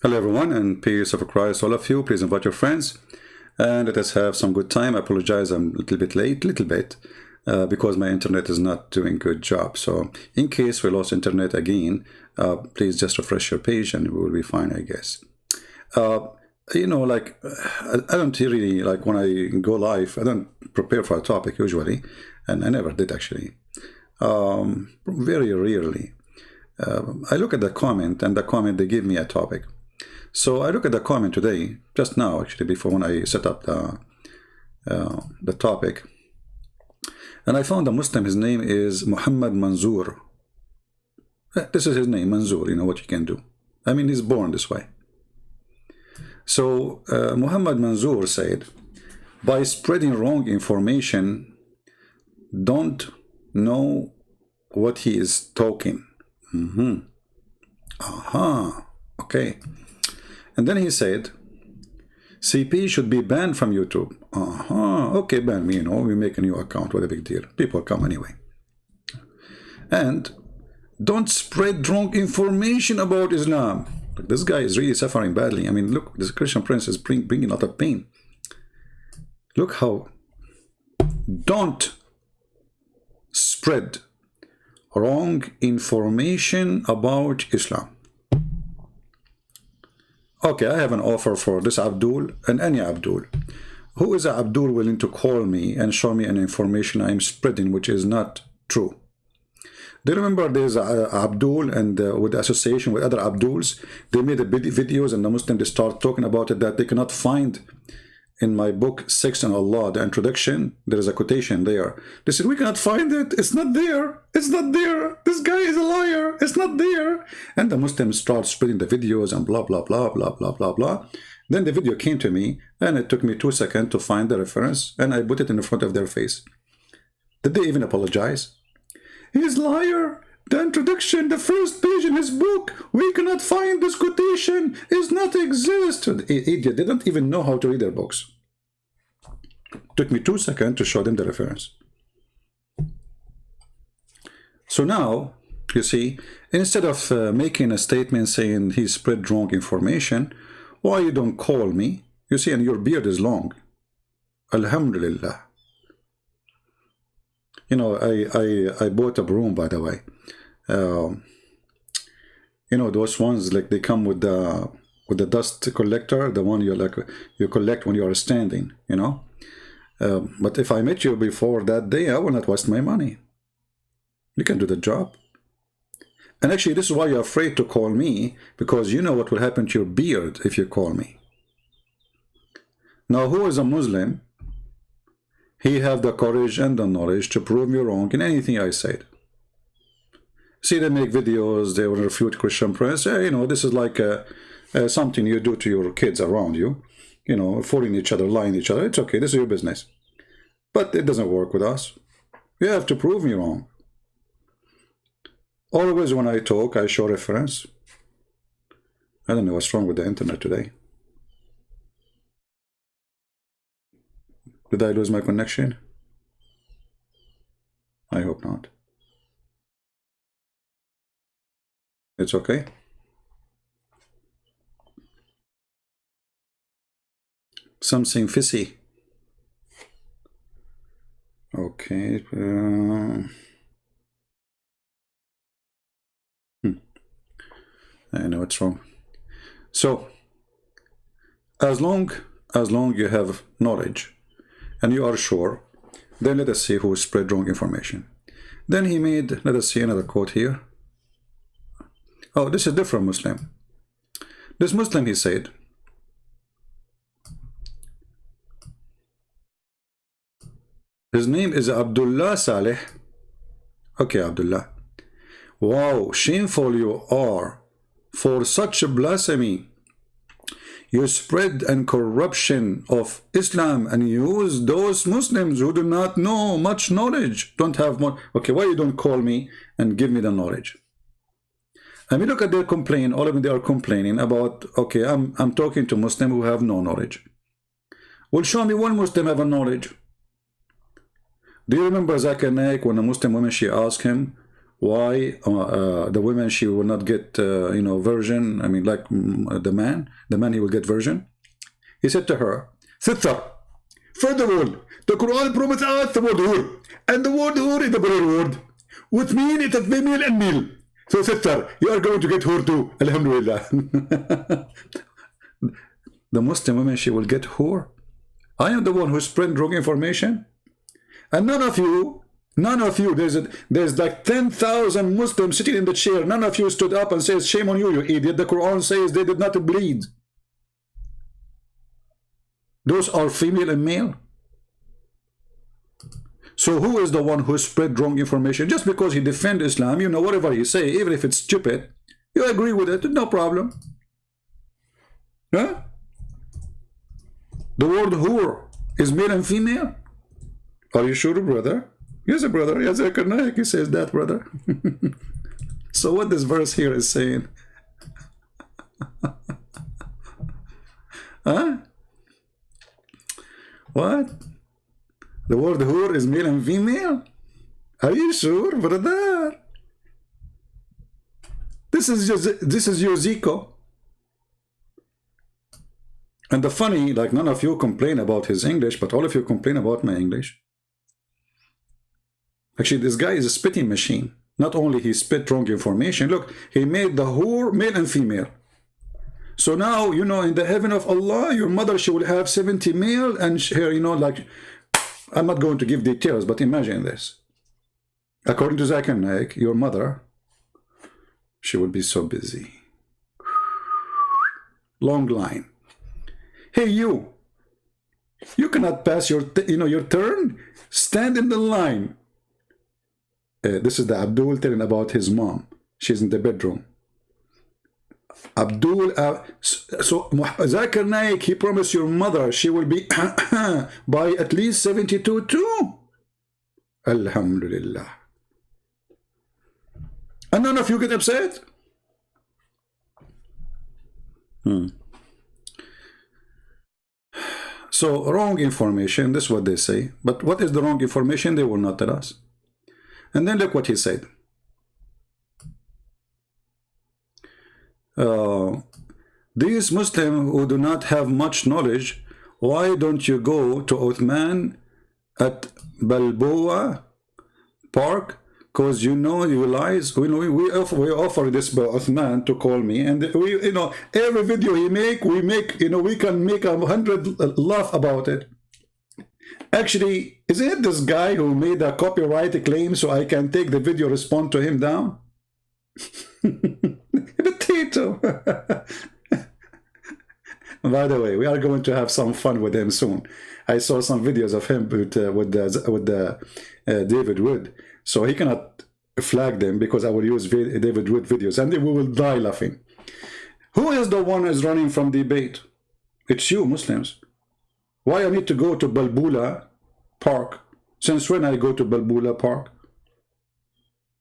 Hello everyone, and peace of Christ all of you. Please invite your friends and let us have some good time. I apologize, I'm a little bit late, because my internet is not doing a good job. So in case we lost internet again, please just refresh your page and we will be fine, I guess. I don't really, like when I go live, I don't prepare for a topic usually, and I never did actually. Very rarely. I look at the comment, and the comment, they give me a topic. So I look at the comment today, just now actually, before when I set up the topic, and I found a Muslim. His name is Muhammad Manzoor. This is his name, Manzoor. You know what you can do. I mean, he's born this way. So Muhammad Manzoor said, by spreading wrong information, don't know what he is talking. Okay. And then he said, CP should be banned from YouTube. Okay, ban me, we make a new account, what a big deal. People come anyway. And don't spread wrong information about Islam. This guy is really suffering badly. I mean, look, this Christian Prince is bringing a lot of pain. Look how, don't spread wrong information about Islam. Okay, I have an offer for this Abdul and any Abdul. Who is Abdul willing to call me and show me an information I'm spreading which is not true? Do you remember there's Abdul, and with the association with other Abduls, they made videos, and the Muslims, they start talking about it, that they cannot find in my book 6 on Allah, the introduction, there is a quotation there. They said, we cannot find it. It's not there. It's not there. This guy is a liar. It's not there. And the Muslims start spreading the videos and blah, blah, blah, blah, blah, blah, blah. Then the video came to me, and it took me 2 seconds to find the reference, and I put it in front of their face. Did they even apologize? He's liar. The introduction, the first page in his book, we cannot find this quotation, is not exist. Idiot, they don't even know how to read their books. Took me 2 seconds to show them the reference. So now, you see, instead of making a statement saying he spread wrong information, why you don't call me? You see, and your beard is long. Alhamdulillah. You know, I bought a broom, by the way. You know, those ones, like, they come with the dust collector, the one you collect when you are standing, you know. But if I met you before that day, I will not waste my money. You can do the job. And actually, this is why you're afraid to call me, because you know what will happen to your beard if you call me. Now, who is a Muslim? He have the courage and the knowledge to prove me wrong in anything I said. See, they make videos, they will refute Christian Prince. You know, this is like something you do to your kids around you. You know, fooling each other, lying to each other. It's okay, this is your business. But it doesn't work with us. You have to prove me wrong. Always when I talk, I show reference. I don't know what's wrong with the internet today. Did I lose my connection? I hope not. It's okay. Something fishy. Okay. I know what's wrong. So, as long you have knowledge and you are sure, then let us see who spread wrong information. Then he made, let us see another quote here. Oh, this is a different Muslim. This Muslim, he said, his name is Abdullah Saleh. Okay, Abdullah. Wow, shameful you are for such a blasphemy. You spread and corruption of Islam and use those Muslims who do not know much knowledge, don't have more. Okay, why you don't call me and give me the knowledge? I mean, look at their complaint. All of them, they are complaining about, okay, I'm talking to Muslims who have no knowledge. Well, show me one Muslim have a knowledge. Do you remember Zakir Naik when a Muslim woman, she asked him, why the women, she will not get, you know, virgin. I mean, like the man, he will get virgin. He said to her, Sister, first of all, the Quran promises us the word hur, and the word hur is the plural word, which means it is female and male. So, sister, you are going to get hur too. Alhamdulillah. The Muslim women, she will get hur. I am the one who spread wrong information, and none of you. There's like 10,000 Muslims sitting in the chair. None of you stood up and says, shame on you, you idiot. The Quran says they did not bleed. Those are female and male. So who is the one who spread wrong information? Just because he defends Islam, you know, whatever he say, even if it's stupid, you agree with it, no problem. Huh? The word hur is male and female? Are you sure, brother? Yes, brother. Yes, he says that, brother. So what this verse here is saying? Huh? What? The word hur is male and female? Are you sure, brother? This is your Zico. And the funny, like, none of you complain about his English, but all of you complain about my English. Actually, this guy is a spitting machine. Not only he spit wrong information, look, he made the hur male and female. So now, you know, in the heaven of Allah, your mother, she will have 70 male, and here, you know, like, I'm not going to give details, but imagine this. According to Zakir Naik, your mother, she will be so busy. Long line. Hey, you cannot pass your, your turn. Stand in the line. This is the Abdul telling about his mom. She's in the bedroom. Abdul, so Zakir Naik, he promised your mother she will be by at least 72 too. Alhamdulillah. And none of you get upset? So wrong information, this is what they say. But what is the wrong information? They will not tell us. And then look what he said. These Muslims who do not have much knowledge, why don't you go to Uthman at Balboa Park? Because you realize we offer this Uthman to call me, and we, every video he make, we can make 100 laugh about it. Actually, is it this guy who made a copyright claim so I can take the video, respond to him down? Potato. By the way, we are going to have some fun with him soon. I saw some videos of him with David Wood, so he cannot flag them because I will use David Wood videos, and we will die laughing. Who is the one who is running from debate? It's you, Muslims. Why I need to go to Balboa Park? Since when I go to Balboa Park?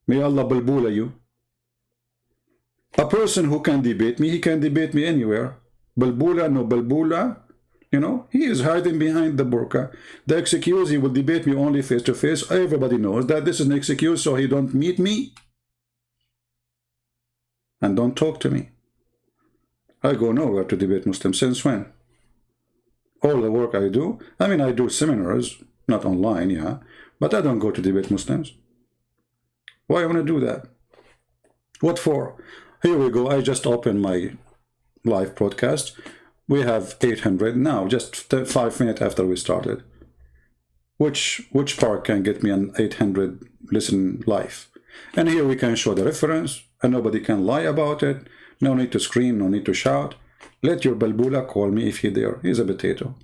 May Allah Balboa you. A person who can debate me, he can debate me anywhere. Balboa, no Balboa, he is hiding behind the burqa. The excuse, he will debate me only face to face. Everybody knows that this is an excuse, so he don't meet me and don't talk to me. I go nowhere to debate Muslims. Since when? All the work I do, I do seminars, not online, yeah, but I don't go to debate Muslims. Why I want to do that? What for? Here we go. I just opened my live broadcast. We have 800 now, just 5 minutes after we started. Which park can get me an 800 listen live? And here we can show the reference, and nobody can lie about it. No need to scream, no need to shout. Let your Balboa call me if he dare. He's a potato.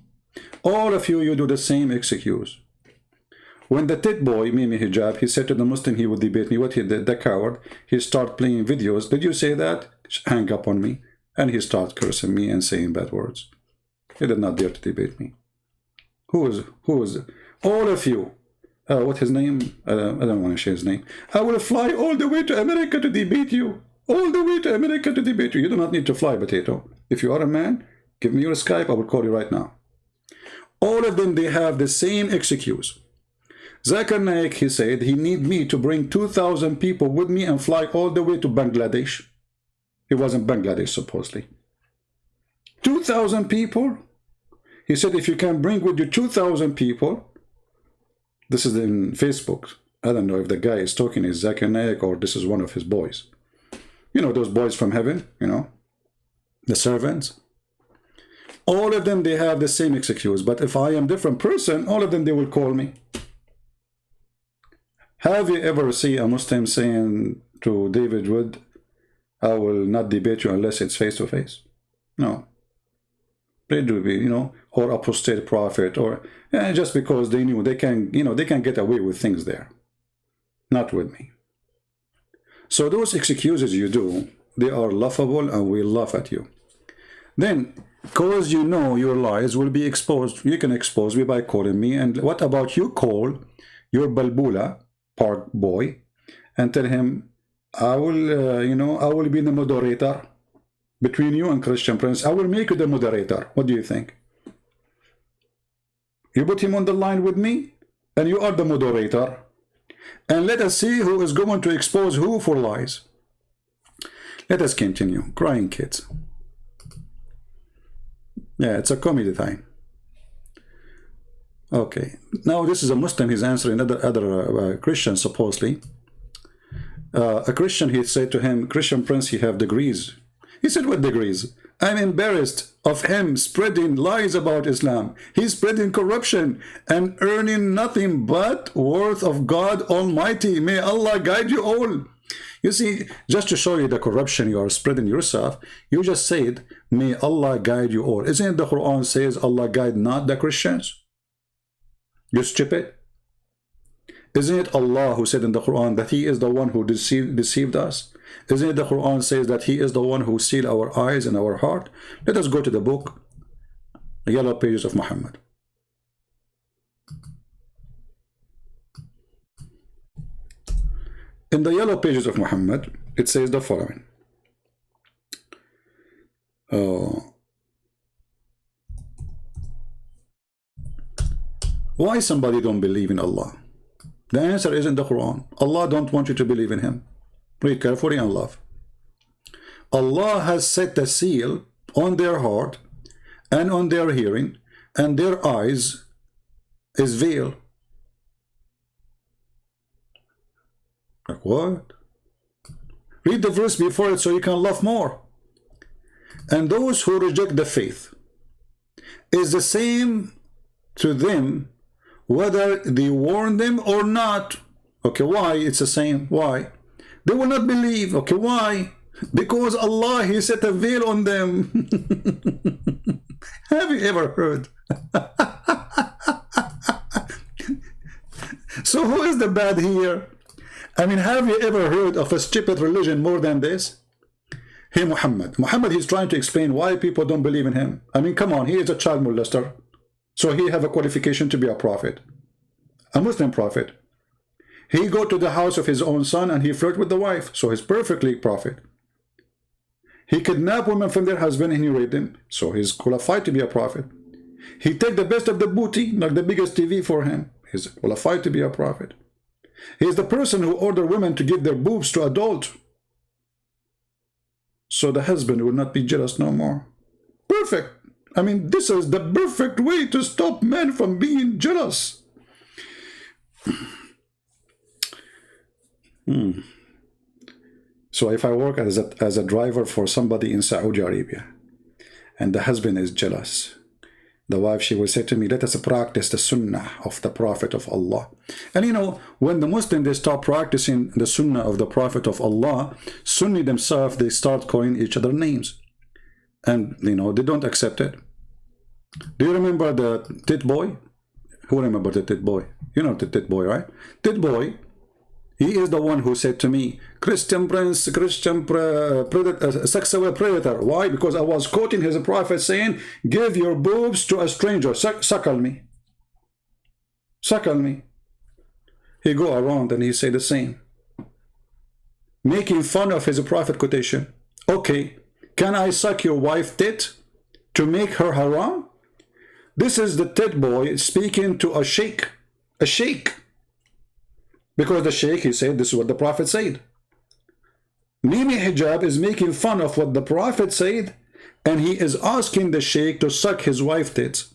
All of you, you do the same excuse. When the tit boy, Mimi Hijab, he said to the Muslim he would debate me, what he did, the coward, he started playing videos. Did you say that? Hang up on me. And he started cursing me and saying bad words. He did not dare to debate me. Who is it? All of you. What's his name? I don't want to share his name. I will fly all the way to America to debate you. All the way to America to debate you. You do not need to fly, potato. If you are a man, give me your Skype. I will call you right now. All of them, they have the same excuse. Zakir Naik, he said, he need me to bring 2,000 people with me and fly all the way to Bangladesh. He was in Bangladesh, supposedly. 2,000 people? He said, if you can bring with you 2,000 people, this is in Facebook. I don't know if the guy is talking is Zakir Naik or this is one of his boys. You know, those boys from heaven, you know, the servants. All of them, they have the same excuse. But if I am a different person, all of them, they will call me. Have you ever seen a Muslim saying to David Wood, I will not debate you unless it's face to face? No. They do, you know, or apostate prophet, or just because they knew they can, you know, they can get away with things there. Not with me. So those excuses you do, they are laughable and we laugh at you. Then, because you know your lies will be exposed, you can expose me by calling me. And what about you call your Balbula Park boy and tell him, I will, you know, I will be the moderator between you and Christian Prince. I will make you the moderator. What do you think? You put him on the line with me and you are the moderator. And let us see who is going to expose who for lies. Let us continue. Crying kids. Yeah, it's a comedy time. Okay. Now this is a Muslim. He's answering other Christians, supposedly. A Christian, he said to him, Christian Prince, he have degrees. He said, what degrees? I'm embarrassed of him spreading lies about Islam. He's spreading corruption and earning nothing but worth of God Almighty. May Allah guide you all. You see, just to show you the corruption you are spreading yourself, you just said, may Allah guide you all. Isn't it the Quran says Allah guide not the Christians? You stupid. Isn't it Allah who said in the Quran that He is the one who deceived us? Isn't it the Quran says that He is the one who sealed our eyes and our heart? Let us go to the book, the Yellow Pages of Muhammad. In the Yellow Pages of Muhammad, it says the following. Why somebody don't believe in Allah? The answer is in the Quran. Allah don't want you to believe in Him. Read carefully and love. Allah has set the seal on their heart and on their hearing, and their eyes is veil. Like what? Read the verse before it so you can laugh more. And those who reject the faith is the same to them whether they warn them or not. Okay, why? It's the same. Why? They will not believe. Okay, why? Because Allah, He set a veil on them. Have you ever heard? So who is the bad here? I mean, have you ever heard of a stupid religion more than this? Hey, Muhammad. Muhammad, he's trying to explain why people don't believe in him. I mean, come on, he is a child molester. So he have a qualification to be a prophet. A Muslim prophet. He go to the house of his own son and he flirt with the wife. So he's perfectly prophet. He kidnap women from their husband and he rape them. So he's qualified to be a prophet. He take the best of the booty, like the biggest TV for him. He's qualified to be a prophet. He is the person who ordered women to give their boobs to adults. So the husband will not be jealous no more. Perfect. I mean, this is the perfect way to stop men from being jealous. So if I work as a driver for somebody in Saudi Arabia, and the husband is jealous, the wife, she will say to me, let us practice the sunnah of the Prophet of Allah. And you know, when the Muslims, they start practicing the sunnah of the Prophet of Allah, Sunni themselves, they start calling each other names. And, you know, they don't accept it. Do you remember the tit boy? Who remember the tit boy? You know the tit boy, right? Tit boy, he is the one who said to me, Christian Prince, Christian predator, sexual predator. Why? Because I was quoting his prophet saying, give your boobs to a stranger, suckle me. Suckle me. He go around and he say the same. Making fun of his prophet quotation. Okay, can I suck your wife tit to make her haram? This is the tit boy speaking to a sheikh. A sheikh. Because the sheikh, he said, this is what the Prophet said. Mimi Hijab is making fun of what the Prophet said, and he is asking the sheikh to suck his wife's tits.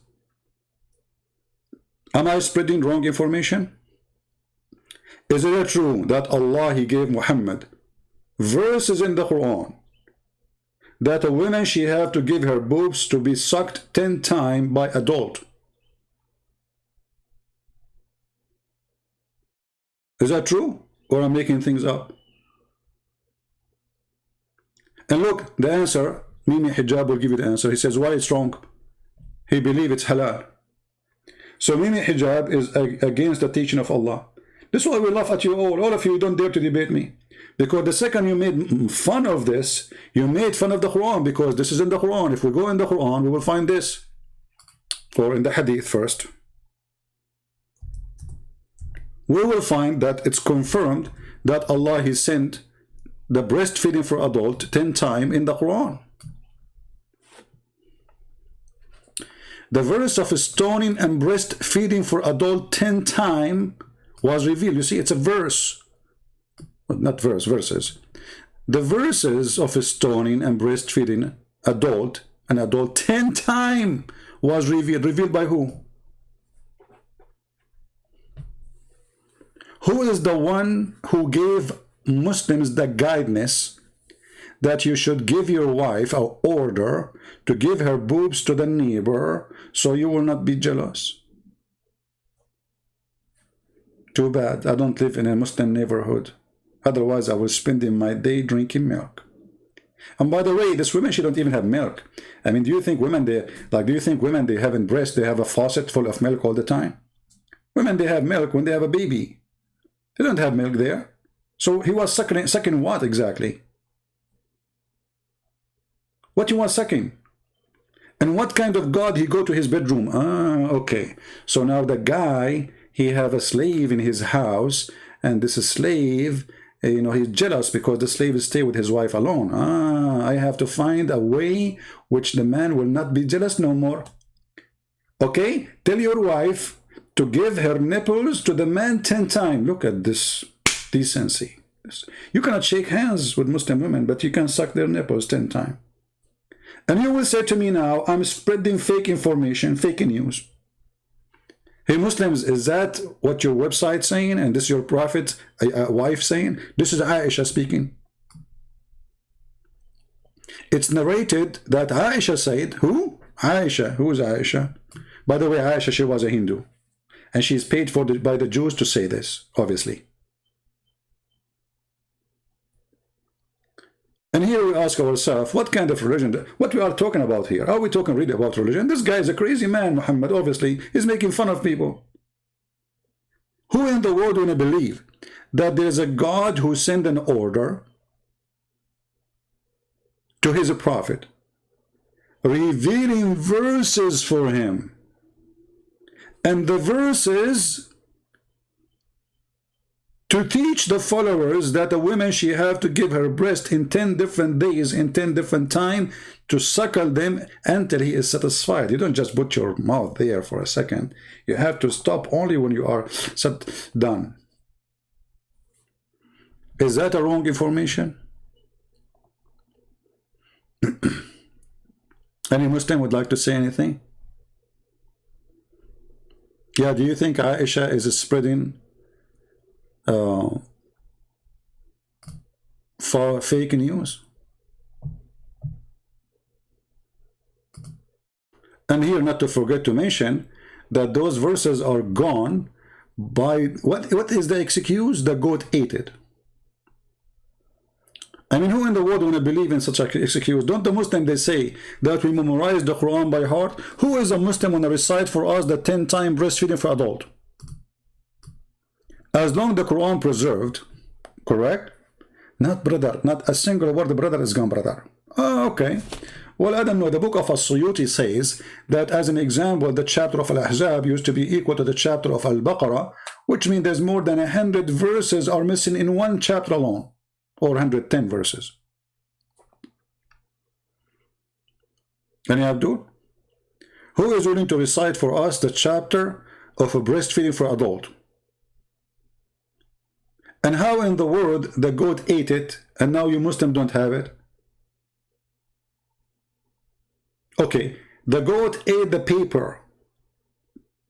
Am I spreading wrong information? Is it true that Allah, he gave Muhammad verses in the Quran that a woman, she have to give her boobs to be sucked 10 times by adult? Is that true? Or I'm making things up? And look, the answer, Mimi Hijab will give you the answer. He says, why it's wrong? He believes it's halal. So Mimi Hijab is against the teaching of Allah. This is why we laugh at you all of you don't dare to debate me. Because the second you made fun of this, you made fun of the Quran, because this is in the Quran. If we go in the Quran, we will find this. Or in the Hadith first. We will find that it's confirmed that Allah, he sent the breastfeeding for adult 10 times in the Quran. The verse of stoning and breastfeeding for adult 10 times was revealed. You see, it's a verse. Well, not verse, verses. The verses of stoning and breastfeeding adult 10 times was revealed. Revealed by who? Who is the one who gave Muslims the guidance that you should give your wife an order to give her boobs to the neighbor so you will not be jealous? Too bad I don't live in a Muslim neighborhood. Otherwise I was spending my day drinking milk. And by the way, this women, she don't even have milk. I mean, do you think women, they having breast, they have a faucet full of milk all the time? Women, they have milk when they have a baby. They don't have milk there. So he was sucking what exactly? What you want sucking? And what kind of God he go to his bedroom? Ah, okay. So now the guy, he have a slave in his house, and this slave, you know, he's jealous because the slave stay with his wife alone. Ah, I have to find a way which the man will not be jealous no more. Okay, tell your wife to give her nipples to the man 10 times. Look at this decency. You cannot shake hands with Muslim women, but you can suck their nipples 10 times. And you will say to me now, I'm spreading fake information, fake news. Hey Muslims, is that what your website saying? And this is your prophet wife saying? This is Aisha speaking. It's narrated that Aisha said, who? Aisha. Who is Aisha? By the way, Aisha, she was a Hindu. And she's paid for by the Jews to say this, obviously. And here we ask ourselves, what kind of religion, what we are talking about here? Are we talking really about religion? This guy is a crazy man, Muhammad, obviously. He's making fun of people. Who in the world will believe that there's a God who sent an order to his prophet, revealing verses for him? And the verses to teach the followers that a woman, she have to give her breast in 10 different days, in 10 different times, to suckle them until he is satisfied. You don't just put your mouth there for a second. You have to stop only when you are done. Is that a wrong information? Any Muslim would like to say anything? Yeah, do you think Aisha is spreading for fake news? And here, not to forget to mention that those verses are gone by what is the excuse? The goat ate it. I mean, who in the world will believe in such an excuse? Don't the Muslims, they say that we memorize the Quran by heart? Who is a Muslim when they recite for us the 10 times breastfeeding for adult? As long the Quran preserved, correct? Not brother, not a single word brother is gone, brother. Oh, okay. Well, I don't know. The book of As-Suyuti says that, as an example, the chapter of Al-Ahzab used to be equal to the chapter of Al-Baqarah, which means there's more than 100 verses are missing in one chapter alone, or 110 verses. Any Abdul? Who is willing to recite for us the chapter of a breastfeeding for adult? And how in the world the goat ate it and now you Muslim don't have it? Okay, the goat ate the paper.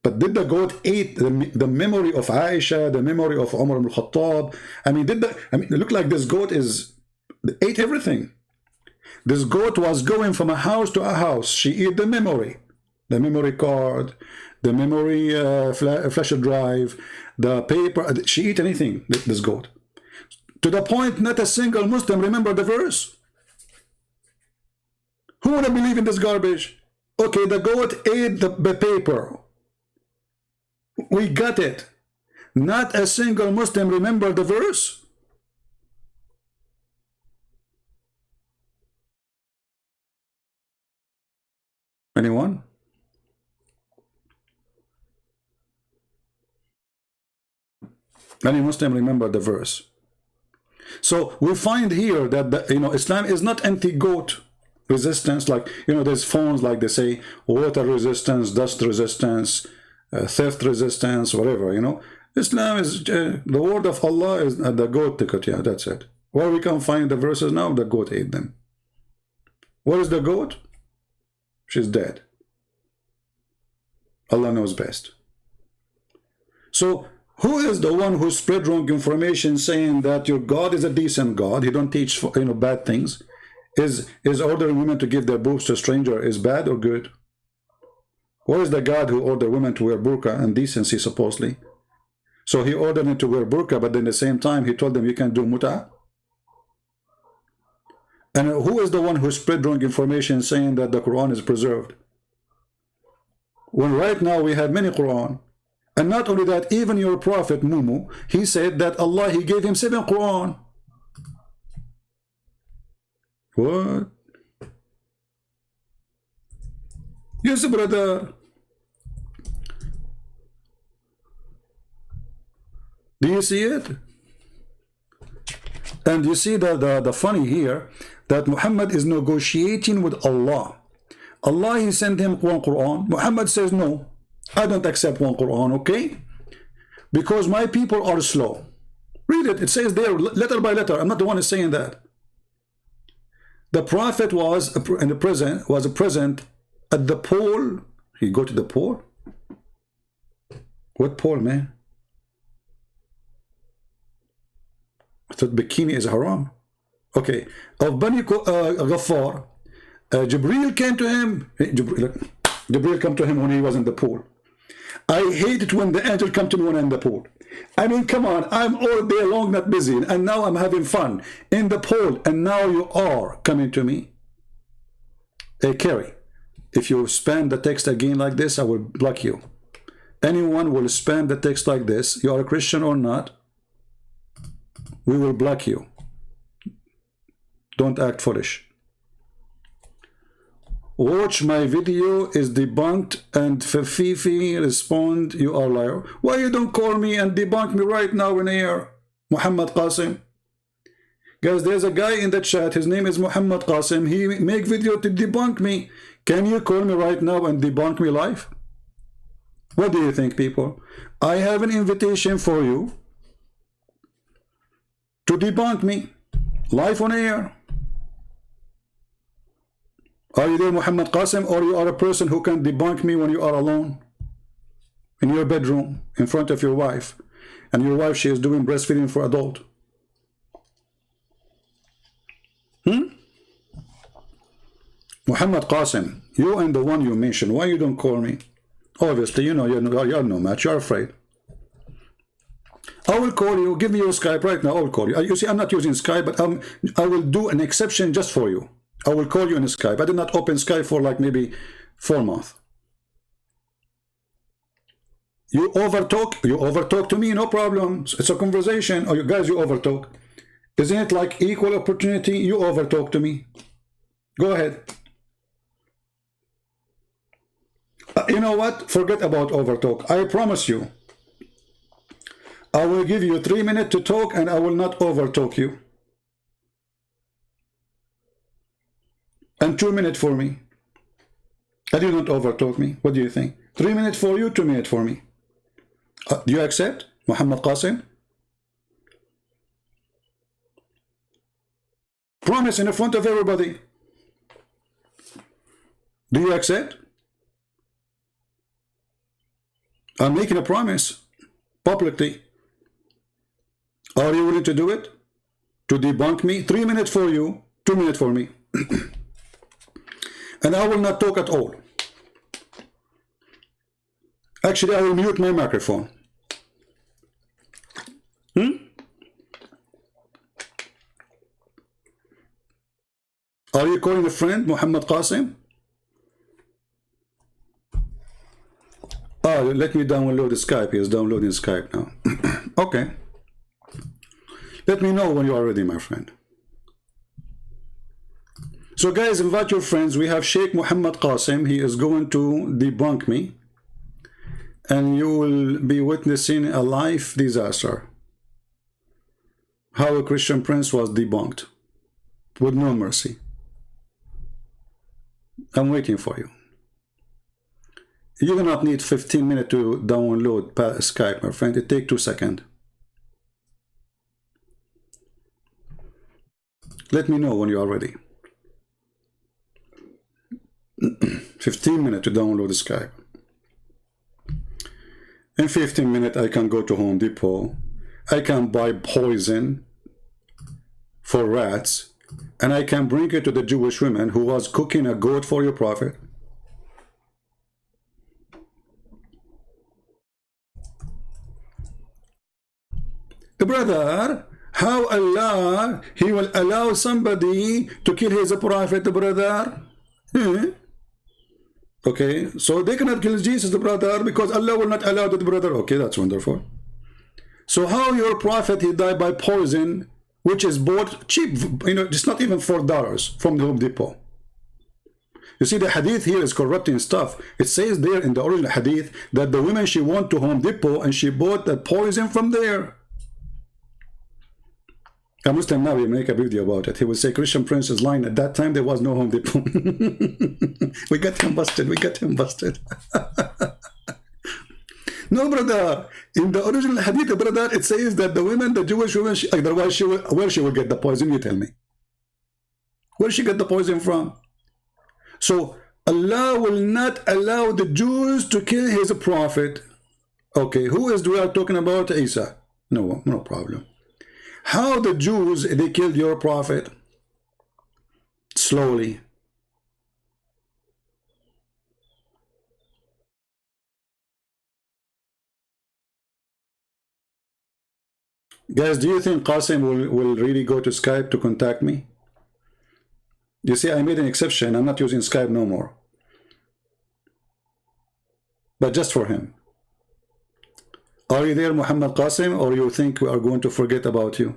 But did the goat eat the memory of Aisha, the memory of Umar ibn Khattab? I mean, it looked like this goat ate everything. This goat was going from a house to a house. She ate the memory card, the memory flash drive, the paper. She ate anything, this goat. To the point not a single Muslim remember the verse. Who wanna believe in this garbage? Okay, the goat ate the paper. We got it. Not a single Muslim remember the verse. Anyone? Any Muslim remember the verse? So we find here that Islam is not anti-goat resistance, like there's phones like they say water resistance, dust resistance, theft resistance, whatever. Islam is the word of Allah is the goat ticket. Yeah, that's it. Where we can find the verses now, the goat ate them. Where is the goat? She's dead. Allah knows best. So who is the one who spread wrong information saying that your God is a decent God? He don't teach bad things. Is ordering women to give their boobs to a stranger is bad or good? Where is the God who ordered women to wear burqa and decency supposedly? So he ordered them to wear burqa, but then at the same time he told them you can't do muta. And who is the one who spread wrong information saying that the Quran is preserved? When right now we have many Quran. And not only that, even your prophet Mumu, he said that Allah, he gave him 7 Quran. What? Yes, brother. Do you see it? And you see the funny here, that Muhammad is negotiating with Allah. Allah, he sent him one Quran. Muhammad says, no, I don't accept one Quran, okay? Because my people are slow. Read it. It says there, letter by letter. I'm not the one who's saying that. The Prophet was present at the pole. He go to the pole. What pole, man? I thought bikini is haram. Okay. Of Bani Ghaffar, Jibreel came to him. Jibreel came to him when he was in the pool. I hate it when the angel come to me when I'm in the pool. I mean, come on, I'm all day long not busy, and now I'm having fun in the pool, and now you are coming to me. Hey, Kerry, if you spam the text again like this, I will block you. Anyone will spam the text like this, you are a Christian or not, we will block you. Don't act foolish. Watch my video is debunked, and Fifi respond, you are liar. Why you don't call me and debunk me right now in air? Muhammad Qasim. Guys, there's a guy in the chat, his name is Muhammad Qasim. He make video to debunk me. Can you call me right now and debunk me live? What do you think, people? I have an invitation for you to debunk me live on air. Are you there, Muhammad Qasim, or you are a person who can debunk me when you are alone in your bedroom in front of your wife, and your wife, she is doing breastfeeding for adult? Muhammad Qasim, you and the one you mentioned, why you don't call me? Obviously, you're no match, you're afraid. I will call you, give me your Skype right now, I will call you. You see, I'm not using Skype, but I will do an exception just for you. I will call you in Skype. I did not open Skype for like maybe 4 months. You overtalk to me, no problem. It's a conversation. Oh, you guys, you overtalk. Isn't it like equal opportunity? You overtalk to me. Go ahead. You know what? Forget about overtalk. I promise you. I will give you 3 minutes to talk, and I will not overtalk you. And 2 minutes for me. And you don't overtalk me. What do you think? 3 minutes for you, 2 minutes for me. Do you accept, Muhammad Qasim? promise in front of everybody. Do you accept? I'm making a promise publicly. Are you willing to do it? To debunk me? 3 minutes for you, 2 minutes for me. And I will not talk at all. Actually, I will mute my microphone. Are you calling a friend, Muhammad Qasim? Oh, let me download the Skype. He is downloading Skype now. Okay. Let me know when you are ready, my friend. So guys, invite your friends. We have Sheikh Muhammad Qasim. He is going to debunk me. And you will be witnessing a life disaster. How a Christian prince was debunked. With no mercy. I'm waiting for you. You do not need 15 minutes to download Skype, my friend. It takes 2 seconds. Let me know when you are ready. 15 minutes to download the Skype. In 15 minutes, I can go to Home Depot. I can buy poison for rats. And I can bring it to the Jewish woman who was cooking a goat for your prophet. Brother, how Allah, He will allow somebody to kill his prophet, brother? Okay, so they cannot kill Jesus, brother, because Allah will not allow that, brother. Okay, that's wonderful. So how your prophet, he died by poison, which is bought cheap, you know, it's not even $4 from the Home Depot. You see, the hadith here is corrupting stuff. It says there in the original hadith that the woman, she went to Home Depot and she bought that poison from there. A Muslim now will make a video about it. He will say Christian Prince is lying. At that time there was no Home Depot. We got him busted. We got him busted. No, brother. In the original hadith, brother, it says that the women, the Jewish women, otherwise where she will get the poison? You tell me. Where she get the poison from? So Allah will not allow the Jews to kill his prophet. Okay, who is we are talking about? Isa. No, no problem. How the Jews, they killed your prophet? Slowly. Guys, do you think Qasim will really go to Skype to contact me? You see, I made an exception. I'm not using Skype no more. But just for him. Are you there, Muhammad Qasim, or you think we are going to forget about you?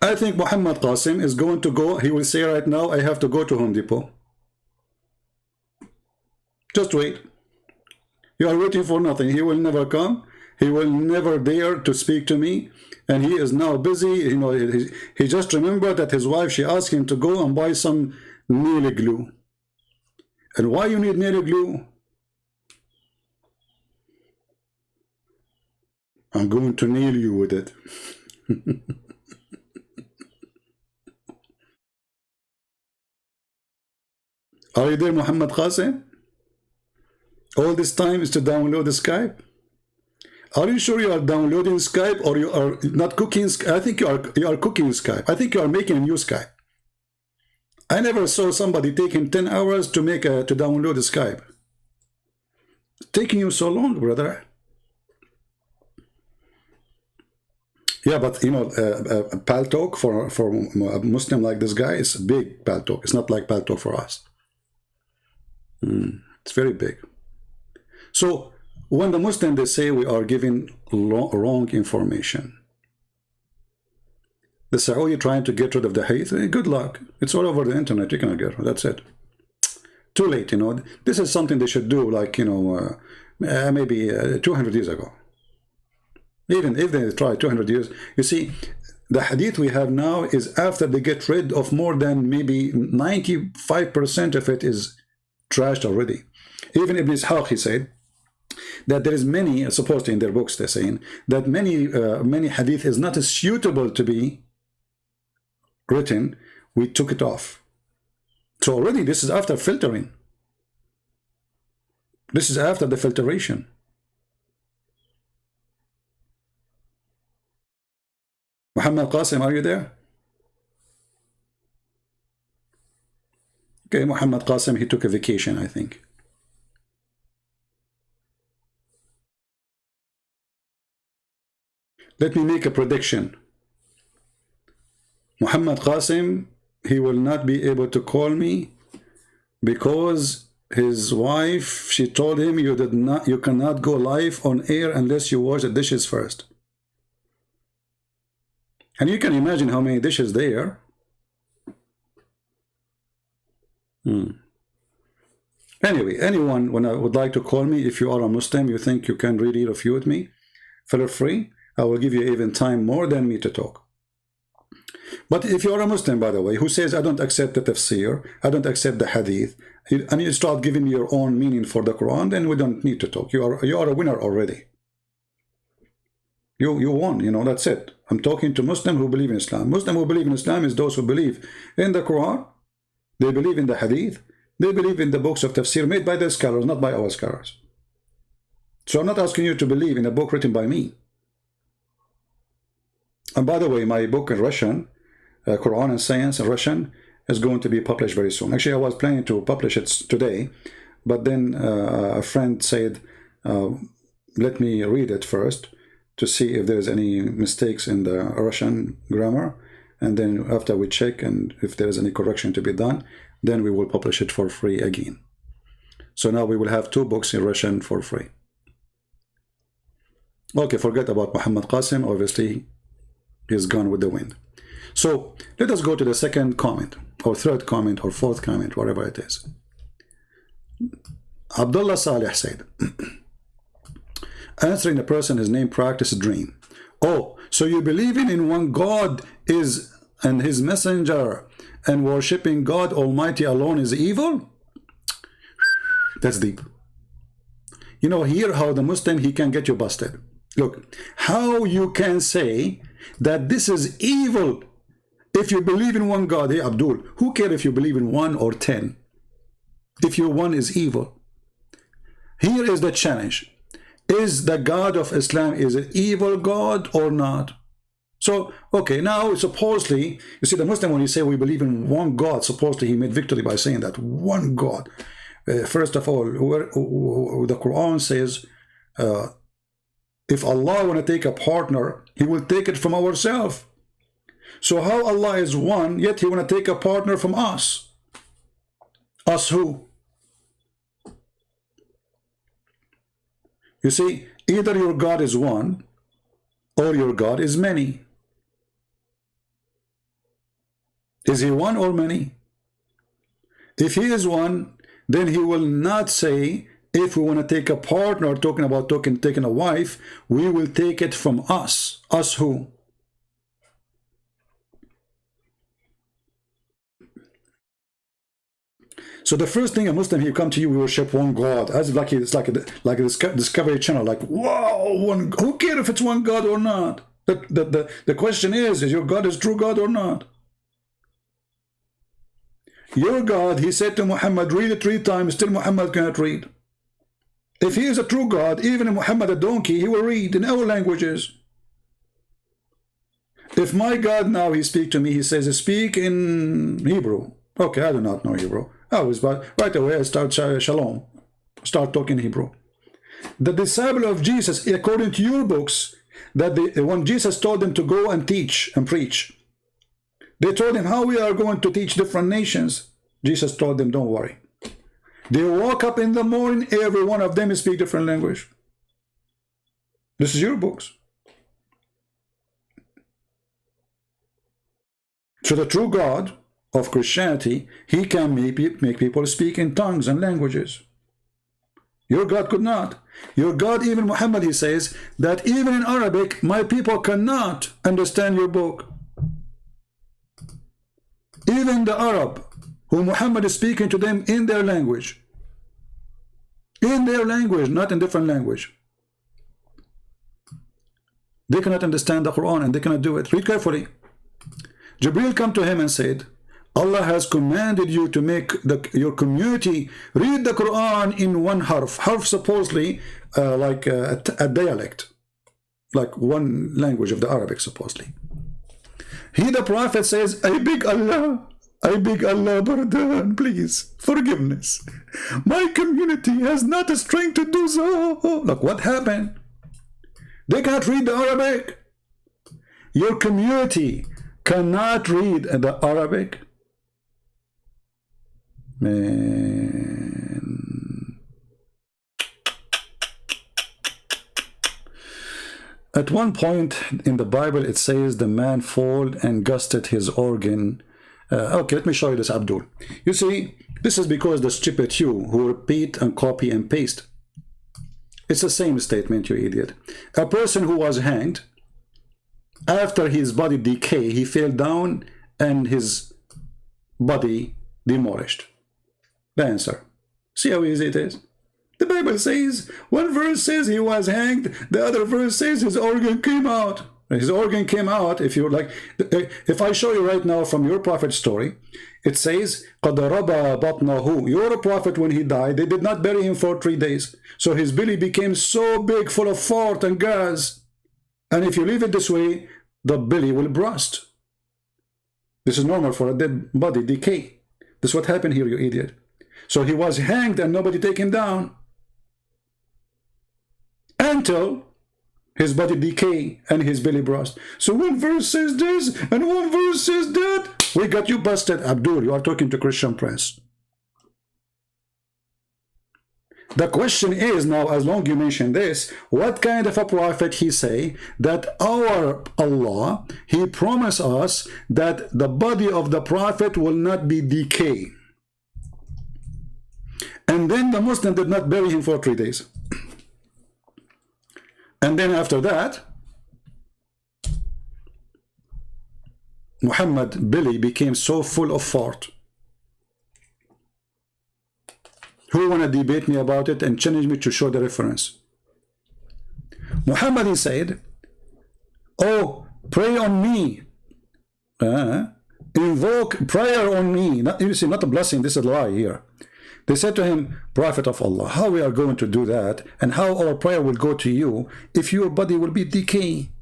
I think Muhammad Qasim is going to go. He will say right now, I have to go to Home Depot. Just wait. You are waiting for nothing. He will never come. He will never dare to speak to me. And he is now busy. You know, he just remembered that his wife, she asked him to go and buy some nail glue. And why you need nail glue? I'm going to nail you with it. Are you there, Muhammad Qasim? All this time is to download the Skype? Are you sure you are downloading Skype or you are not cooking? I think you are cooking Skype. I think you are making a new Skype. I never saw somebody taking 10 hours to download a Skype. It's taking you so long, brother. Yeah, but you know, Paltalk for a Muslim like this guy is big. Paltalk. It's not like Paltalk for us. It's very big. So when the Muslims, they say we are giving wrong information, the Saudi trying to get rid of the hadith, good luck. It's all over the internet. You cannot get it. That's it. Too late, you know. This is something they should do, like, you know, maybe 200 years ago. Even if they try 200 years, you see, the hadith we have now is after they get rid of more than maybe 95% of it is trashed already. Even Ibn Ishaq, he said that there is many, supposedly in their books they're saying that many hadith is not suitable to be written, we took it off. So already this is after filtering. This is after the filtration. Muhammad Qasim, are you there? Okay, Muhammad Qasim, he took a vacation, I think. Let me make a prediction. Muhammad Qasim, he will not be able to call me because his wife, she told him you cannot go live on air unless you wash the dishes first. And you can imagine how many dishes there. Anyway, anyone would like to call me, if you are a Muslim, you think you can really refute me, feel free. I will give you even time more than me to talk. But if you are a Muslim, by the way, who says, I don't accept the tafsir, I don't accept the hadith, and you start giving me your own meaning for the Quran, then we don't need to talk. You are a winner already. You won, you know, that's it. I'm talking to Muslims who believe in Islam. Muslims who believe in Islam is those who believe in the Quran, they believe in the hadith, they believe in the books of tafsir made by the scholars, not by our scholars. So I'm not asking you to believe in a book written by me. And by the way, my book in Russian, Quran and Science in Russian, is going to be published very soon. Actually, I was planning to publish it today, but then a friend said, let me read it first to see if there's any mistakes in the Russian grammar. And then after we check and if there's any correction to be done, then we will publish it for free again. So now we will have 2 books in Russian for free. Okay, forget about Muhammad Qasim. Obviously, he's gone with the wind. So let us go to the second comment, or third comment, or fourth comment, whatever it is. Abdullah Saleh said, answering the person his name practice dream. Oh, so you believing in one God is and his messenger and worshipping God Almighty alone is evil? That's deep. You know, here how the Muslim, he can get you busted. Look, how you can say that this is evil if you believe in one God. Hey, Abdul, who cares if you believe in 1 or 10? If your one is evil. Here is the challenge. Is the God of Islam is an evil God or not? So, okay, now supposedly, you see the Muslim, when you say we believe in one God, supposedly he made victory by saying that one God. First of all, the Quran says, if Allah want to take a partner, he will take it from ourselves. So how Allah is one, yet he want to take a partner from us? Us who? You see, either your God is one or your God is many. Is he one or many? If he is one, then he will not say, if we want to take a partner, talking about taking a wife, we will take it from us. Us who? So the first thing a Muslim, he come to you, we worship one God. As like it's like a Discovery Channel, like, wow, one. Who cares if it's one God or not? The question is your God is true God or not? Your God, he said to Muhammad, read it 3 times, still Muhammad cannot read. If he is a true God, even if Muhammad a donkey, he will read in our languages. If my God now, he speak to me, he says, speak in Hebrew. Okay, I do not know Hebrew. Right away I start shalom, start talking Hebrew. The disciple of Jesus, according to your books, that when Jesus told them to go and teach and preach, they told him how we are going to teach different nations. Jesus told them, don't worry. They woke up in the morning, every one of them speak different language. This is your books. So the true God of Christianity, he can make people speak in tongues and languages. Your God could not. Your God, even Muhammad, he says that even in Arabic, my people cannot understand your book. Even the Arab, who Muhammad is speaking to them in their language. In their language, not in different language. They cannot understand the Quran and they cannot do it. Read carefully. Jibril come to him and said, Allah has commanded you to make your community read the Quran in one harf. Harf supposedly like a dialect, like one language of the Arabic supposedly. He, the Prophet, says, I beg Allah, pardon, please, forgiveness. My community has not the strength to do so. Look what happened. They can't read the Arabic. Your community cannot read the Arabic. Man. At one point in the Bible, it says the man fall and gusted his organ. Okay, let me show you this, Abdul. You see, this is because the stupid you who repeat and copy and paste. It's the same statement, you idiot. A person who was hanged, after his body decay, he fell down and his body demolished. The answer. See how easy it is? The Bible says, one verse says he was hanged, the other verse says his organ came out. His organ came out, if you like. If I show you right now from your prophet story, it says, قَدْ رَبَى بَطْنَهُ. Your prophet, when he died, they did not bury him for 3 days. So his belly became so big, full of fart and gas. And if you leave it this way, the belly will burst. This is normal for a dead body, decay. This is what happened here, you idiot. So he was hanged and nobody take him down until his body decay and his belly burst. So one verse says this and one verse says that. We got you busted, Abdul. You are talking to Christian Prince. The question is now, as long you mention this, what kind of a prophet he say that our Allah, he promised us that the body of the prophet will not be decay. And then the Muslim did not bury him for 3 days. And then after that, Muhammad belly became so full of fart. Who want to debate me about it and challenge me to show the reference? Muhammad, he said, oh, pray on me. Invoke prayer on me. Not, you see, not a blessing, this is a lie here. They said to him, Prophet of Allah, how we are going to do that and how our prayer will go to you if your body will be decaying?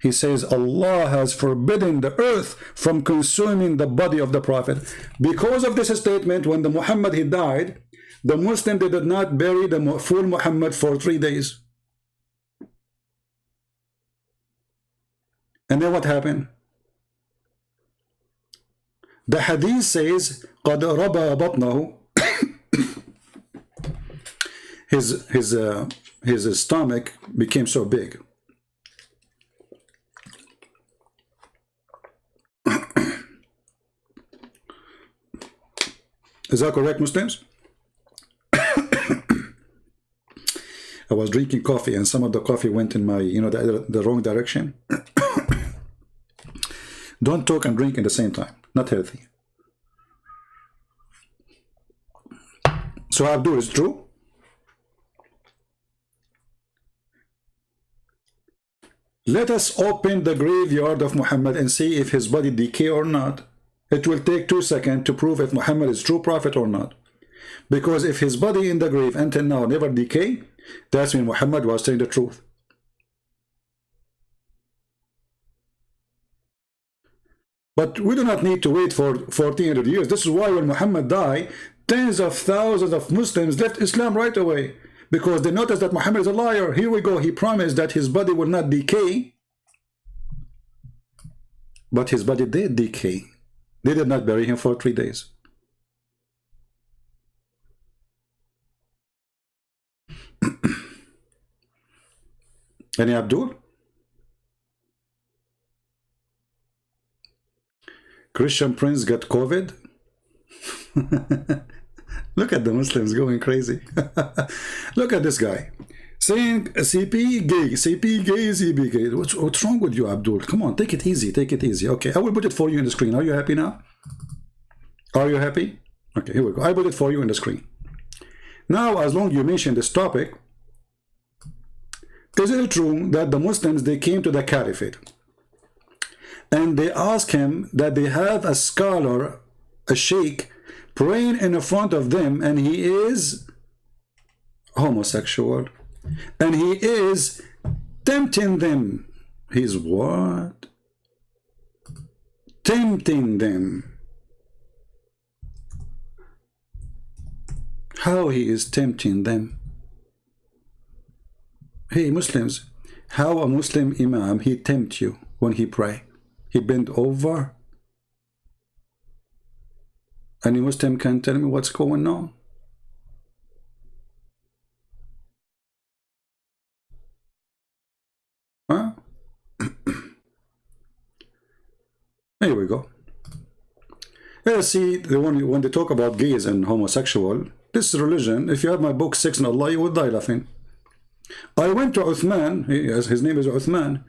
He says, Allah has forbidden the earth from consuming the body of the Prophet. Because of this statement, when the Muhammad he died, the Muslim they did not bury the full Muhammad for 3 days. And then what happened? The hadith says, قَدْ رَبَى بَطْنَهُ. His stomach became so big. Is that correct, Muslims? I was drinking coffee and some of the coffee went in my, the wrong direction. Don't talk and drink at the same time. Not healthy. So Abdul, is true? Let us open the graveyard of Muhammad and see if his body decay or not. It will take 2 seconds to prove if Muhammad is true prophet or not. Because if his body in the grave until now never decay, that's when Muhammad was telling the truth. But we do not need to wait for 1400 years. This is why when Muhammad died, tens of thousands of Muslims left Islam right away. Because they noticed that Muhammad is a liar. Here we go. He promised that his body will not decay. But his body did decay. They did not bury him for 3 days. Any Abdul? Christian Prince got COVID? Look at the Muslims going crazy. Look at this guy saying CP gay, CP gay, CP gay. What's wrong with you, Abdul? Come on, take it easy, take it easy. Okay, I will put it for you in the screen. Are you happy now? Are you happy? Okay, here we go. I put it for you in the screen. Now, as long as you mention this topic, is it true that the Muslims, they came to the caliphate and they ask him that they have a scholar, a sheikh, praying in front of them, and he is homosexual, and he is tempting them. He's what? Tempting them. How he is tempting them? Hey Muslims, how a Muslim imam, he tempt you when he pray? He bend over? Any Muslim can tell me what's going on? Huh? Here we go. Yeah, see, when they talk about gays and homosexual, this religion, if you have my book, Sex and Allah, you would die laughing. I went to Uthman, his name is Uthman,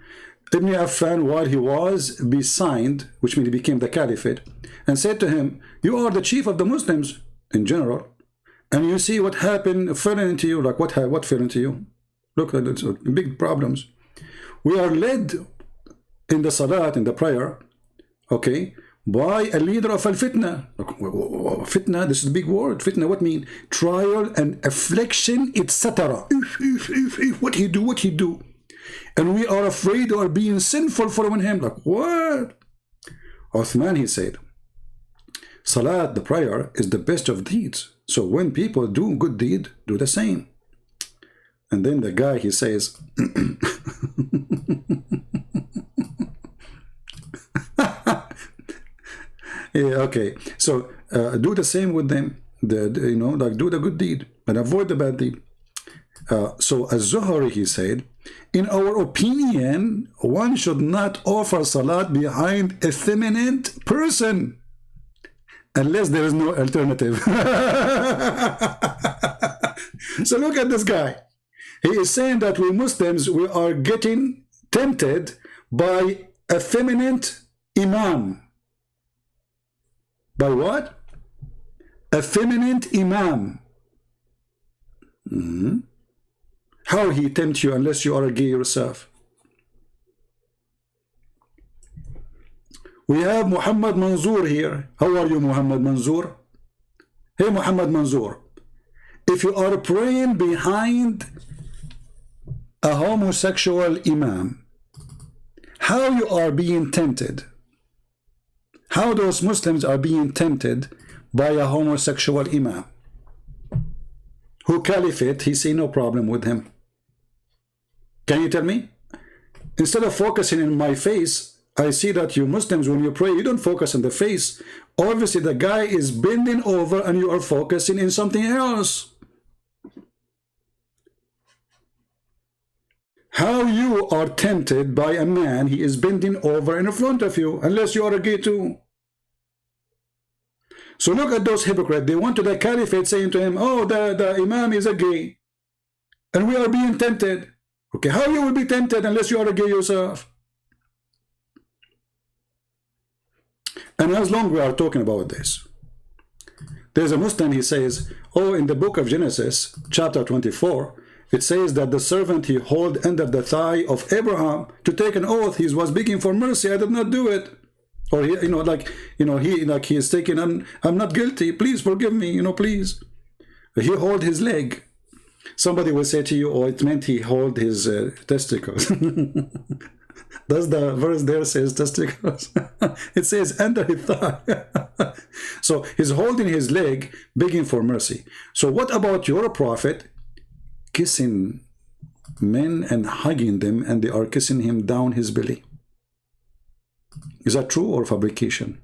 Ibn Affan, while he was besigned, which means he became the caliphate, and said to him, you are the chief of the Muslims in general, and you see what happened, fell into you, like what fell into you? Look, it's big problems. We are led in the salat, in the prayer, okay, by a leader of al-fitna. Fitna, this is a big word. Fitna, what mean? Trial and affliction, etc. What he do? And we are afraid or being sinful following him. Like, what? Uthman, he said, salat, the prayer, is the best of deeds. So when people do good deed, do the same. And then the guy, he says, yeah, okay. So do the same with them. You know, like do the good deed and avoid the bad deed. So Az-Zuhri, he said, in our opinion, one should not offer salat behind a feminine person unless there is no alternative. So look at this guy. He is saying that we Muslims, we are getting tempted by a feminine imam. By what? A feminine imam. How he tempts you unless you are a gay yourself? We have Muhammad Manzoor here. How are you, Muhammad Manzoor? Hey, Muhammad Manzoor. If you are praying behind a homosexual imam, how you are being tempted? How those Muslims are being tempted by a homosexual imam? Who caliphate, he see no problem with him. Can you tell me? Instead of focusing in my face, I see that you Muslims, when you pray, you don't focus on the face. Obviously, the guy is bending over and you are focusing in something else. How you are tempted by a man, he is bending over in front of you, unless you are a gay too. So look at those hypocrites. They went to the caliphate saying to him, oh, the imam is a gay. And we are being tempted. Okay, how you will be tempted unless you are a gay yourself? And as long as we are talking about this, there's a Muslim, he says, oh, in the book of Genesis, chapter 24, it says that the servant he held under the thigh of Abraham to take an oath, he was begging for mercy, I did not do it. Or he, he is taking, I'm not guilty, please forgive me, please. He hold his leg. Somebody will say to you, oh, it meant he hold his testicles. Does the verse there says testicles? It says under his thigh. So he's holding his leg, begging for mercy. So what about your prophet kissing men and hugging them, and they are kissing him down his belly? Is that true or fabrication?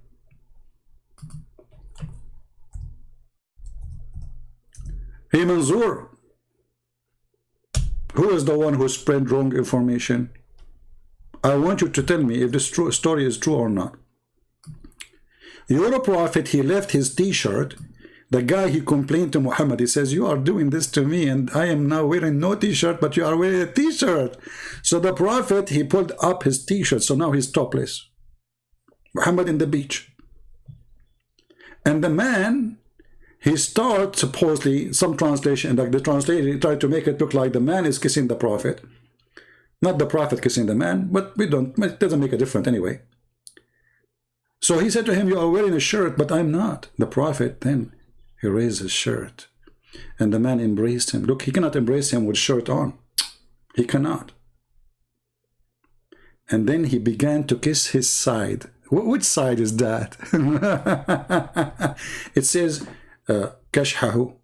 Hey Manzoor, who is the one who spread wrong information? I want you to tell me if this story is true or not. Your prophet, he left his t-shirt. The guy, he complained to Muhammad. He says, you are doing this to me and I am now wearing no t-shirt, but you are wearing a t-shirt. So the prophet, he pulled up his t-shirt. So now he's topless. Muhammad in the beach. And the man, he starts, supposedly, some translation, like the translator tried to make it look like the man is kissing the prophet. Not the prophet kissing the man, but it doesn't make a difference anyway. So he said to him, you are wearing a shirt, but I'm not. The Prophet, then he raised his shirt. And the man embraced him. Look, he cannot embrace him with shirt on. He cannot. And then he began to kiss his side. Which side is that? It says, kashhahu.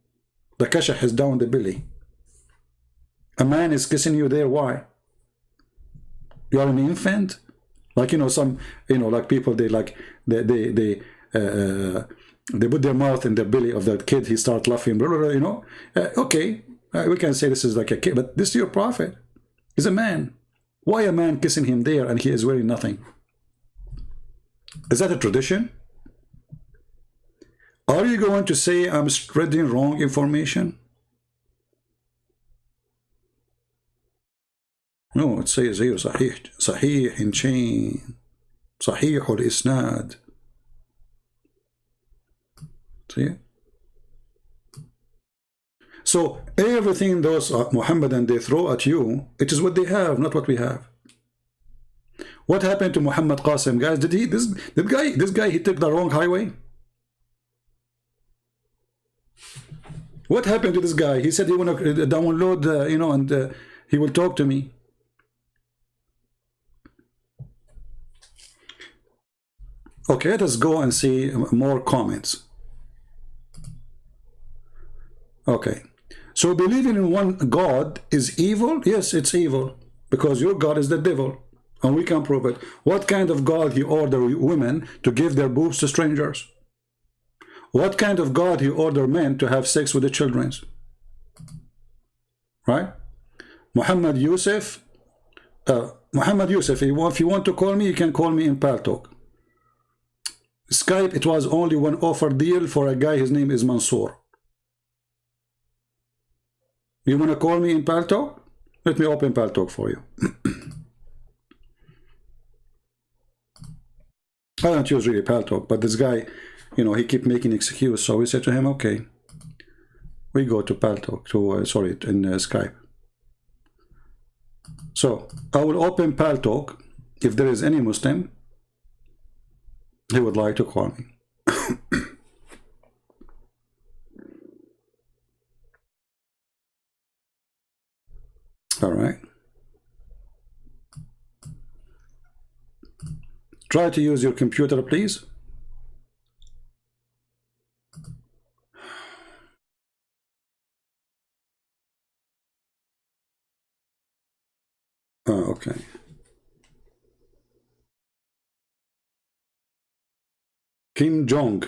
The kashah is down the belly. A man is kissing you there. Why? You are an infant? Like, you know, some, you know, like people, they like, they put their mouth in the belly of that kid. He starts laughing, blah, blah, blah, you know. Okay, we can say this is like a kid, but this is your Prophet. He's a man. Why a man kissing him there and he is wearing nothing? Is that a tradition? Are you going to say I'm spreading wrong information? No, it says here صحيح صحيح in chain صحيح الإسناد. See? So everything those Muhammadan they throw at you, it is what they have, not what we have. What happened to Muhammad Qasim, guys? Did he this guy he took the wrong highway? What happened to this guy? He said he want to download, you know, and he will talk to me. Okay, let us go and see more comments. Okay, so believing in one God is evil? Yes, it's evil, because your God is the devil, and we can prove it. What kind of God he ordered women to give their boobs to strangers? What kind of God he ordered men to have sex with the children? Right? Muhammad Yusuf, if you want to call me, you can call me in Paltalk. Skype, it was only one offer deal for a guy, his name is Mansour. You want to call me in Paltalk? Let me open Paltalk for you. I don't use really Paltalk, but this guy, you know, he keep making excuse, so we said to him, okay, we go to Paltalk, to, in Skype. So, I will open Paltalk. If there is any Muslim, he would like to call me. All right. Try to use your computer, please. Oh, okay. Kim Jong,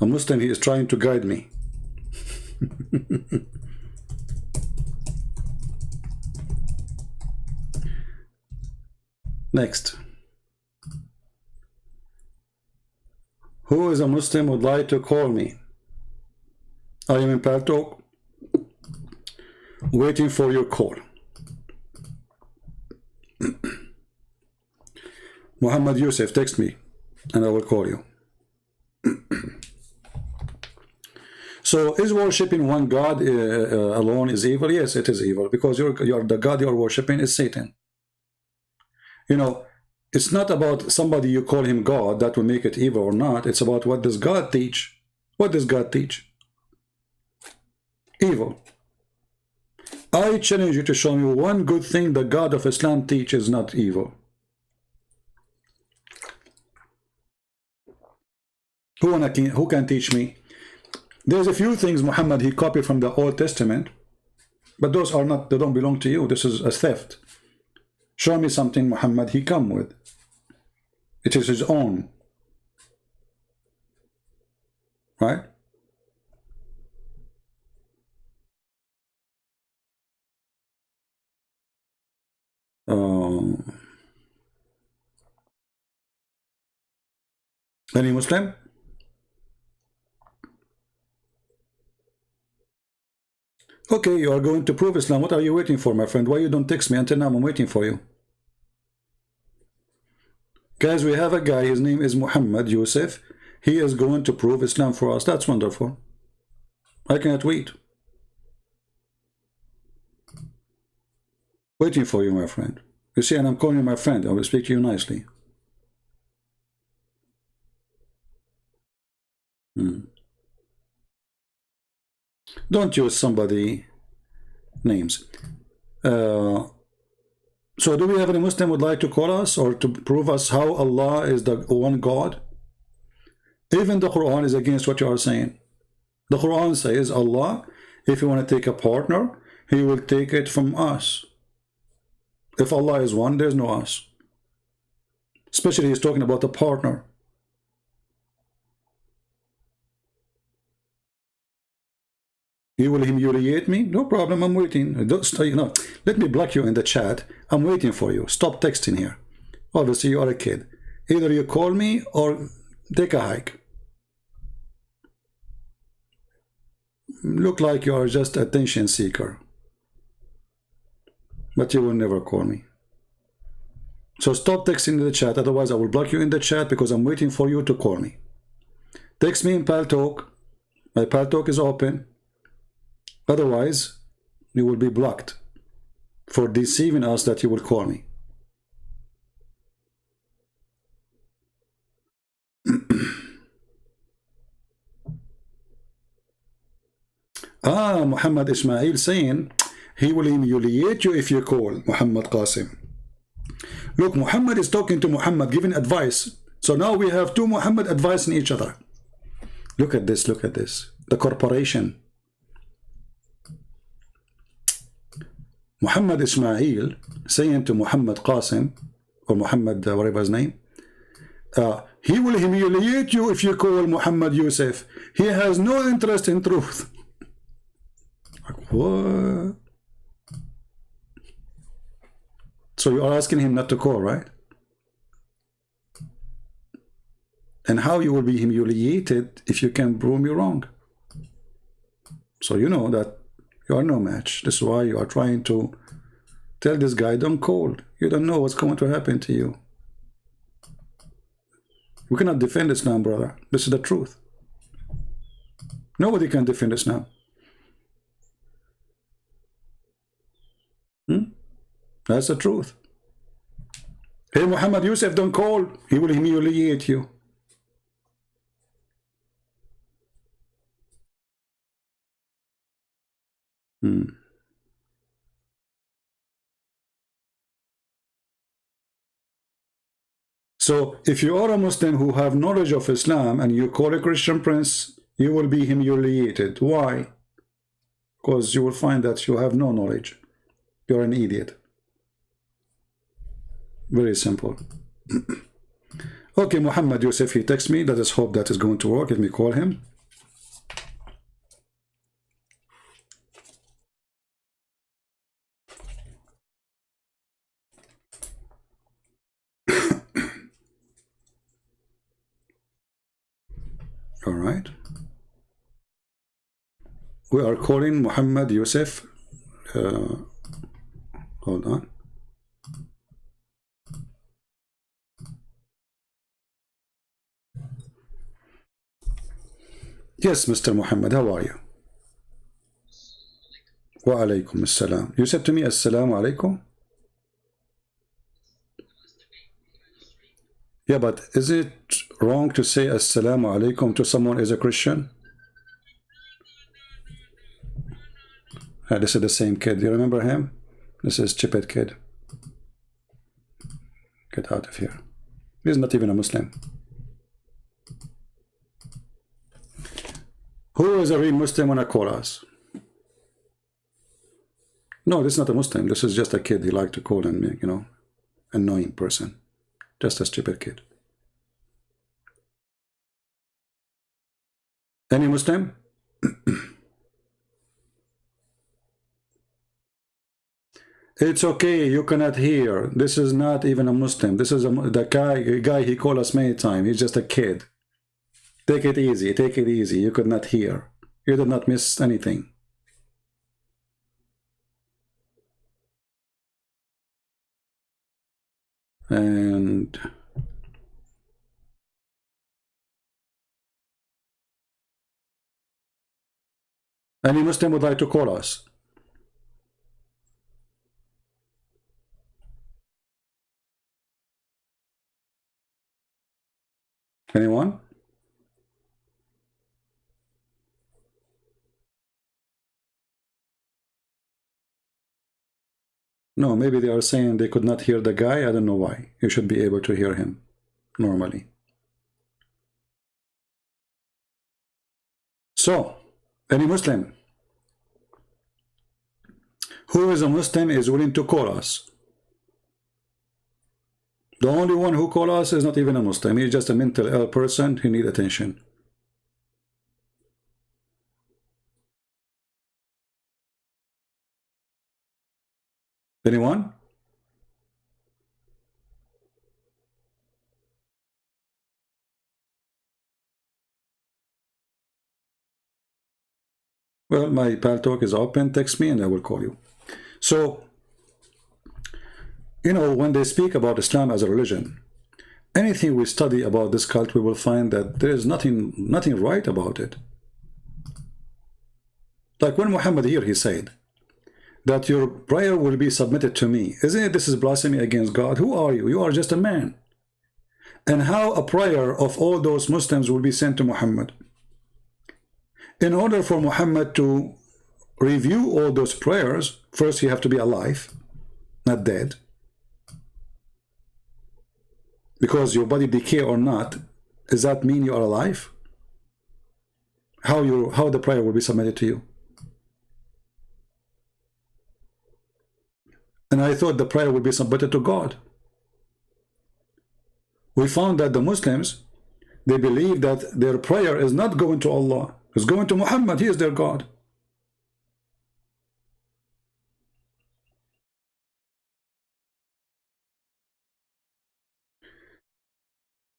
a Muslim, he is trying to guide me. Next. Who is a Muslim would like to call me? I am in Paltalk, waiting for your call. Muhammad Yusuf, text me and I will call you. So is worshiping one God alone is evil? Yes, it is evil, because the God you're worshiping is Satan. You know, it's not about somebody you call him God that will make it evil or not. It's about what does God teach. What does God teach? Evil. I challenge you to show me one good thing the God of Islam teaches not evil. Who can teach me? There's a few things Muhammad he copied from the Old Testament, but those are not, they don't belong to you. This is a theft. Show me something Muhammad he come with. It is his own. Right? Any Muslim? Okay, you are going to prove Islam. What are you waiting for, my friend? Why you don't text me? Until now I'm waiting for you. Guys, we have a guy, his name is Muhammad Yusuf. He is going to prove Islam for us. That's wonderful. I cannot wait. Waiting for you, my friend. You see, and I'm calling you my friend. I will speak to you nicely. Don't use somebody names. So do we have any Muslim would like to call us or to prove us how Allah is the one God? Even the Quran is against what you are saying. The Quran says Allah, if you want to take a partner, He will take it from us. If Allah is one, there's no us. Especially He's talking about the partner. You will humiliate me? No problem, I'm waiting. Don't, let me block you in the chat. I'm waiting for you. Stop texting here. Obviously, you are a kid. Either you call me or take a hike. Look like you are just attention seeker. But you will never call me. So stop texting in the chat. Otherwise, I will block you in the chat because I'm waiting for you to call me. Text me in Paltalk. My Paltalk is open. Otherwise, you will be blocked for deceiving us that you will call me. Muhammad Ismail saying he will humiliate you if you call Muhammad Qasim. Look, Muhammad is talking to Muhammad, giving advice. So now we have two Muhammad advising each other. Look at this, look at this. The corporation. Muhammad Ismail saying to Muhammad Qasim, or Muhammad, whatever his name, he will humiliate you if you call Muhammad Yusuf. He has no interest in truth. Like, what? So you are asking him not to call, right? And how you will be humiliated if you can prove me wrong. So you know that you are no match. This is why you are trying to tell this guy, don't call. You don't know what's going to happen to you. We cannot defend Islam, brother. This is the truth. Nobody can defend Islam. That's the truth. Hey, Muhammad Yusuf, don't call. He will humiliate you. So if you are a Muslim who have knowledge of Islam and you call a Christian prince, you will be humiliated. Why? Because you will find that you have no knowledge. You're an idiot. Very simple. Okay, Muhammad Yusuf, he texts me. Let us hope that is going to work. Let me call him. All right. We are calling Muhammad Yusuf. Hold on. Yes, Mr. Muhammad, how are you? Wa alaykum assalam. You said to me, assalamu alaikum? Yeah, but is it wrong to say assalamu alaikum to someone who is a Christian? This is the same kid. Do you remember him? This is Chipet kid. Get out of here. He's not even a Muslim. Who is a real Muslim when I call us? No, this is not a Muslim. This is just a kid. He liked to call and, you know, annoying person. Just a stupid kid. Any Muslim? It's okay. You cannot hear. This is not even a Muslim. This is the guy he called us many times. He's just a kid. Take it easy. Take it easy. You could not hear. You did not miss anything. And any Muslim would like to call us. Anyone? No, maybe they are saying they could not hear the guy. I don't know why. You should be able to hear him normally. So, any Muslim who is a Muslim is willing to call us. The only one who call us is not even a Muslim. He's just a mental ill person who need attention. Anyone? Well, my Paltalk is open. Text me and I will call you. So, you know, when they speak about Islam as a religion, anything we study about this cult, we will find that there is nothing right about it. Like when Muhammad here, he said that your prayer will be submitted to me. Isn't it this is blasphemy against God? Who are you? You are just a man. And how a prayer of all those Muslims will be sent to Muhammad? In order for Muhammad to review all those prayers, first you have to be alive, not dead. Because your body decay or not, does that mean you are alive? How the prayer will be submitted to you? And I thought the prayer would be submitted to God. We found that the Muslims, they believe that their prayer is not going to Allah, it's going to Muhammad. He is their God.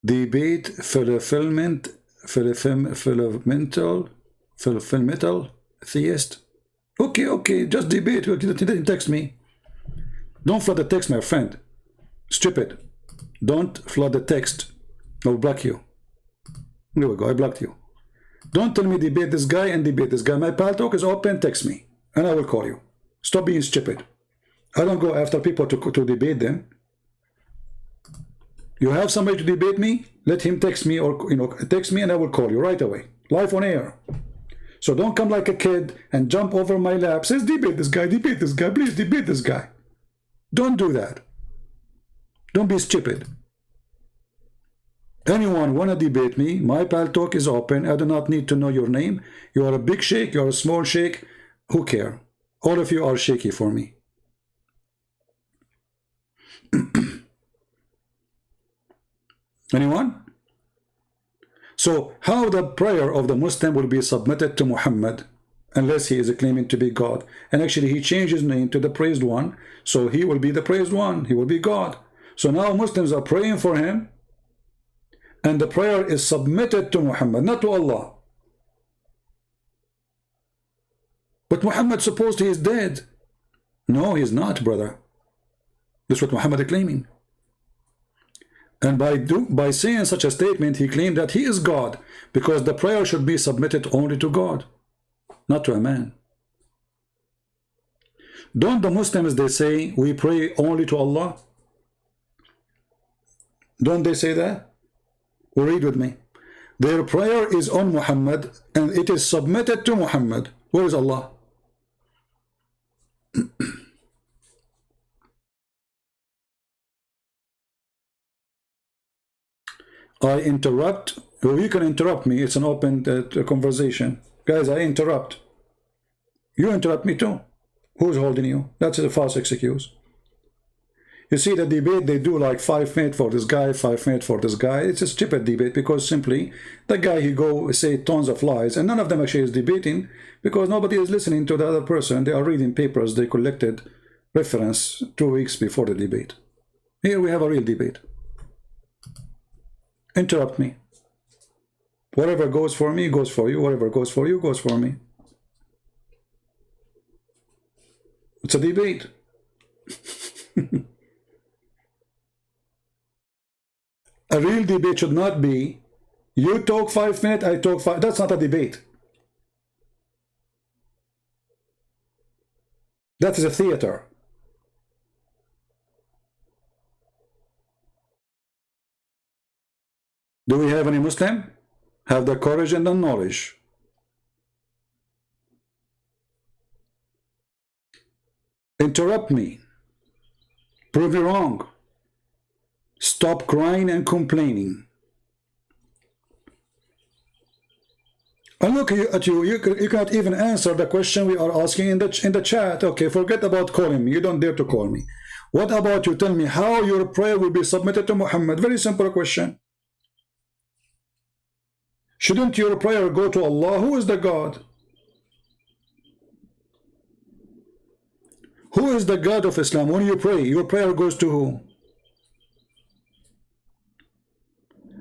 Debate fulfillmental theist. Okay, just debate. He didn't text me. Don't flood the text, my friend. Stupid. Don't flood the text. I'll block you. There we go, I blocked you. Don't tell me debate this guy and debate this guy. My Paltalk is open, text me, and I will call you. Stop being stupid. I don't go after people to debate them. You have somebody to debate me, let him text me, or text me and I will call you right away. Live on air. So don't come like a kid and jump over my lap. Says debate this guy, please debate this guy. Don't do that. Don't be stupid. Anyone want to debate me, my Paltalk is open. I do not need to know your name. You are a big sheikh, you are a small sheikh. Who care? All of you are shaky for me. Anyone? So how the prayer of the Muslim will be submitted to Muhammad unless he is claiming to be God? And actually he changed his name to the praised one, so he will be the praised one, he will be God. So now Muslims are praying for him, and the prayer is submitted to Muhammad, not to Allah. But Muhammad supposed he is dead. No, he is not, brother. That's what Muhammad is claiming. And by saying such a statement, he claimed that he is God, because the prayer should be submitted only to God, not to a man. Don't the Muslims, they say, we pray only to Allah? Don't they say that? Well, read with me. Their prayer is on Muhammad, and it is submitted to Muhammad. Where is Allah? I interrupt. Well, you can interrupt me. It's an open conversation. Guys, I interrupt. You interrupt me too. Who's holding you? That's a false excuse. You see the debate, they do like 5 minutes for this guy, 5 minutes for this guy. It's a stupid debate because simply the guy, he go say tons of lies, and none of them actually is debating because nobody is listening to the other person. They are reading papers they collected reference 2 weeks before the debate. Here we have a real debate. Interrupt me. Whatever goes for me goes for you. Whatever goes for you goes for me. It's a debate. A real debate should not be you talk 5 minutes, I talk 5. That's not a debate. That is a theater. Do we have any Muslim? Have the courage and the knowledge. Interrupt me. Prove me wrong. Stop crying and complaining. And look at you. You cannot even answer the question we are asking in the chat. Okay, forget about calling me. You don't dare to call me. What about you tell me how your prayer will be submitted to Muhammad? Very simple question. Shouldn't your prayer go to Allah? Who is the God? Who is the God of Islam? When you pray, your prayer goes to who?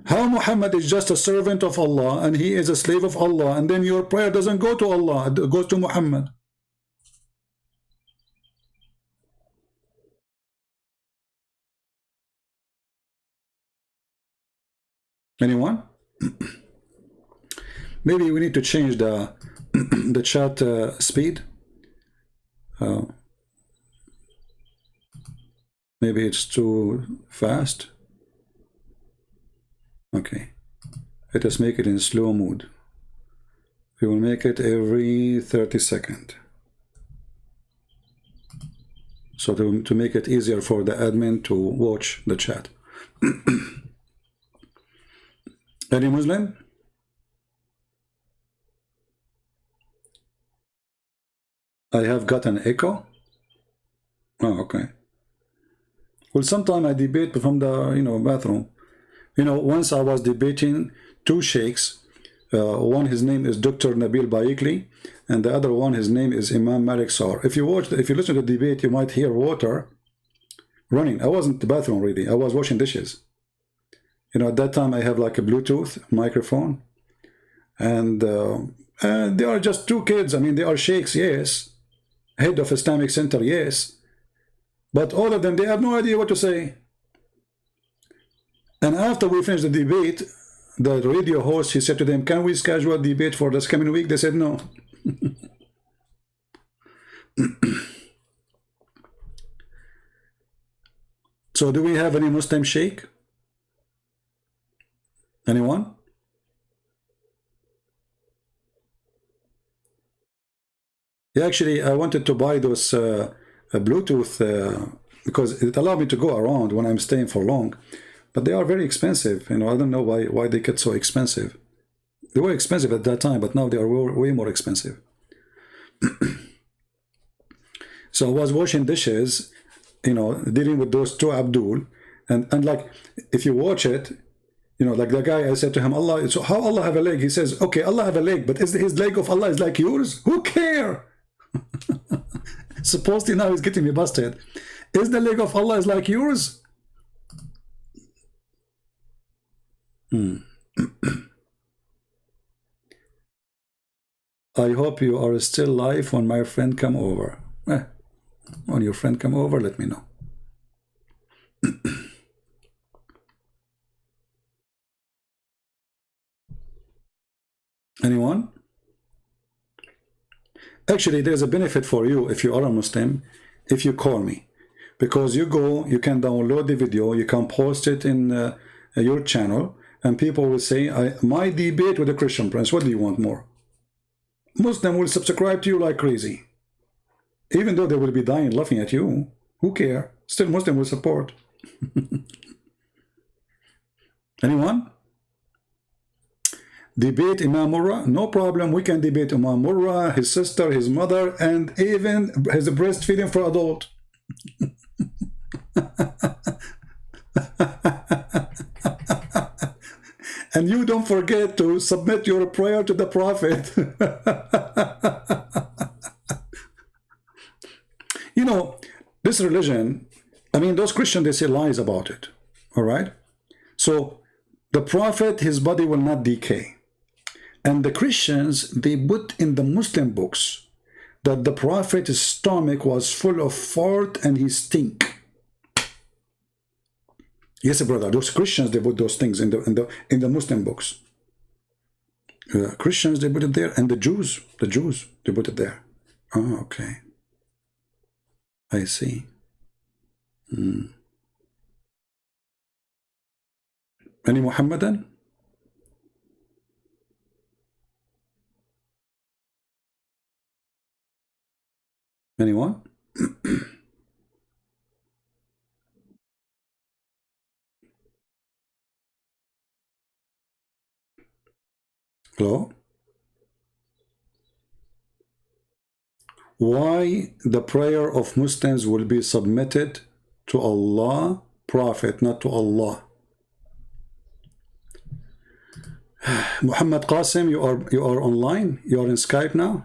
How Muhammad is just a servant of Allah and he is a slave of Allah, and then your prayer doesn't go to Allah, it goes to Muhammad. Anyone? Maybe we need to change the the chat speed. Maybe it's too fast. Okay, let us make it in slow mode. We will make it every 30 seconds. So to make it easier for the admin to watch the chat. Any Muslim? I have got an echo. Oh, okay. Well, sometime I debate from the bathroom. Once I was debating two sheikhs. One, his name is Dr. Nabil Baikli, and the other one, his name is Imam Malik Saur. If you listen to the debate, you might hear water running. I wasn't in the bathroom really. I was washing dishes. At that time I have like a Bluetooth microphone, and they are just two kids. I mean, they are sheikhs, yes, head of Islamic Center, yes, but all of them, they have no idea what to say. And after we finished the debate, the radio host, he said to them, "Can we schedule a debate for this coming week?" They said no. So do we have any Muslim sheikh? Anyone? Yeah, actually, I wanted to buy those Bluetooth because it allowed me to go around when I'm staying for long. But they are very expensive. I don't know why they get so expensive. They were expensive at that time, but now they are way more expensive. So I was washing dishes, dealing with those two Abdul, and like if you watch it, like the guy, I said to him, Allah, so how Allah have a leg? He says, okay, Allah have a leg, but is his leg of Allah is like yours? Who care? Supposedly now he's getting me busted. Is the leg of Allah is like yours? I hope you are still live when my friend come over. When your friend come over, let me know. Anyone? Actually, there's a benefit for you if you are a Muslim, if you call me, because you can download the video, you can post it in your channel, and people will say, my debate with a Christian prince, what do you want more? Muslim will subscribe to you like crazy. Even though they will be dying laughing at you, who care? Still Muslim will support. Anyone? Debate Imam Murrah? No problem, we can debate Imam Murrah, his sister, his mother, and even his breastfeeding for adult. And you don't forget to submit your prayer to the Prophet. This religion, I mean, those Christians, they say lies about it. All right? So the Prophet, his body will not decay. And the Christians, they put in the Muslim books that the Prophet's stomach was full of fart and he stink. Yes, brother, those Christians, they put those things in the Muslim books. Christians, they put it there, and the Jews, they put it there. Oh, okay. I see. Any Muhammadan? Anyone? Hello? Why the prayer of Muslims will be submitted to Allah, Prophet, not to Allah? Muhammad Qasim, you are online? You are in Skype now?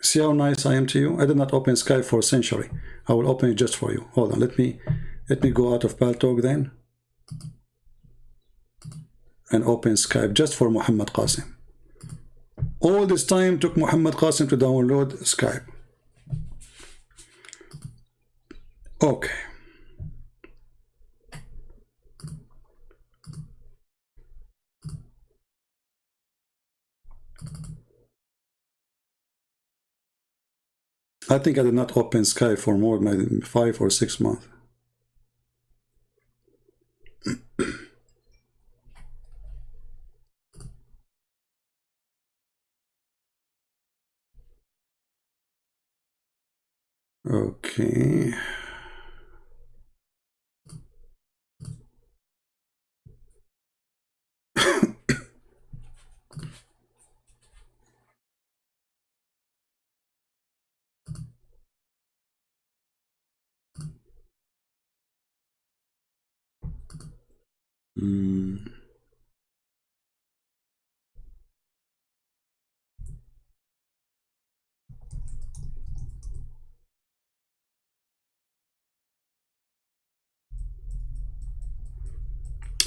See how nice I am to you? I did not open Skype for a century. I will open it just for you. Hold on, let me go out of Paltalk then and open Skype just for Muhammad Qasim. All this time took Muhammad Qasim to download Skype. Okay. I think I did not open Skype for more than 5 or 6 months. Okay.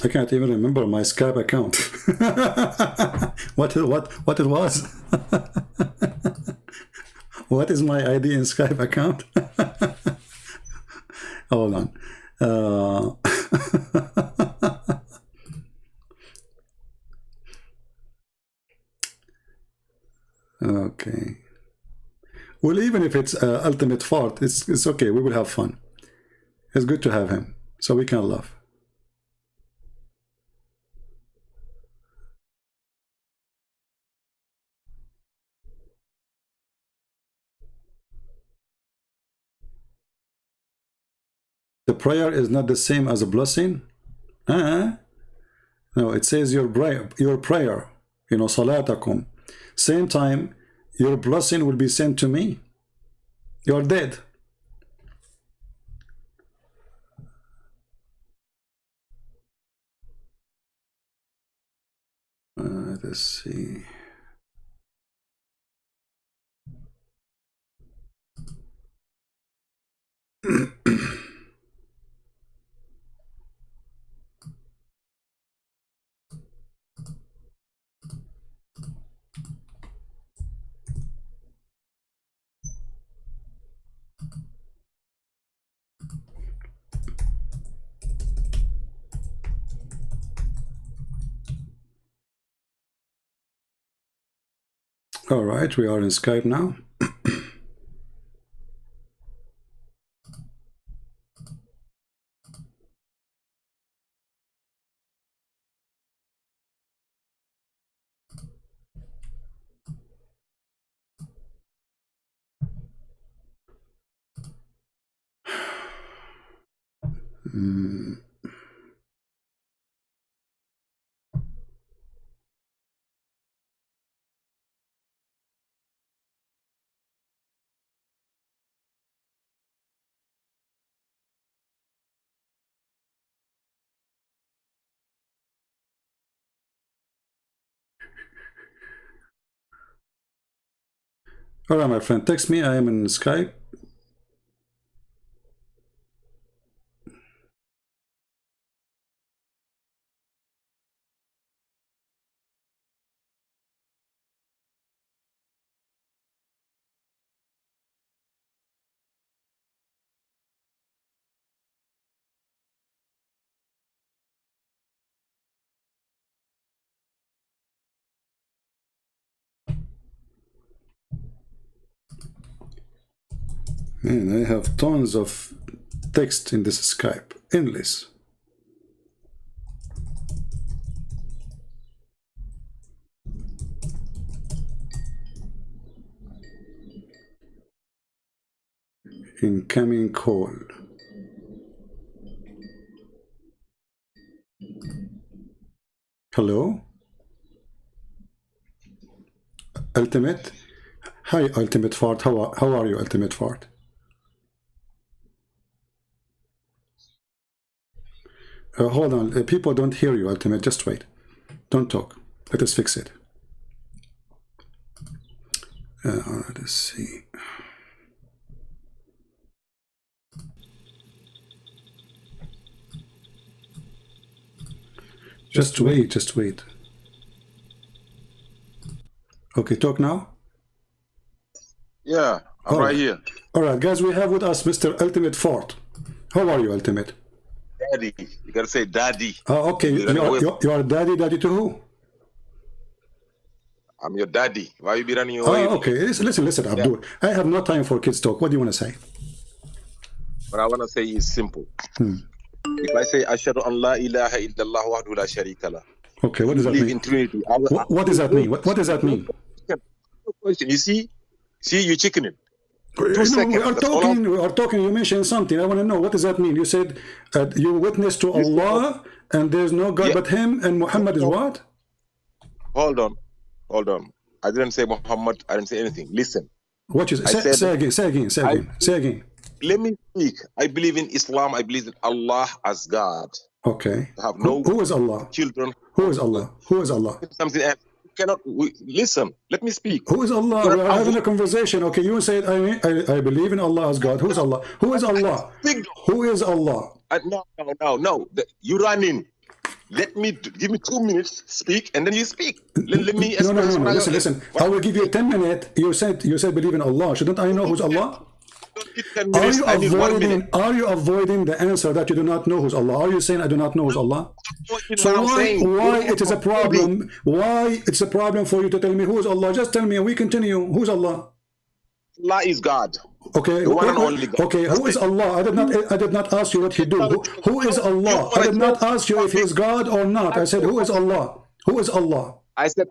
I can't even remember my Skype account. what it was? What is my ID in Skype account? Hold on. Okay. Well, even if it's ultimate fart, it's okay. We will have fun. It's good to have him, so we can laugh. The prayer is not the same as a blessing. No, it says your prayer, you know, salatakum. Same time, your blessing will be sent to me. You're dead. Let's see. All right, we are in Skype now. All right, my friend, text me. I am in Skype. Man, I have tons of text in this Skype. Endless. Incoming call. Hello? Ultimate? Hi, Ultimate Fart. How are you, Ultimate Fart? Hold on. People don't hear you, Ultimate. Just wait. Don't talk. Let us fix it. Let's see. Just wait. Just wait. Okay, talk now. Yeah, I'm right here. All right, guys, we have with us Mr. Ultimate Fart. How are you, Ultimate? Daddy. You gotta say daddy. Okay, you are daddy. Daddy to who? I'm your daddy. Why you be running away? Okay. Listen, Abdul. I have no time for kids talk. What do you want to say? What I want to say is simple. If I say Ashhadu an la ilaha illallah wahdahu la sharika lah. Okay, what does that mean? In Trinity. What does that mean? What does that mean? You see, you chickening. We are talking. You mentioned something. I want to know, what does that mean? You said you witness to Allah and there's no God but Him, and Muhammad is what? Hold on. I didn't say Muhammad. I didn't say anything. Listen. What you say? Say again. Let me speak. I believe in Islam. I believe in Allah as God. Okay. Have no who is Allah? Children. Who is Allah? Who is Allah? Something else. Listen. Let me speak. Who is Allah? We are having a conversation. Okay, you said I believe in Allah as God. Who is Allah? Who is Allah? Who is Allah? No. You run in. Give me 2 minutes. Speak, and then you speak. Let me. No. Listen. I will give you 10 minutes. You said believe in Allah. Shouldn't I know who's Allah? Are you avoiding the answer that you do not know who's Allah? Are you saying I do not know who's Allah? So why it is a problem? Why it's a problem for you to tell me who is Allah? Just tell me and we continue. Who's Allah? Allah is God. Okay. Okay. Who is Allah? I did not ask you what He do. Who is Allah? I did not ask you if He is God or not. I said who is Allah? Who is Allah? I said,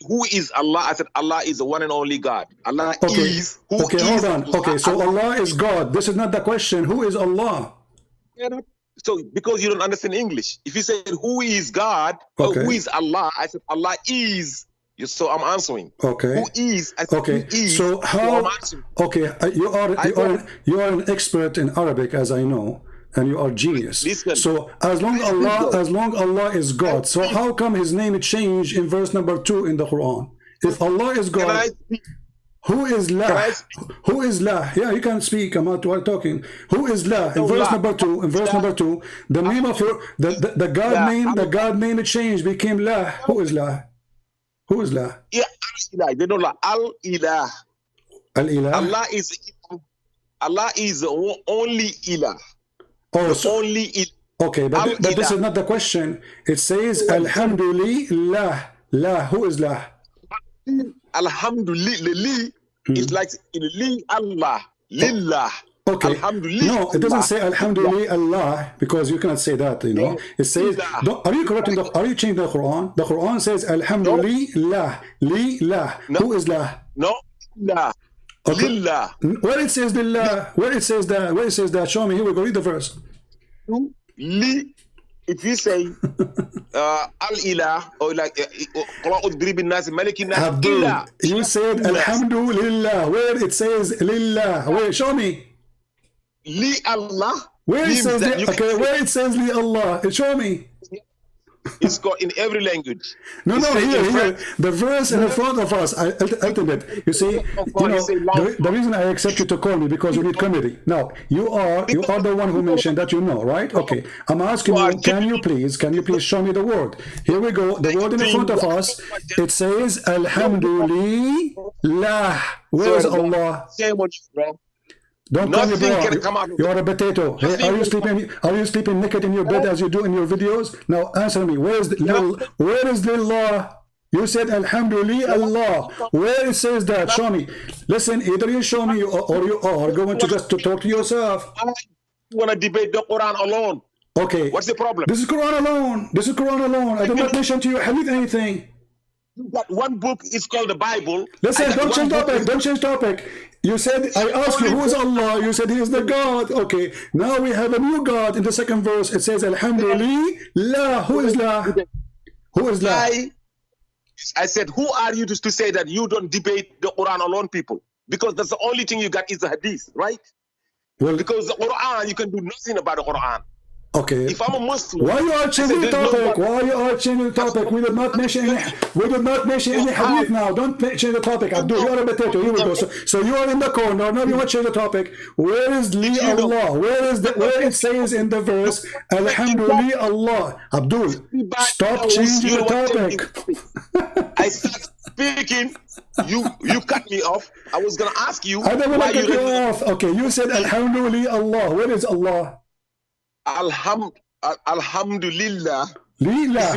who is Allah? I said, Allah is the one and only God. Allah is. Hold on. Okay, so Allah is God. This is not the question. Who is Allah? So, because you don't understand English, if you say who is God, or who is Allah, I said, Allah is. So I'm answering. Okay. Who is? I said, okay. Who is? So how? Okay, you are an expert in Arabic, as I know. And you are genius. Listen, so as long Allah is God, so how come His name changed in verse number 2 in the Quran? If Allah is God, who is La? Who is La? Yeah, you can speak. I'm not talking. Who is La? In verse number 2. In verse number 2, the name of the God name, it changed, became La. Who is La? Who is La? Yeah, they don't know Al-Ilah. Al-Ilah. Allah is the only Ilah. Oh, so, only okay, but this is not the question. It says Alhamdulillah. La, who is La? Alhamdulillah is like in Li Allah. Lillah. Okay. No, it doesn't say Alhamdulillah Allah, because you cannot say that, you know. It says, are you correcting are you changing the Quran? The Quran says Alhamdulillah. Lillah. Who is La? No, La. Okay. Lillah. Where it says Lillah, where it says that, show me. Here we go, read the verse. Li, if you say Al-Ilah, or like Abdul, you said Alhamdulillah, where it says Lillah. Where, show me. Li Allah. Where it says where it says Li Allah, show me. It's got in every language. No, here. The verse in front of us, Ultimate. You see, the reason I accept you to call me, because you need comedy. Now, you are the one who mentioned that you know, right? Okay. I'm asking you, can you please show me the word? Here we go. The word in front of us, it says Alhamdulillah. Where is Allah? Don't call me bro. You are a potato. Hey, are you sleeping naked in your bed as you do in your videos? Now answer me. Where is Lillah? You said Alhamdulillah Allah. Where it says that? Show me. Listen, either you show me or you are going to just to talk to yourself. You want to debate the Quran alone? Okay. What's the problem? This is Quran alone. I did not mention to you Hadith anything. That one book is called the Bible. Listen, don't change topic. You said, I asked you, who is Allah? You said he is the God. Okay, now we have a new God. In the second verse, it says, Alhamdulillah. Who is La? Who is La? I said, who are you to say that you don't debate the Quran alone, people? Because that's the only thing you got is the Hadith, right? Well, because the Quran, you can do nothing about the Quran. Okay. If I'm a Muslim, why you are changing the topic? Why you are changing the topic? We did not mention any. We did not mention any hadith now. Don't change the topic. Abdul, you are a potato. Here we go. So you are in the corner. Now you want to change the topic. Where is li Allah? Where it says in the verse Alhamdulillah Allah? Abdul, stop changing the topic. I start speaking. You cut me off. I was gonna ask you. I don't want to cut you off. Okay, you said Alhamdulillah Allah. Where is Allah? Alhamdulillah. Lillah.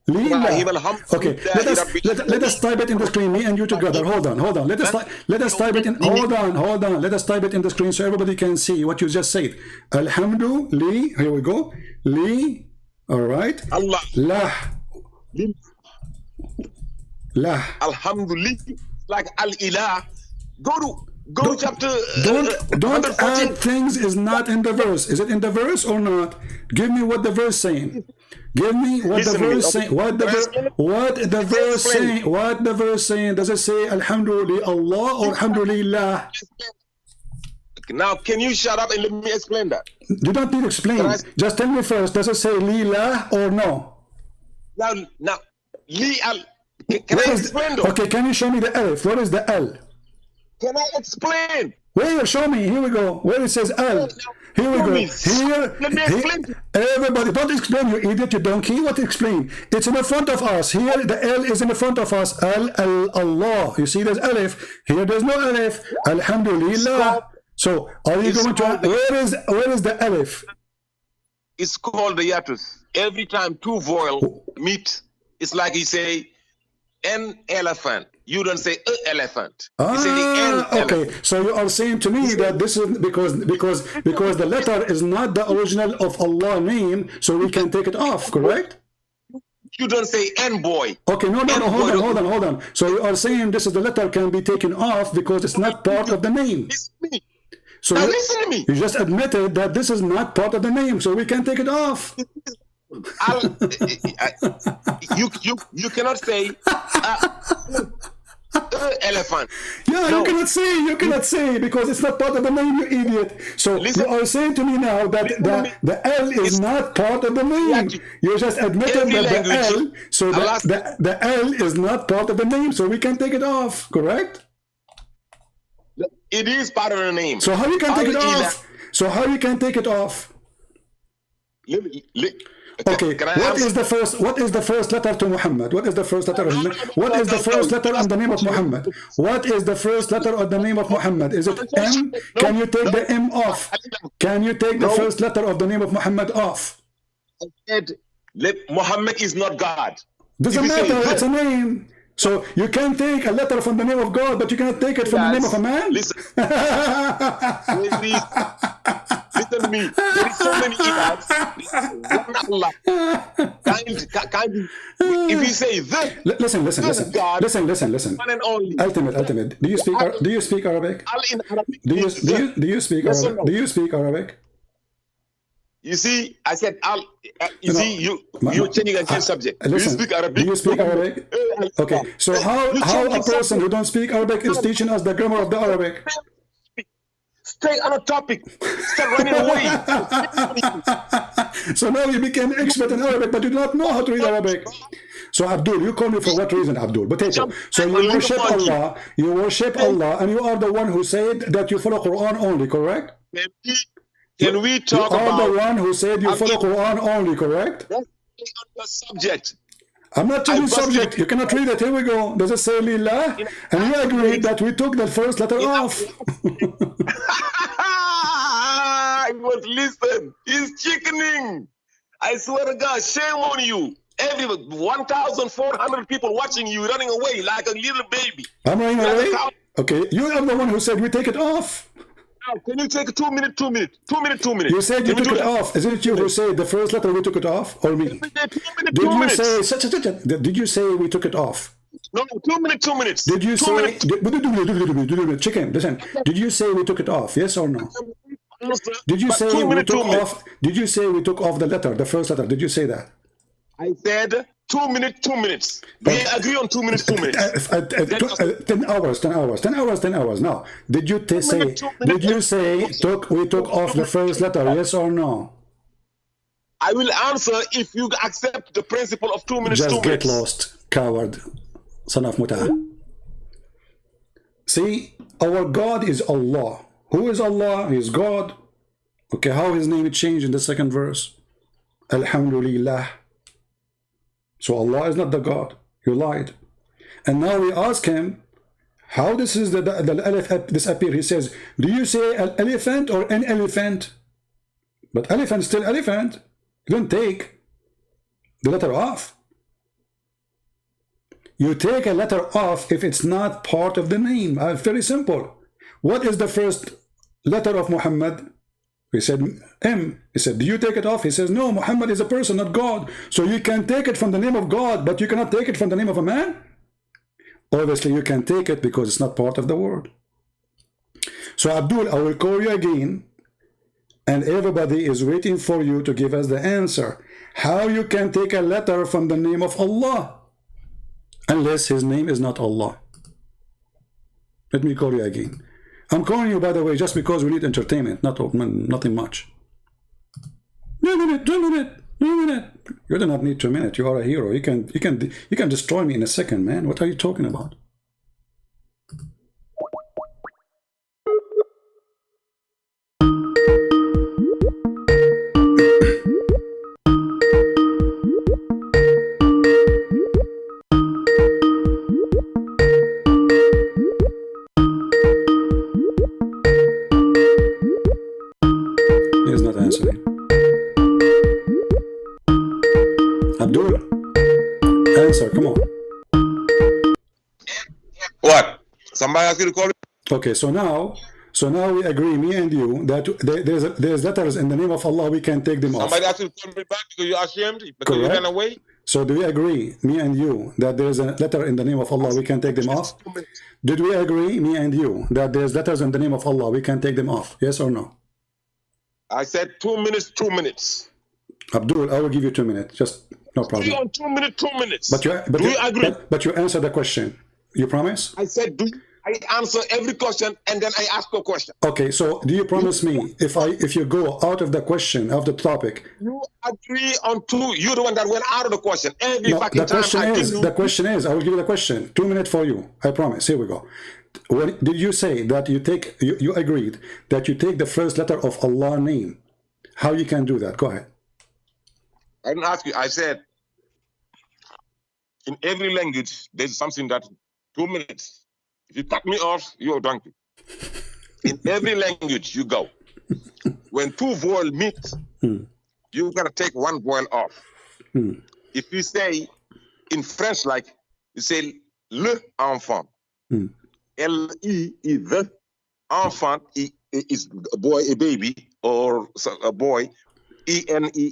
Lillah. Okay, let us type it in the screen, me and you together. Hold on. Let us type it in. Hold on. Let us type it in the screen so everybody can see what you just said. Alhamdulillah. Here we go. Li. All right. Allah. Lah. Lah. Alhamdulillah. Like al-ilah. Go chapter. Don't add things is not in the verse. Is it in the verse or not? Give me what the verse saying. Give me what the verse saying. What the verse saying? What the verse saying? Does it say Alhamdulillah Allah or Alhamdulillah? Now, can you shut up and let me explain that? You don't need to explain. Just tell me first. Does it say Lillah or no? Now, Li al. Can I explain though? Okay, can you show me the Alif? What is the L? Can I explain? Where? Show me. Here we go. Where it says L. Here we go. Here. Let me explain. Everybody, don't explain, you idiot, you donkey. What to explain? It's in the front of us. Here, the L is in the front of us. Allah. You see, there's Alif. Here, there's no Alif. Alhamdulillah. So, are you going to? Where is the Alif? It's called the yatus. Every time two vowel meet, it's like you say an elephant. You don't say elephant. You say the N. Okay, so you are saying to me that this is because the letter is not the original of Allah name, so we can take it off, correct? You don't say N boy. Okay, no, hold on. So you are saying this is the letter can be taken off because it's not part of the name. So now listen to me. You just admitted that this is not part of the name, so we can take it off. You cannot say elephant. Yeah, no. You cannot say because it's not part of the name, you idiot. So you are saying to me now that the L is not part of the name. You just admitted that the L, so the L is not part of the name, so we can take it off, correct? It is part of the name. So how you can take it off? So how you can take it off? Okay, what is the first letter to Muhammad? What is the first letter? What is the first letter on the name of Muhammad? What is the first letter of the name of Muhammad? Is it M? Can you take the M off? Can you take the first letter of the name of Muhammad off? I said, Muhammad is not God. Doesn't matter, it's a name. So you can take a letter from the name of God, but you cannot take it from the name of a man? Listen. Listen to me. There is so many ilahs. If you say this, listen. One and only. Ultimate. Do you speak Arabic? Do you speak Arabic? Do you speak Arabic? You see, I said, you're changing a subject. Listen, do you speak Arabic? Okay, so how a person who don't speak Arabic is teaching us the grammar of the Arabic? Stay on a topic. Stop running away. So now you became expert in Arabic, but you do not know how to read Arabic. So Abdul, you call me for what reason, Abdul? Potato. So you worship Allah, and you are the one who said that you follow Quran only, correct? Can we talk about... You are the one who said you follow Quran only, correct? That's the subject. I'm not changing subject. You cannot read it. Here we go. Does it say Lillah? And you agree that we took the first letter off. I must listen. He's chickening. I swear to God, shame on you. 1,400 people watching you, running away like a little baby. I'm running away? Okay, you are the one who said we take it off. Now, can you take 2 minutes? 2 minutes. You said you took it off. Isn't it you who said the first letter we took it off, or me? Did you say we took it off? No, 2 minutes, 2 minutes. Did you 2 say, minutes. chicken, listen, did you say we took it off, yes or no? Answer, Did you but say 2 we minutes, 2 took minutes. off, did you say we took off the letter, the first letter, did you say that? I said 2 minutes, 2 minutes. We agree on 2 minutes, 2 minutes. 10 hours, 10 hours, 10 hours, 10 hours. Now, did you say, did you say we took off the first letter, yes or no? I will answer if you accept the principle of 2 minutes, 2 Just minutes. get lost, coward, son of Mutah. See, our God is Allah. Who is Allah? He is God. Okay, how his name is changed in the second verse? Alhamdulillah. So Allah is not the God. You lied. And now we ask him, how this is the elephant disappear? He says, do you say an elephant or an elephant? But elephant is still elephant. You don't take the letter off. You take a letter off if it's not part of the name. Very simple. What is the first letter of Muhammad? He said M. He said, do you take it off? He says, no, Muhammad is a person, not God. So you can take it from the name of God, but you cannot take it from the name of a man? Obviously, you can take it because it's not part of the word. So Abdul, I will call you again, and everybody is waiting for you to give us the answer. How you can take a letter from the name of Allah, unless his name is not Allah. Let me call you again. I'm calling you, by the way, just because we need entertainment, nothing much. 2 minutes, 2 minutes, 2 minutes. You do not need 2 minutes. You are a hero. You can destroy me in a second, man. What are you talking about? He is not answering. Abdul, answer, come on. What? Somebody asked you to call it? Okay, so now we agree, me and you, that there's letters in the name of Allah, we can take them off. Somebody asked you to call me back because you're ashamed? Because you ran away? So do we agree, me and you, that there's a letter in the name of Allah, we can take them off? Did we agree, me and you, that there's letters in the name of Allah, we can take them off? Yes or no? I said 2 minutes, 2 minutes. Abdul, I will give you 2 minutes, just no problem. On 2 minutes, 2 minutes. But you agree? But you answer the question. You promise? I said, I answer every question and then I ask a question. Okay, so do you promise me if you go out of the question, of the topic? You agree on 2. You're the one that went out of the question. Every No, fucking the question time is, the question is, I will give you the question. 2 minutes for you. I promise. Here we go. Did you say that you agreed that you take the first letter of Allah's name? How you can do that? Go ahead. I didn't ask you. I said, in every language, there's something that 2 minutes. If you cut me off, you're a donkey. In every language you go, when 2 vowels meet, you gotta take 1 vowel off. If you say in French, like you say le enfant, L-E is the enfant is a boy, a baby, or a boy, E-N-F-A-N-T.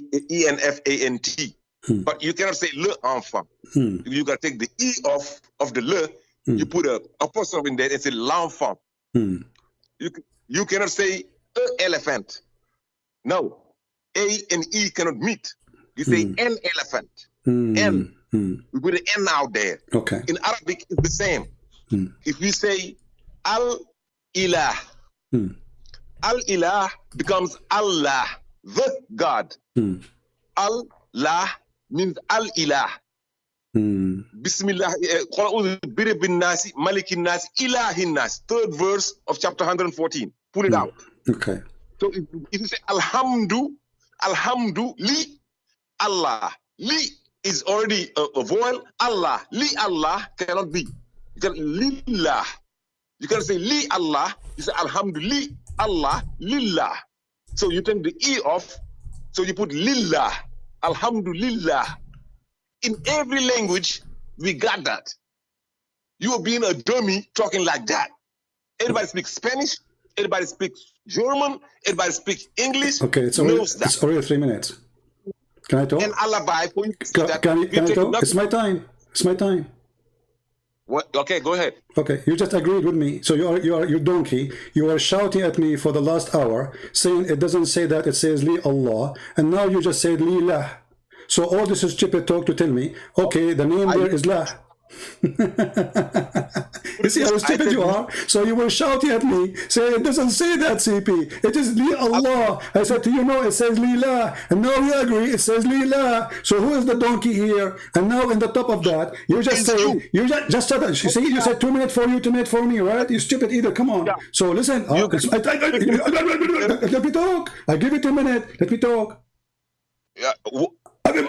But you cannot say le enfant. You gotta take the E off of the le. You put a apostrophe in there and say l'enfant. You cannot say elephant. No, A and E cannot meet. You say an elephant. N. We put an N out there. Okay. In Arabic, it's the same. If we say al-ilah, al-ilah becomes Allah, the God. Allah means al-ilah. Bismillah, bin nasi, malikin nasi, ilahin nasi. 3rd verse of chapter 114. Pull it out. Okay. So if you say alhamdu, li Allah. Li is already a vowel. Allah, li Allah cannot be. You can lillah. You can say li Allah. You say alhamdulillah, Allah, lillah. So you take the E off. So you put lillah, alhamdulillah. In every language, we got that. You are being a dummy talking like that. Everybody speaks Spanish. Everybody speaks German. Everybody speaks English. Okay, it's already 3 minutes. Can I talk? An alibi for you. Can I talk? It's my time. It's my time. What? Okay, go ahead. Okay, you just agreed with me. So you donkey. You are shouting at me for the last hour, saying it doesn't say that, it says Li Allah, and now you just said Li Lah. So all this is stupid talk to tell me, okay, the name there is Lah. You see how stupid you are? So you were shouting at me, saying it doesn't say that, CP. It is Li Allah. I said to you, no, it says Li La. And now you agree, it says Li La. So who is the donkey here? And now in the top of that, you just say, you just said that. You see, you said 2 minutes for you, 2 minutes for me, right? You stupid either. Come on. So listen, let me talk. I give you 2 minutes. Let me talk. Yeah.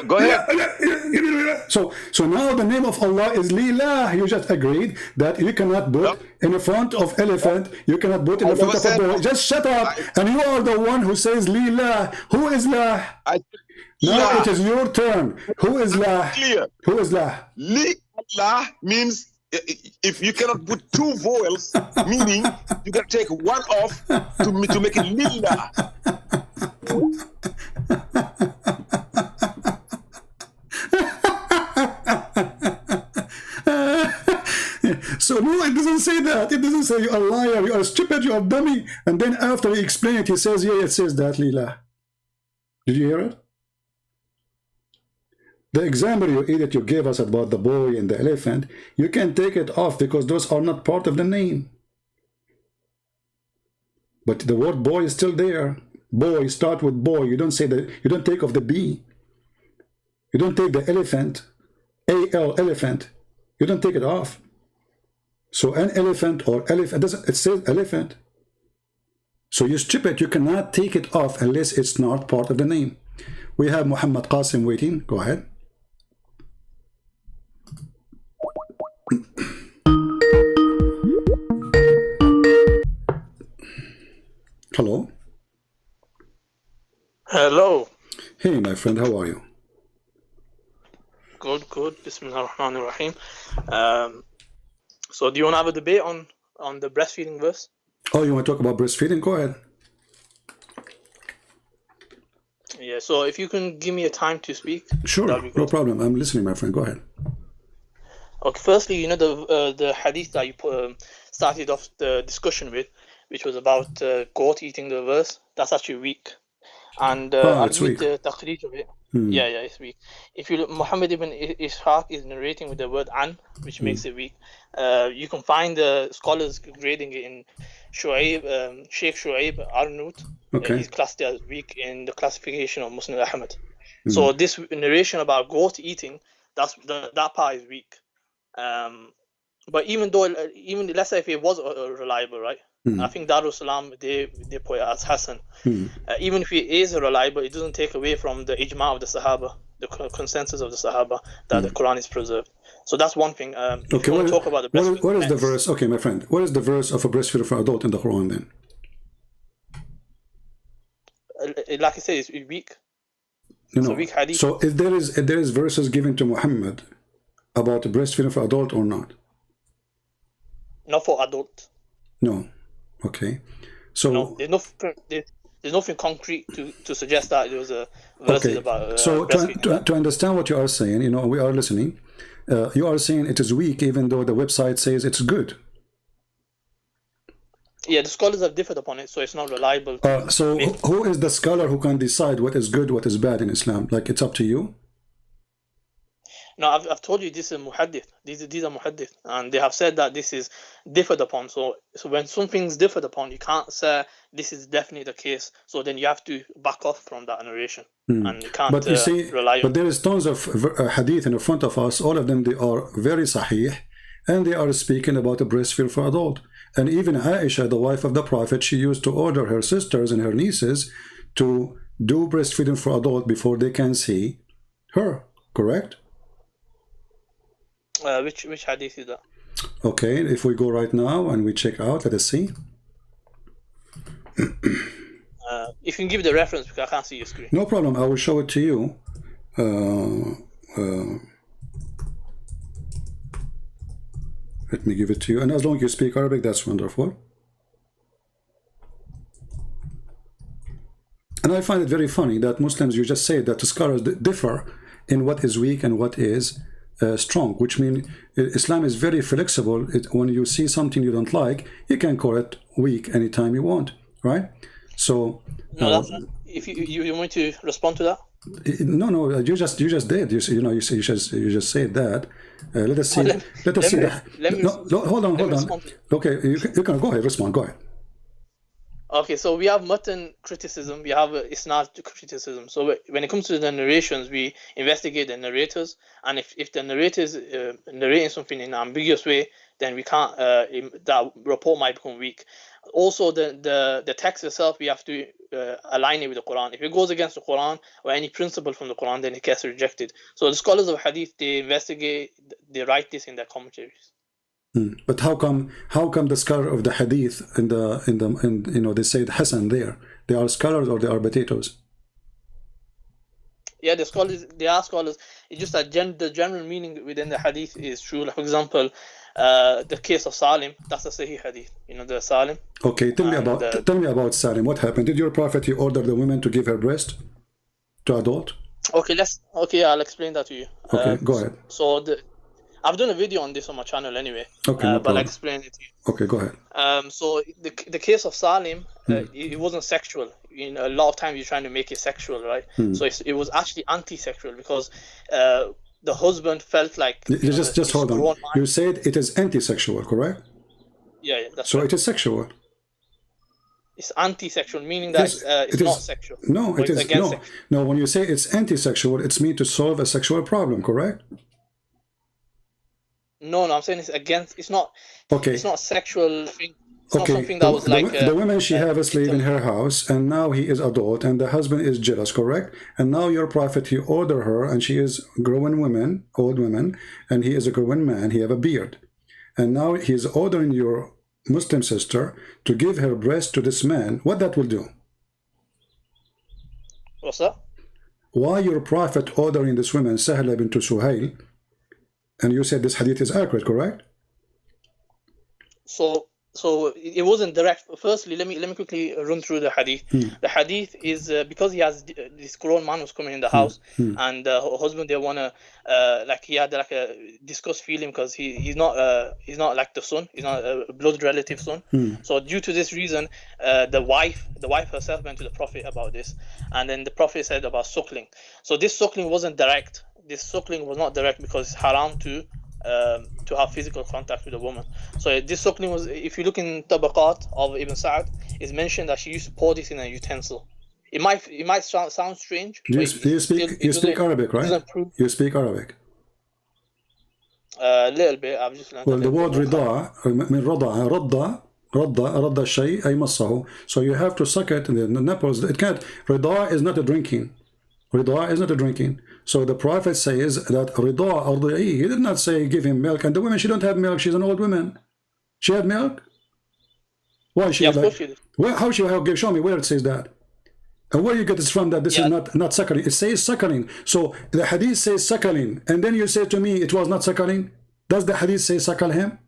Go ahead. So now the name of Allah is Lillah. You just agreed that you cannot put in the front of elephant, you cannot put in the front of a boy. Just shut up. And you are the one who says Lillah. Who is La? Now it is your turn. Who is La? Who is La? Lillah means if you cannot put 2 vowels, meaning you can take one off to make it Lillah. So no, it doesn't say that. It doesn't say you are a liar, you are stupid, you are dummy. And then after he explained it, he says, yeah, it says that, Lila. Did you hear it? The example you idiot you gave us about the boy and the elephant, you can take it off because those are not part of the name. But the word boy is still there. Boy, start with boy. You don't say that, you don't take off the B. You don't take the elephant, A-L, elephant. You don't take it off. So an elephant or elephant, it says elephant. So you're stupid, you cannot take it off unless it's not part of the name. We have Muhammad Qasim waiting. Go ahead. Hello. Hello. Hey, my friend, how are you? Good, good. Bismillah ar-Rahman ar-Rahim. So do you want to have a debate on the breastfeeding verse? Oh, you want to talk about breastfeeding? Go ahead. Yeah, so if you can give me a time to speak. Sure, no problem. I'm listening, my friend. Go ahead. Okay, firstly, you know the hadith that you started off the discussion with, which was about goat eating the verse, that's actually weak. And I'll read the taqreej of it. Yeah, it's weak. If you look, Muhammad ibn Ishaq is narrating with the word an, which makes it weak. You can find the scholars grading it in Shu'aib, Sheikh Shu'aib Arnout. He's classed as weak in the classification of Musnad Ahmad. So this narration about goat eating, that part is weak. But even let's say if it was reliable, right? I think Darul Salam they put it as Hassan. Even if it is reliable, it doesn't take away from the ijma of the Sahaba, the consensus of the Sahaba that the Quran is preserved. So that's one thing. Okay, talk about the what is the verse? Okay, my friend, what is the verse of a breastfeeder for adult in the Quran then? Like I said, it's weak. It's a weak hadith. So if there is verses given to Muhammad about breastfeeding for adult or not? Not for adult. No. Okay. So no, there's nothing concrete to suggest that there was a verse about so to understand what you are saying, you know, we are listening. You are saying it is weak even though the website says it's good. Yeah, the scholars have differed upon it, so it's not reliable. So who is the scholar who can decide what is good, what is bad in Islam? Like, it's up to you? No, I've told you this is muhaddith. These are muhaddith, and they have said that this is differed upon. So when something's differed upon, you can't say this is definitely the case. So then you have to back off from that narration, and you can't but you see, rely on. But there is tons of hadith in front of us. All of them, they are very sahih, and they are speaking about a breastfeed for adult. And even Aisha, the wife of the Prophet, she used to order her sisters and her nieces to do breastfeeding for adult before they can see her. Correct? Which hadith is that? Okay, if we go right now and we check out, let us see. If you can give the reference, because I can't see your screen. No problem, I will show it to you. Let me give it to you. And as long as you speak Arabic, that's wonderful. And I find it very funny that Muslims, you just say that the scholars differ in what is weak and what is strong, which means Islam is very flexible. When you see something you don't like, you can call it weak anytime you want, right? So no, that's not, if you want to respond to that. No, you just did. You just said that. Let us see. Let us see that. Hold on. Okay, you can go ahead. Respond. Go ahead. Okay, so we have mutton criticism, we have isnad criticism. So when it comes to the narrations, we investigate the narrators, and if the narrator is narrating something in an ambiguous way, then we can't. That report might become weak. Also, the text itself, we have to align it with the Quran. If it goes against the Quran or any principle from the Quran, then it gets rejected. So the scholars of Hadith, they investigate, they write this in their commentaries. But how come the scholar of the Hadith in they say Hasan there? They are scholars or they are potatoes? Yeah, the scholars, they are scholars. It's just that the general meaning within the Hadith is true. Like, for example, the case of Salim, that's a Sahih Hadith. The Salim. Okay, tell me about Salim. What happened? Did your Prophet order the woman to give her breast to adult? Okay, I'll explain that to you. Okay, go ahead. So I've done a video on this on my channel anyway. Okay, no but I'll explain it to you. Okay, go ahead. So the case of Salim, it wasn't sexual. A lot of times you're trying to make it sexual, right? So it was actually anti-sexual because the husband felt like... Just hold on. You said it is anti-sexual, correct? Yeah, that's so right. It is sexual. It's anti-sexual, meaning that it's not sexual. No, it is no. When you say it's anti-sexual, it's meant to solve a sexual problem, correct? No, I'm saying it's against. It's not. Okay. It's not sexual thing. It's okay. Not something that was like the woman she have a slave in her house, and now he is adult, and the husband is jealous, correct? And now your Prophet, he order her, and she is grown woman, old woman, and he is a grown man. He have a beard, and now he is ordering your Muslim sister to give her breast to this man. What that will do? What's that? Why your Prophet ordering this woman, Sahla bint Suhail? And you said this hadith is accurate, correct? So it wasn't direct. Firstly, let me quickly run through the hadith. The hadith is because he has this grown man was coming in the house, and her husband, they wanna he had like a disgust feeling because he's not like the son, he's not a blood relative son. So due to this reason, the wife herself went to the Prophet about this, and then the Prophet said about suckling. So this suckling wasn't direct. This suckling was not direct because it's haram to have physical contact with a woman. So this suckling was, if you look in Tabaqat of Ibn Sa'd, it's mentioned that she used to pour this in a utensil. It might sound strange. You speak Arabic, right? You speak Arabic. A little bit. I've just learned. Well, the word رضاع من رضى الشيء أي مصه. So you have to suck it in the nipples. It can't. رضاع is not a drinking. Rida is not a drinking. So the Prophet says that Rida ardi'i. He did not say give him milk. And the woman, she don't have milk. She's an old woman. She had milk? Why she? Yeah, of course she did. How she have? Show me where it says that. And where you get this from that this is not suckling. It says suckling. So the hadith says suckling. And then you say to me it was not suckling. Does the hadith say suckle him?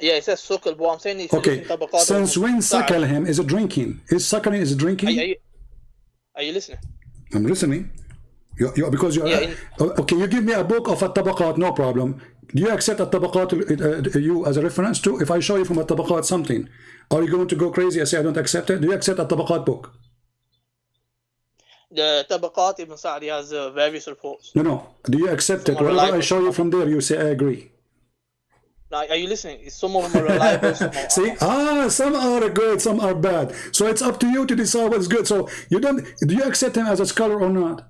Yeah, it says suckle. But I'm saying it's okay. Since when suckle him is a drinking? Is suckling is a drinking? Are you listening? I'm listening. Because you are okay. You give me a book of at-tabaqat, no problem. Do you accept at-tabaqat you as a reference too? If I show you from at-tabaqat something, are you going to go crazy and say I don't accept it? Do you accept at-tabaqat book? The Tabaqat Ibn Sa'di has various reports. No. Do you accept it? Whatever I show you from there, you say I agree. Now, are you listening? Some of them are reliable, some are see, some are good, some are bad. So it's up to you to decide what's good. So do you accept him as a scholar or not?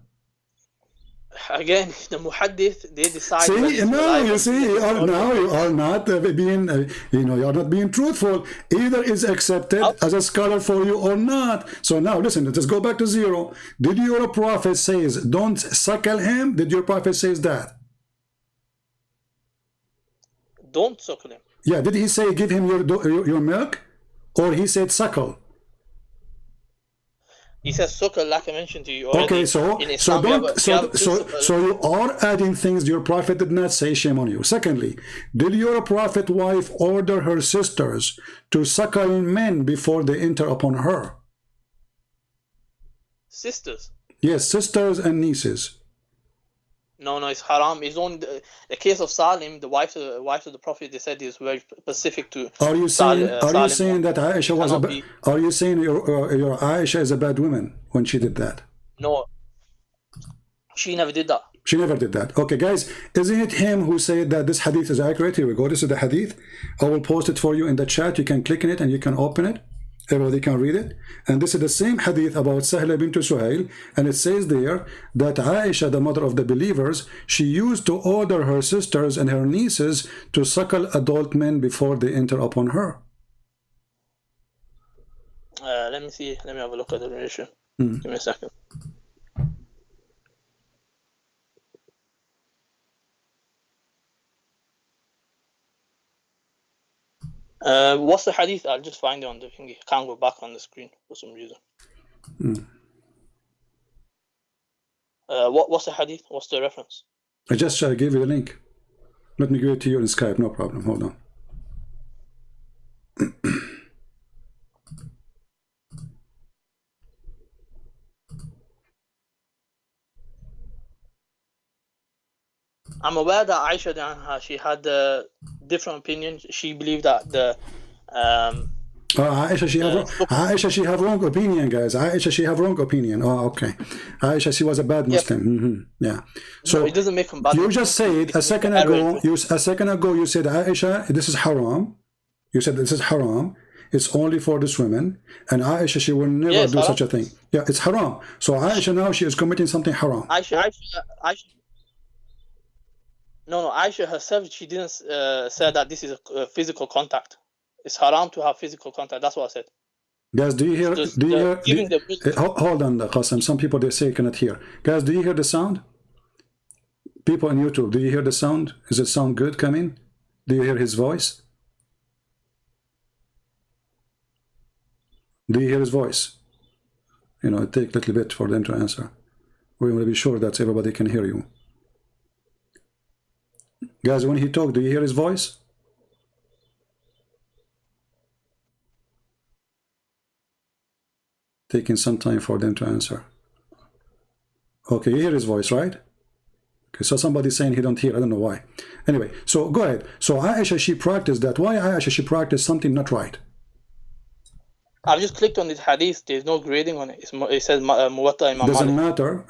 Again, the muhaddith, they decide. See, now you see, you are not being, you are not being truthful. Either is accepted as a scholar for you or not. So now listen, let's go back to zero. Did your Prophet says don't suckle him? Did your Prophet says that? Don't suckle him. Yeah, did he say give him your milk, or he said suckle? He says suckle, like I mentioned to you already. Okay, so you are adding things your Prophet did not say. Shame on you. Secondly, did your Prophet wife order her sisters to suckle men before they enter upon her? Sisters? Yes, sisters and nieces. No, it's haram. It's on the case of Salim, the wife of the Prophet. They said is very specific to. Are you saying that Aisha was are you saying your Aisha is a bad woman when she did that? No, she never did that. She never did that. Okay, guys, isn't it him who said that this hadith is accurate? Here we go. This is the hadith. I will post it for you in the chat. You can click on it and you can open it. Everybody can read it. And this is the same hadith about Sahla bint Suhail. And it says there that Aisha, the mother of the believers, she used to order her sisters and her nieces to suckle adult men before they enter upon her. Let me see. Let me have a look at the narration. Give me a second. What's the hadith? I'll just find it on the thingy. I can't go back on the screen for some reason. What's the hadith? What's the reference? I just gave you the link. Let me give it to you in Skype. No problem. Hold on. I'm aware that Aisha, she had different opinions. She believed that the Aisha, she have wrong opinion, guys. Aisha, she have wrong opinion. Oh, okay. Aisha, she was a bad Muslim. Yeah. So no, it doesn't make them bad. You just said a second ago. You said Aisha, this is haram. You said this is haram. It's only for this women, and Aisha, she will never do such a thing. Yeah, it's haram. So Aisha now she is committing something haram. Aisha. No, Aisha herself, she didn't say that this is a physical contact. It's haram to have physical contact. That's what I said. Guys, do you hear? Hold on, Qasim. Some people they say cannot hear. Guys, do you hear the sound? People on YouTube, do you hear the sound? Is the sound good coming? Do you hear his voice? Do you hear his voice? You know, it takes a little bit for them to answer. We want to be sure that everybody can hear you. Guys, when he talks, do you hear his voice? Taking some time for them to answer. Okay, you hear his voice, right? Okay, so somebody's saying he don't hear. I don't know why. Anyway, so go ahead. So Aisha, she practiced that. Why Aisha, she practiced something not right? I've just clicked on this hadith. There's no grading on it. It says Muwatta Imam Malik.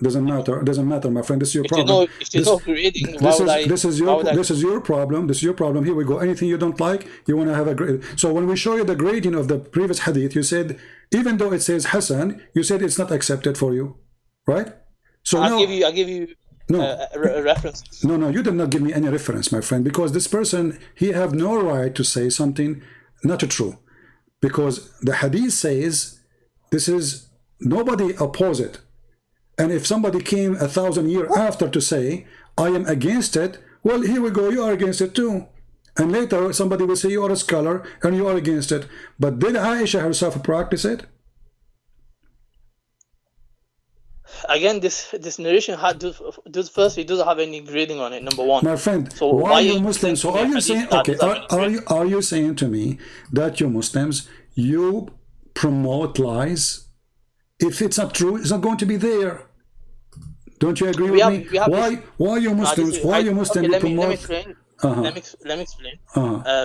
Doesn't matter, my friend. This is your problem. If there's no grading, this is your problem. This is your problem. Here we go. Anything you don't like, you want to have a grade. So when we show you the grading of the previous hadith, you said, even though it says Hasan, you said it's not accepted for you, right? So I'll give you a reference. No, you did not give me any reference, my friend, because this person, he have no right to say something not true. Because the hadith says this is nobody oppose it, and if somebody came 1,000 years after to say I am against it, well, here we go, you are against it too, and later somebody will say you are a scholar and you are against it. But did Aisha herself practice it? Again, this narration firstly doesn't have any grading on it. Number one, my friend. So why you Muslims? So are you saying okay? Are you saying to me that you Muslims, you promote lies? If it's not true, it's not going to be there. Don't you agree with me? Why you Muslims? Promote? Let me explain.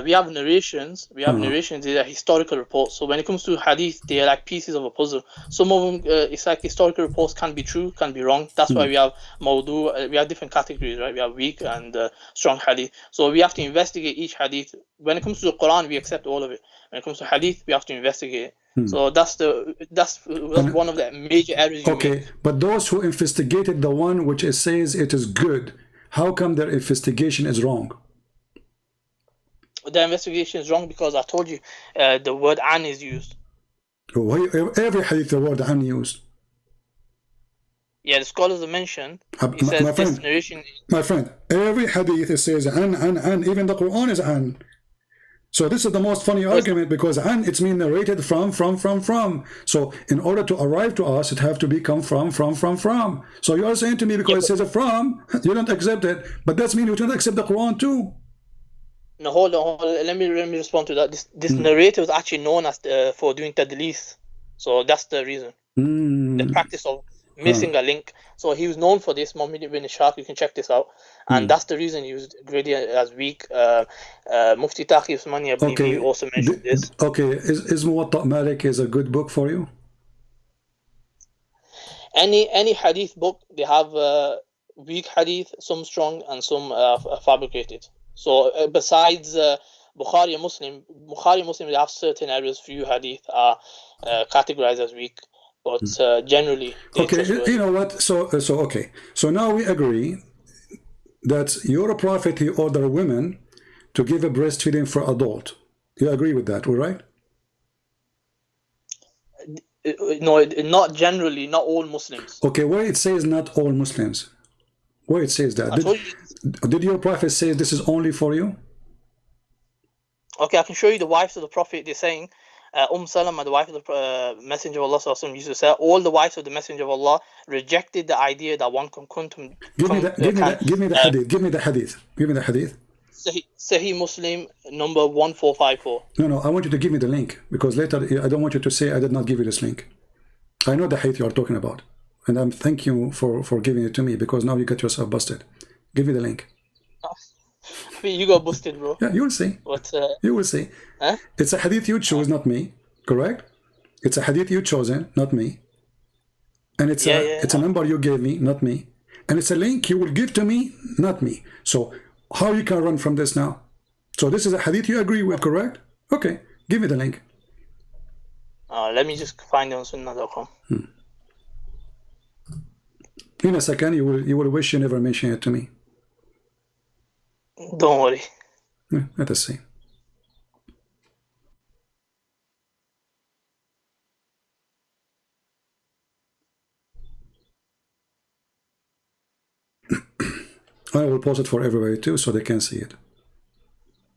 We have narrations. They're historical reports. So when it comes to hadith, they're like pieces of a puzzle. Some of them, it's like historical reports can be true, can be wrong. That's why we have mawdu. We have different categories, right? We have weak and strong hadith. So we have to investigate each hadith. When it comes to the Quran, we accept all of it. When it comes to hadith, we have to investigate it. So that's one of the major errors you make. But those who investigated the one which it says it is good, how come their investigation is wrong? The investigation is wrong because I told you the word an is used. Every hadith the word an used. Yeah, the scholars have mentioned. He says this narration. My friend, every hadith it says an. Even the Quran is an. So this is the most funny argument because an it's mean narrated from. So in order to arrive to us, it have to become from. So you are saying to me because it says from, you don't accept it, but that means you don't accept the Quran too. No, hold on. Let me respond to that. This narrator was actually known as for doing tadlis, so that's the reason. The practice of missing a link. So he was known for this, Muhammad ibn Ishaq. You can check this out. And that's the reason he was graded as weak. Mufti Taqi Usmani, I believe he also mentioned this. Okay, is Muwatta Malik is a good book for you? Any hadith book, they have weak hadith, some strong and some fabricated. So besides Bukhari and Muslim, they have certain areas, few hadith are categorized as weak, but generally. Okay, you know what? So okay. So now we agree that your prophet, he ordered women to give a breastfeeding for adult. You agree with that, all right? No, not generally, not all Muslims. Okay, where it says not all Muslims, where it says that, did your prophet say this is only for you? Okay, I can show you the wives of the prophet. They're saying, Salama, the wife of the Messenger of Allah, used to say, all the wives of the Messenger of Allah rejected the idea that one can kuntum. Give me the hadith. Sahih Muslim number 1454. No, I want you to give me the link, because later I don't want you to say I did not give you this link. I know the hadith you are talking about, and I'm thank you for giving it to me, because now you get yourself busted. Give me the link. You got busted, bro. Yeah, you will see. What? You will see. Huh? It's a hadith you chose, not me. Correct? It's a hadith you chosen, not me. And it's a number you gave me, not me. And it's a link you will give to me, not me. So how you can run from this now? So this is a hadith you agree with, correct? Okay, give me the link. Let me just find it on sunnah.com. In a second, you will wish you never mentioned it to me. Don't worry. Yeah, let us see. I will post it for everybody too, so they can see it.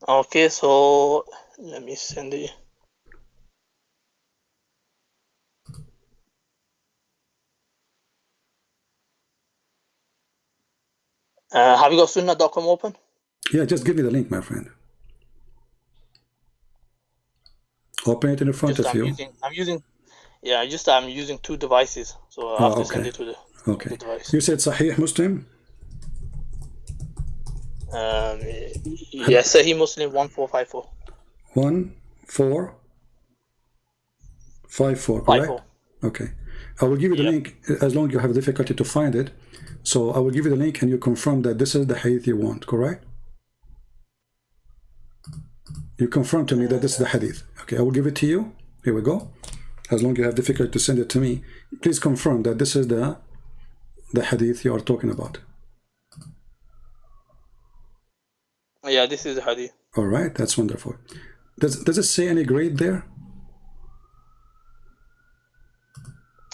Okay, so let me send it. Have you got sunnah.com open? Yeah, just give me the link, my friend. Open it in front of you. I'm using two devices, so I have to send it to the device. You said Sahih Muslim? Yes, Sahih Muslim 1454. 1454, correct? Okay. I will give you the link as long as you have difficulty to find it. So I will give you the link and you confirm that this is the hadith you want, correct? You confirm to me that this is the hadith. Okay, I will give it to you. Here we go. As long as you have difficulty to send it to me, please confirm that this is the hadith you are talking about. Yeah, this is the hadith. All right, that's wonderful. Does it say any grade there?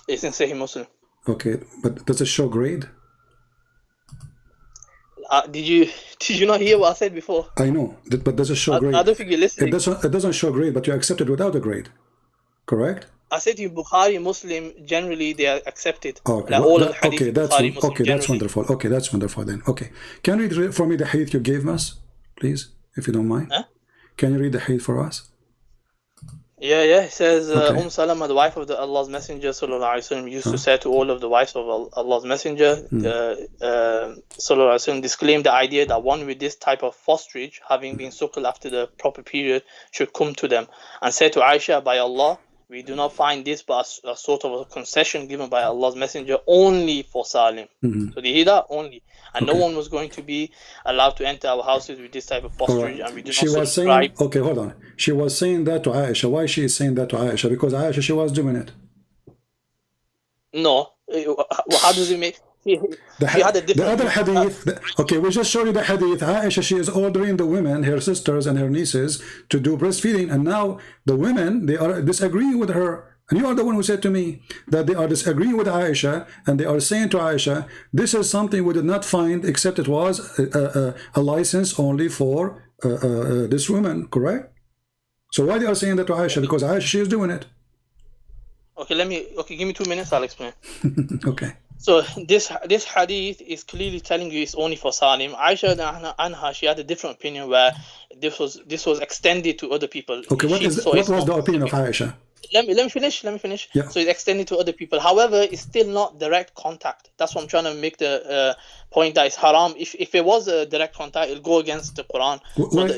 It's in Sahih Muslim. Okay, but does it show grade? Did you not hear what I said before? I know, but does it show grade? I don't think you're listening. It doesn't show grade, but you accept it without a grade, correct? I said to you, Bukhari, Muslim, generally they are accepted. Okay, that's wonderful. Okay, that's wonderful then. Okay, can you read for me the hadith you gave us, please, if you don't mind? Huh? Can you read the hadith for us? Yeah. It says, Salama, the wife of Allah's Messenger, sallallahu alaihi wasallam, used to say to all of the wives of Allah's Messenger, sallallahu alaihi wasallam, disclaim the idea that one with this type of fosterage, having been suckled after the proper period, should come to them, and say to Aisha, by Allah, we do not find this but a sort of a concession given by Allah's Messenger only for Salim. So they hear that only. And no one was going to be allowed to enter our houses with this type of fosterage. And we do not subscribe. Okay, hold on. She was saying that to Aisha. Why she is saying that to Aisha? Because Aisha, she was doing it. No. How does it make... The other hadith, okay, we just showed you the hadith. Aisha, she is ordering the women, her sisters and her nieces, to do breastfeeding, and now the women, they are disagreeing with her. And you are the one who said to me that they are disagreeing with Aisha, and they are saying to Aisha, this is something we did not find except it was a license only for this woman, correct? So why they are saying that to Aisha? Because Aisha, she is doing it. Okay, give me 2 minutes, I'll explain. Okay. So this hadith is clearly telling you it's only for Salim. Aisha anha, she had a different opinion where this was extended to other people. Okay, what was the opinion of Aisha? Let me finish. Yeah. So it's extended to other people. However, it's still not direct contact. That's what I'm trying to make the point that it's haram. If it was a direct contact, it'll go against the Quran.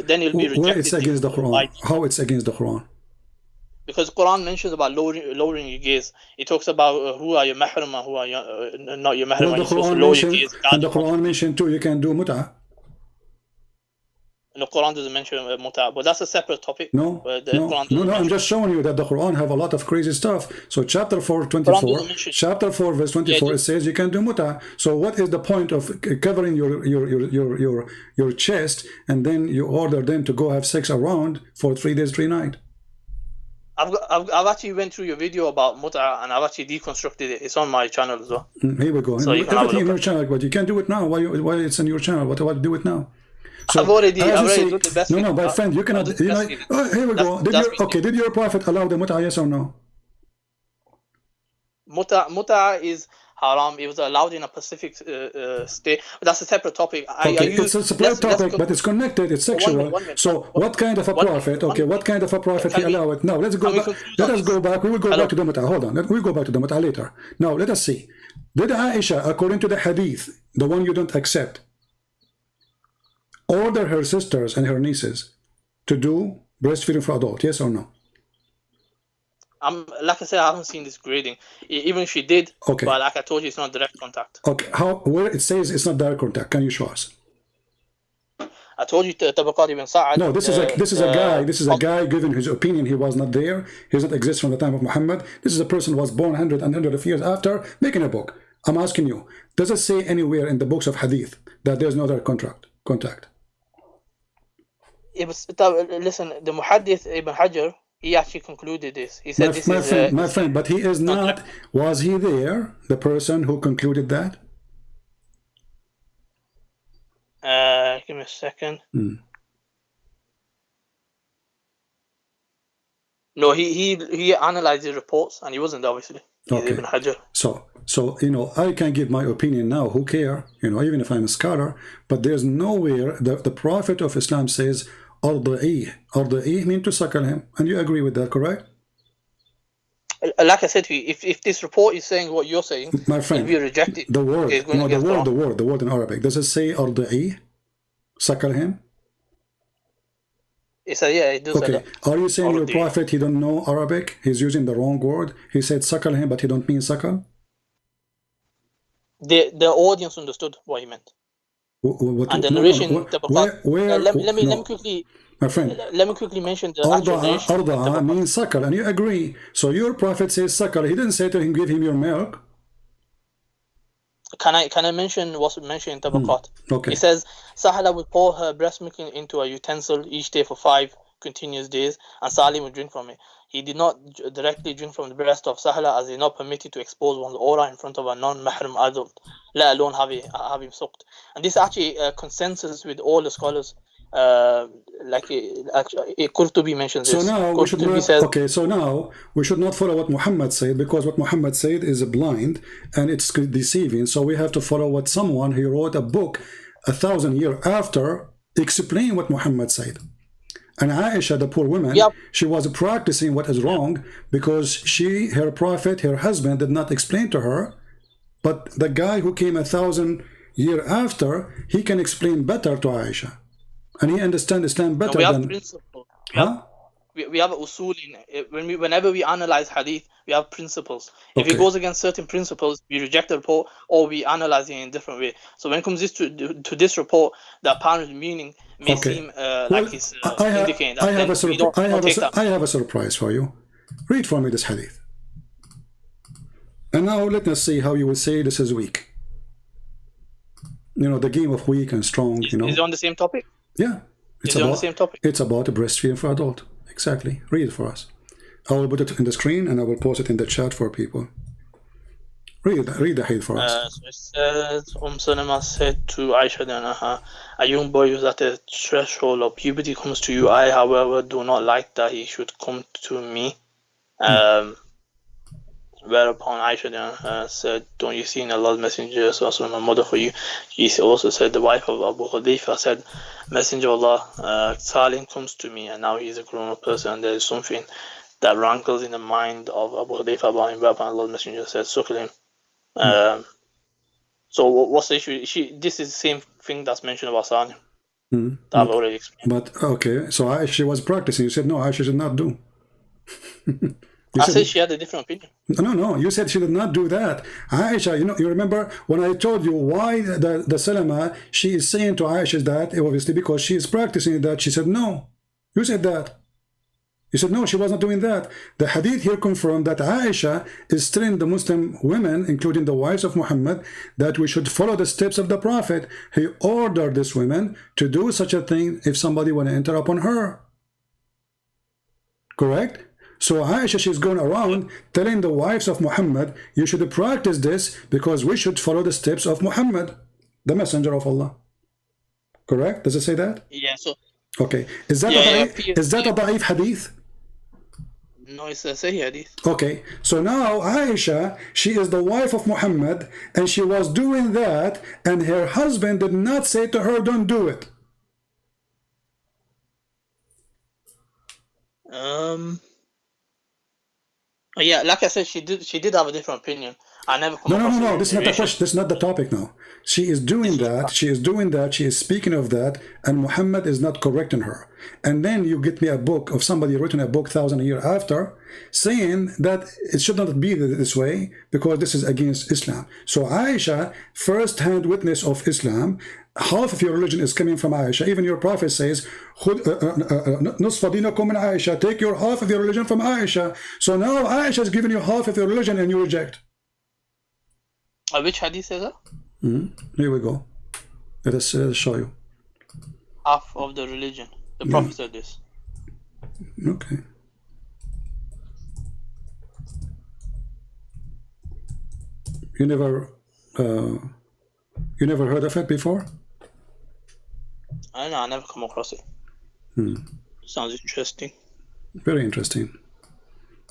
Then it'll be rejected. Where it's against the Quran? How it's against the Quran? Because the Quran mentions about lowering your gaze. It talks about who are your mahram and who are your, not your mahram. And the Quran mentioned too, you can do mut'ah. The Quran doesn't mention mut'ah, but that's a separate topic. No, I'm just showing you that the Quran have a lot of crazy stuff. So chapter 4, 24, chapter 4, verse 24, it says you can do mut'ah. So what is the point of covering your chest and then you order them to go have sex around for 3 days, 3 nights? I've actually went through your video about mut'ah and I've actually deconstructed it. It's on my channel as well. Here we go. So everything in your channel, but you can't do it now. Why it's in your channel? What do I do it now? So, I've already done the best. No, my friend, you cannot. Here we go. Did your prophet allow the mut'ah? Yes or no? Mut'ah is haram. It was allowed in a specific state. But that's a separate topic. It's a separate topic, but it's connected. It's sexual. So, what kind of a prophet? Okay, what kind of a prophet he allowed it? Now, let's go back. Let us go back. We will go back to the mut'ah. Hold on. We'll go back to the mut'ah later. Now, let us see. Did Aisha, according to the hadith, the one you don't accept, order her sisters and her nieces to do breastfeeding for adult? Yes or no? Like I said, I haven't seen this grading. Even if she did, okay. But like I told you, it's not direct contact. Okay, where it says it's not direct contact? Can you show us? I told you Tabaqat ibn Sa'ad. No, this is a guy giving his opinion. He was not there. He does not exist from the time of Muhammad. This is a person who was born 100 and hundreds of years after, making a book. I'm asking you, does it say anywhere in the books of hadith that there's no direct contact? Listen, the Muhaddith Ibn Hajar, he actually concluded this. He said my friend, but he is not. Was he there, the person who concluded that? Give me a second. No, he analyzed the reports and he wasn't, obviously. Okay. Ibn Hajar. So I can give my opinion now. Who care? Even if I'm a scholar. But there's nowhere the Prophet of Islam says Arda'i mean to suckle him, and you agree with that, correct? Like I said to you, if this report is saying what you're saying, my friend, if you reject it, the word in Arabic, does it say Arda'i, suckle him? It says, yeah, it does. Okay, are you saying your prophet, he don't know Arabic? He's using the wrong word. He said suckle him, but he don't mean suckle. The audience understood what he meant. And the narration, let me quickly, my friend, let me quickly mention the actual narration. Arda means suckle, and you agree. So your prophet says suckle. He didn't say to him, give him your milk. Can I mention what's mentioned in Tabaqat? Okay. It says Sahla would pour her breast milk into a utensil each day for 5 continuous days, and Salim would drink from it. He did not directly drink from the breast of Sahla, as he is not permitted to expose one's aura in front of a non-mahram adult, let alone have him sucked. And this actually consensus with all the scholars. Qurtubi mentions this. So now we should not follow what Muhammad said, because what Muhammad said is blind and it's deceiving. So we have to follow what someone who wrote a book 1,000 years after explain what Muhammad said. And Aisha, the poor woman, she was practicing what is wrong because her prophet, her husband, did not explain to her. But the guy who came 1,000 years after, he can explain better to Aisha. And he understands Islam better than... We have usul whenever we analyze hadith, we have principles. If it goes against certain principles, we reject the report or we analyze it in a different way. So when it comes to this report, the apparent meaning may seem like it's indicating that. I have a surprise for you. Read for me this hadith. And now let us see how you will say this is weak. The game of weak and strong. Is it on the same topic? Yeah. It's on the same topic. It's about breastfeeding for adult. Exactly. Read it for us. I will put it in the screen and I will post it in the chat for people. Read the hadith for us. So it says, Salama said to Aisha, a young boy who's at the threshold of puberty comes to you. I, however, do not like that he should come to me. Whereupon Aisha said, don't you see in Allah's Messenger, so my mother for you? She also said, the wife of Abu Hudayfa said, Messenger of Allah, Salim comes to me, and now he's a grown-up person, and there is something that rankles in the mind of Abu Hudayfa about him, whereupon Allah's Messenger said, suckle him. So what's the issue? This is the same thing that's mentioned about Sani. That I've already explained. But okay, so Aisha was practicing. You said no, Aisha should not do. I said she had a different opinion. No, you said she did not do that. Aisha, you remember when I told you why the Salama, she is saying to Aisha that, obviously because she is practicing that, she said no. You said that. You said no, she was not doing that. The hadith here confirmed that Aisha is telling the Muslim women, including the wives of Muhammad, that we should follow the steps of the Prophet. He ordered these women to do such a thing if somebody want to enter upon her. Correct? So Aisha, she's going around telling the wives of Muhammad, you should practice this because we should follow the steps of Muhammad, the messenger of Allah. Correct? Does it say that? Yeah, so... Okay. Is that a da'if hadith? No, it's a Sahih hadith. Okay. So now Aisha, she is the wife of Muhammad, and she was doing that, and her husband did not say to her, don't do it. Yeah, like I said, she did have a different opinion. I never come across No. This is not the question. This is not the topic now. She is doing that. She is speaking of that, and Muhammad is not correcting her. And then you get me a book of somebody written a book 1,000 years after, saying that it should not be this way because this is against Islam. So Aisha, first-hand witness of Islam, half of your religion is coming from Aisha. Even your prophet says, نصف دينكم من Aisha. Take your half of your religion from Aisha. So now Aisha is giving you half of your religion and you reject. Which hadith is that? Here we go. Let us show you. Half of the religion. The Prophet said this. Okay. You never heard of it before? I don't know. I never come across it. Sounds interesting. Very interesting.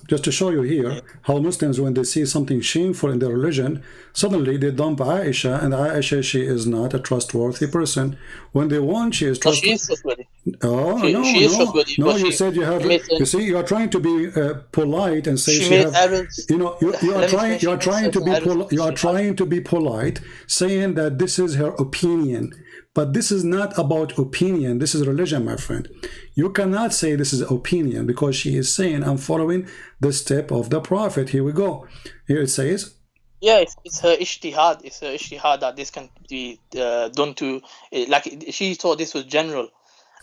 Just to show you here how Muslims, when they see something shameful in their religion, suddenly they dump Aisha, and Aisha, she is not a trustworthy person. When they want, she is trustworthy. She is trustworthy. Oh, she is trustworthy. No, you said you have. You see, you are trying to be polite and say she have. Errors. You know, you are trying to be polite, saying that this is her opinion. But this is not about opinion. This is religion, my friend. You cannot say this is opinion because she is saying, I'm following the step of the Prophet. Here we go. Here it says. Yeah, it's her ijtihad. It's her ijtihad that this can be done to, like she thought this was general.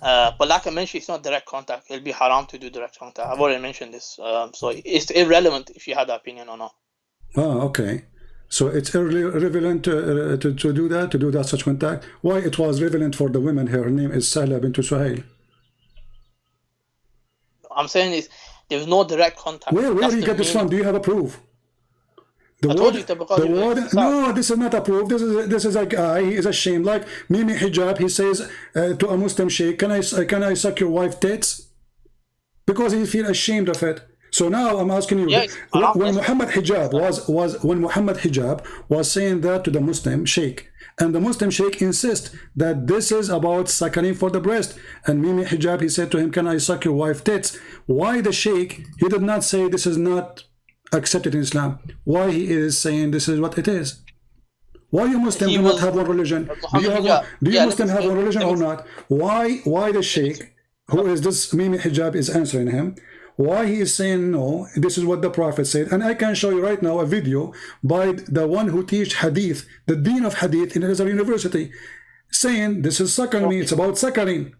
But like I mentioned, it's not direct contact. It'll be haram to do direct contact. I've already mentioned this. So it's irrelevant if you had that opinion or not. Oh, okay. So it's irrelevant to do that, such contact. Why it was relevant for the women? Her name is Sahla bint Suhail. I'm saying is there's no direct contact. Where do you get this from? Do you have a proof? I told you no, this is not a proof. This is a guy. He is ashamed. Like Mimi Hijab, he says to a Muslim sheikh, "Can I suck your wife's tits?" Because he feels ashamed of it. So now I'm asking you, when Muhammad Hijab was saying that to the Muslim sheikh, and the Muslim sheikh insists that this is about suckling for the breast, and Mimi Hijab, he said to him, "Can I suck your wife's tits?" Why the sheikh, he did not say this is not accepted in Islam? Why he is saying this is what it is? Why you Muslim do not have one religion? Do you Muslim have one religion or not? Why the sheikh, who is this Mimi Hijab, is answering him? Why he is saying no, this is what the Prophet said. And I can show you right now a video by the one who teach hadith, the dean of hadith in Azhar University, saying this is suckling, it's about suckling.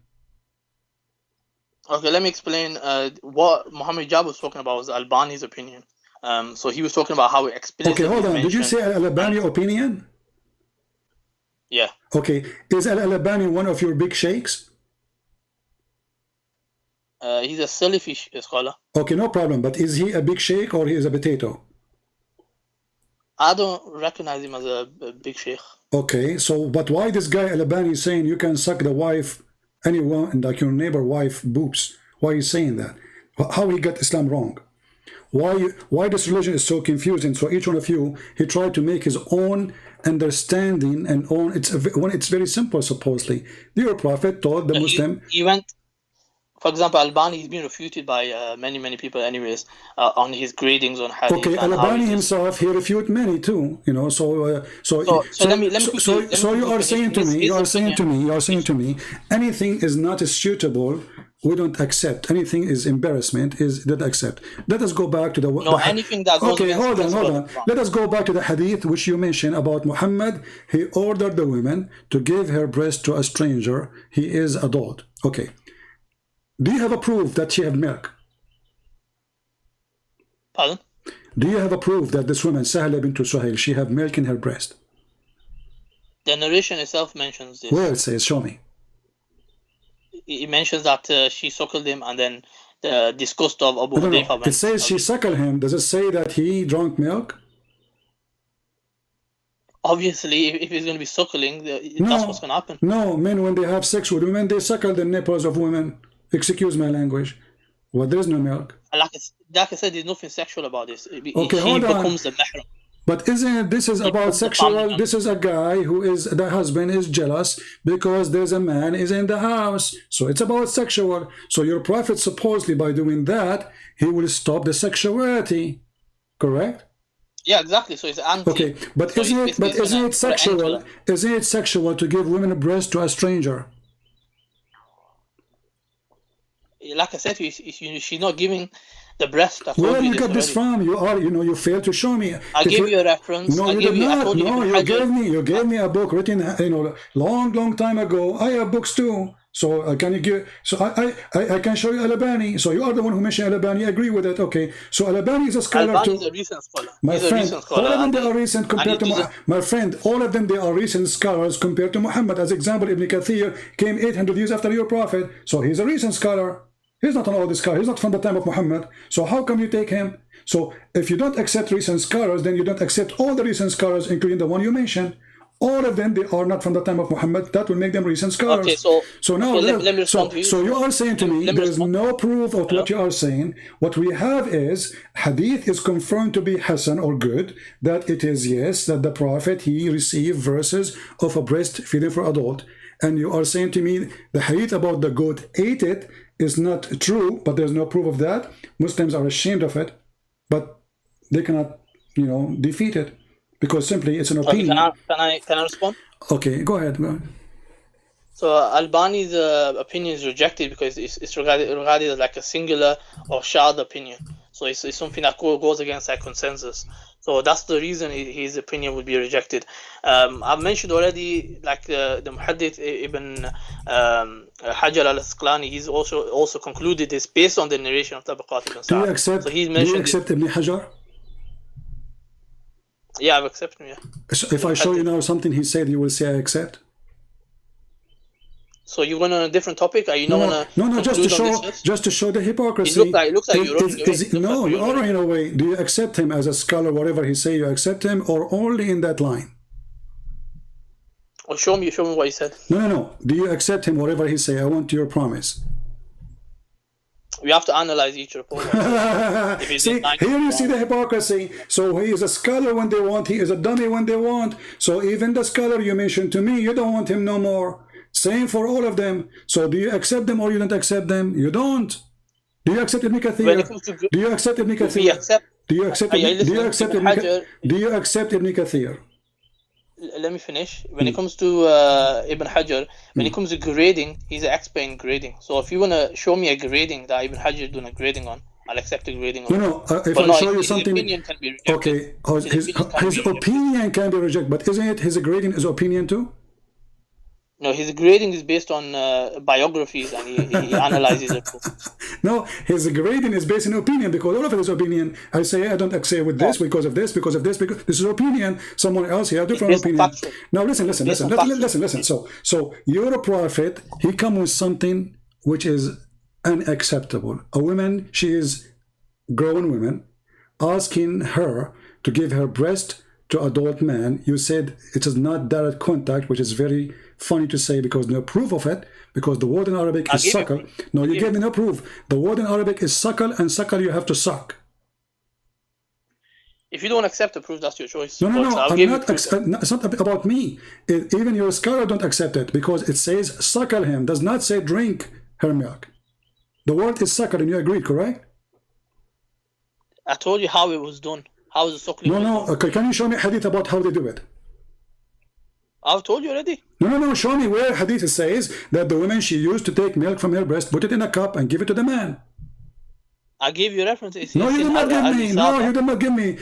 Okay, let me explain. What Muhammad Hijab was talking about was Albani's opinion. So he was talking about how it explicitly Okay, hold on. Did you say Al-Albani opinion? Yeah. Okay, is Al-Albani one of your big sheikhs? He's a Salafi scholar. Okay, no problem. But is he a big sheikh or he is a potato? I don't recognize him as a big sheikh. Okay, so but why this guy Al-Albani is saying you can suck the wife, anyone, like your neighbor wife boobs? Why is he saying that? How he got Islam wrong? Why this religion is so confusing? So each one of you, he tried to make his own understanding and own. It's very simple. Supposedly, your Prophet told the Muslim. For example, Albani has been refuted by many people anyways on his gradings on hadith. Okay, Albani himself, he refute many too, you know, so you are saying to me, anything is not suitable, we don't accept. Anything is embarrassment, is don't accept. Let us go back to the... No, anything that goes okay, hold on. Let us go back to the hadith which you mentioned about Muhammad. He ordered the woman to give her breast to a stranger. He is adult. Okay. Do you have a proof that she had milk? Pardon? Do you have a proof that this woman, Sahla bint Suhail, she had milk in her breast? The narration itself mentions this. Where it says, show me. It mentions that she suckled him and then the disgust of Abu Hudayfa. It says she suckled him. Does it say that he drank milk? Obviously, if he's going to be suckling, that's what's going to happen. No, men, when they have sex with women, they suckle the nipples of women. Excuse my language. Well, there's no milk. Like I said, there's nothing sexual about this. Okay, hold on. Becomes the mahram. But isn't this is about sexual? This is a guy who is, the husband is jealous because there's a man is in the house. So it's about sexual. So your prophet supposedly by doing that, he will stop the sexuality. Correct? Yeah, exactly. So it's anti. Okay, but so isn't it sexual? Isn't it sexual to give women a breast to a stranger? Like I said, she's not giving the breast. Where you get this from? You failed to show me. I gave you a reference. No, you did not. No, you gave me a book written, long time ago. I have books too. So can you give? So I can show you Al-Albani. So you are the one who mentioned Al-Albani. I agree with it. Okay. So Al-Albani is a scholar too. Al-Albani is a recent scholar. My friend, all of them they are recent compared to my friend. All of them they are recent scholars compared to Muhammad. As example, Ibn Kathir came 800 years after your prophet. So he's a recent scholar. He's not an old scholar. He's not from the time of Muhammad. So how come you take him? So if you don't accept recent scholars, then you don't accept all the recent scholars, including the one you mentioned. All of them, they are not from the time of Muhammad. That will make them recent scholars. Okay, so now, let me respond to you. So you are saying to me, there is no proof of what you are saying. What we have is, hadith is confirmed to be Hasan or good, that it is, yes, that the Prophet, he received verses of a breastfeeding for adult. And you are saying to me, the hadith about the goat ate it is not true, but there's no proof of that. Muslims are ashamed of it, but they cannot, defeat it. Because simply it's an opinion. Okay, can I respond? Okay, go ahead. So Albani's opinion is rejected because it's regarded as like a singular or shad opinion. So it's something that goes against that consensus. So that's the reason his opinion would be rejected. I've mentioned already, like the Muhaddith Ibn Hajar al-Asqalani, he's also concluded this based on the narration of Tabaqat ibn Sa'd. Do you accept Ibn Hajar? Yeah, I've accepted him, yeah. So if I show you now something he said, you will say I accept? So you went on a different topic? Are you not No, just to show the hypocrisy. It looks like you're running away. No, you are running away. Do you accept him as a scholar, whatever he say, you accept him, or only in that line? Well, show me what he said. No. Do you accept him, whatever he say? I want your promise. We have to analyze each report. See, here you see the hypocrisy. So he is a scholar when they want, he is a dummy when they want. So even the scholar you mentioned to me, you don't want him no more. Same for all of them. So do you accept them or you don't accept them? You don't. Do you accept Ibn Kathir? Do you accept Ibn Kathir? Do you accept Ibn Kathir? Let me finish. When it comes to Ibn Hajar, when it comes to grading, he's an expert in grading. So if you want to show me a grading that Ibn Hajar is doing a grading on, I'll accept the grading on. No, if I show you something... His opinion can be rejected. Okay, his opinion can be rejected, but isn't it his grading is opinion too? No, his grading is based on biographies and he analyzes it. No, his grading is based on opinion because all of it is opinion. I say I don't agree with this because of this, because this is opinion. Someone else here, different opinion. Now listen. So your prophet, he come with something which is unacceptable. A woman, she is grown woman, asking her to give her breast to adult man. You said it is not direct contact, which is very funny to say because no proof of it, because the word in Arabic is suckle. No, you gave me no proof. The word in Arabic is suckle, and suckle you have to suck. If you don't accept the proof, that's your choice. No, it's not about me. Even your scholar don't accept it because it says suckle him, does not say drink her milk. The word is suckling. You agreed, correct? I told you how it was done. How the suckling was No. done. Okay, can you show me hadith about how they do it? I've told you already. No. Show me where hadith says that the woman, she used to take milk from her breast, put it in a cup, and give it to the man. I gave you references. No, you did not give me. No, you did not give me.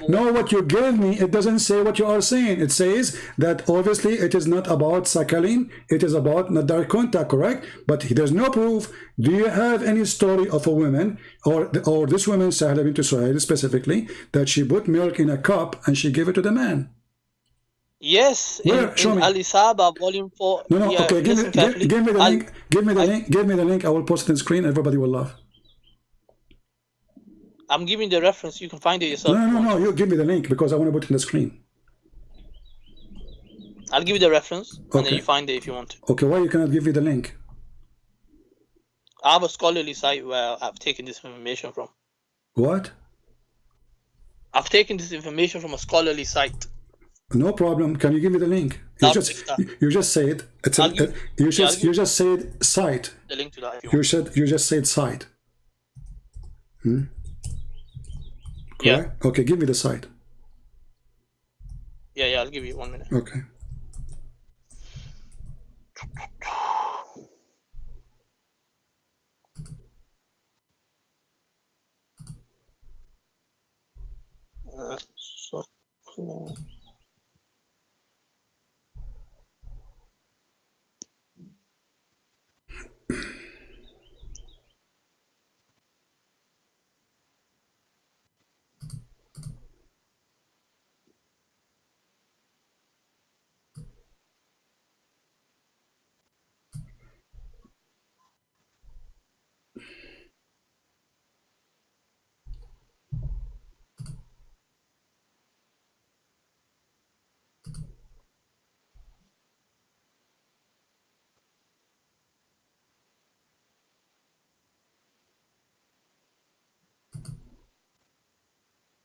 No, what you gave me, it doesn't say what you are saying. It says that obviously it is not about suckling, it is about not direct contact, correct? But there's no proof. Do you have any story of a woman, or this woman, Sahla bint Suhail specifically, that she put milk in a cup and she gave it to the man? Yes, Where? Show me. Al-Isaba, volume 4. No, Yeah, okay, give me the link. Give me the link. I will post it on screen. Everybody will laugh. I'm giving the reference. You can find it yourself. No. You give me the link because I want to put it on the screen. I'll give you the reference, and Okay. then you find it if you want to. Okay, why you cannot give me the link? I have a scholarly site where I've taken this information from. What? I've taken this information from a scholarly site. No problem. Can you give me the link? You just said it's you just said site. The link to that. If you want. You just said site. Yeah. Correct? Okay, give me the site. Yeah. I'll give you 1 minute. Okay. So cool.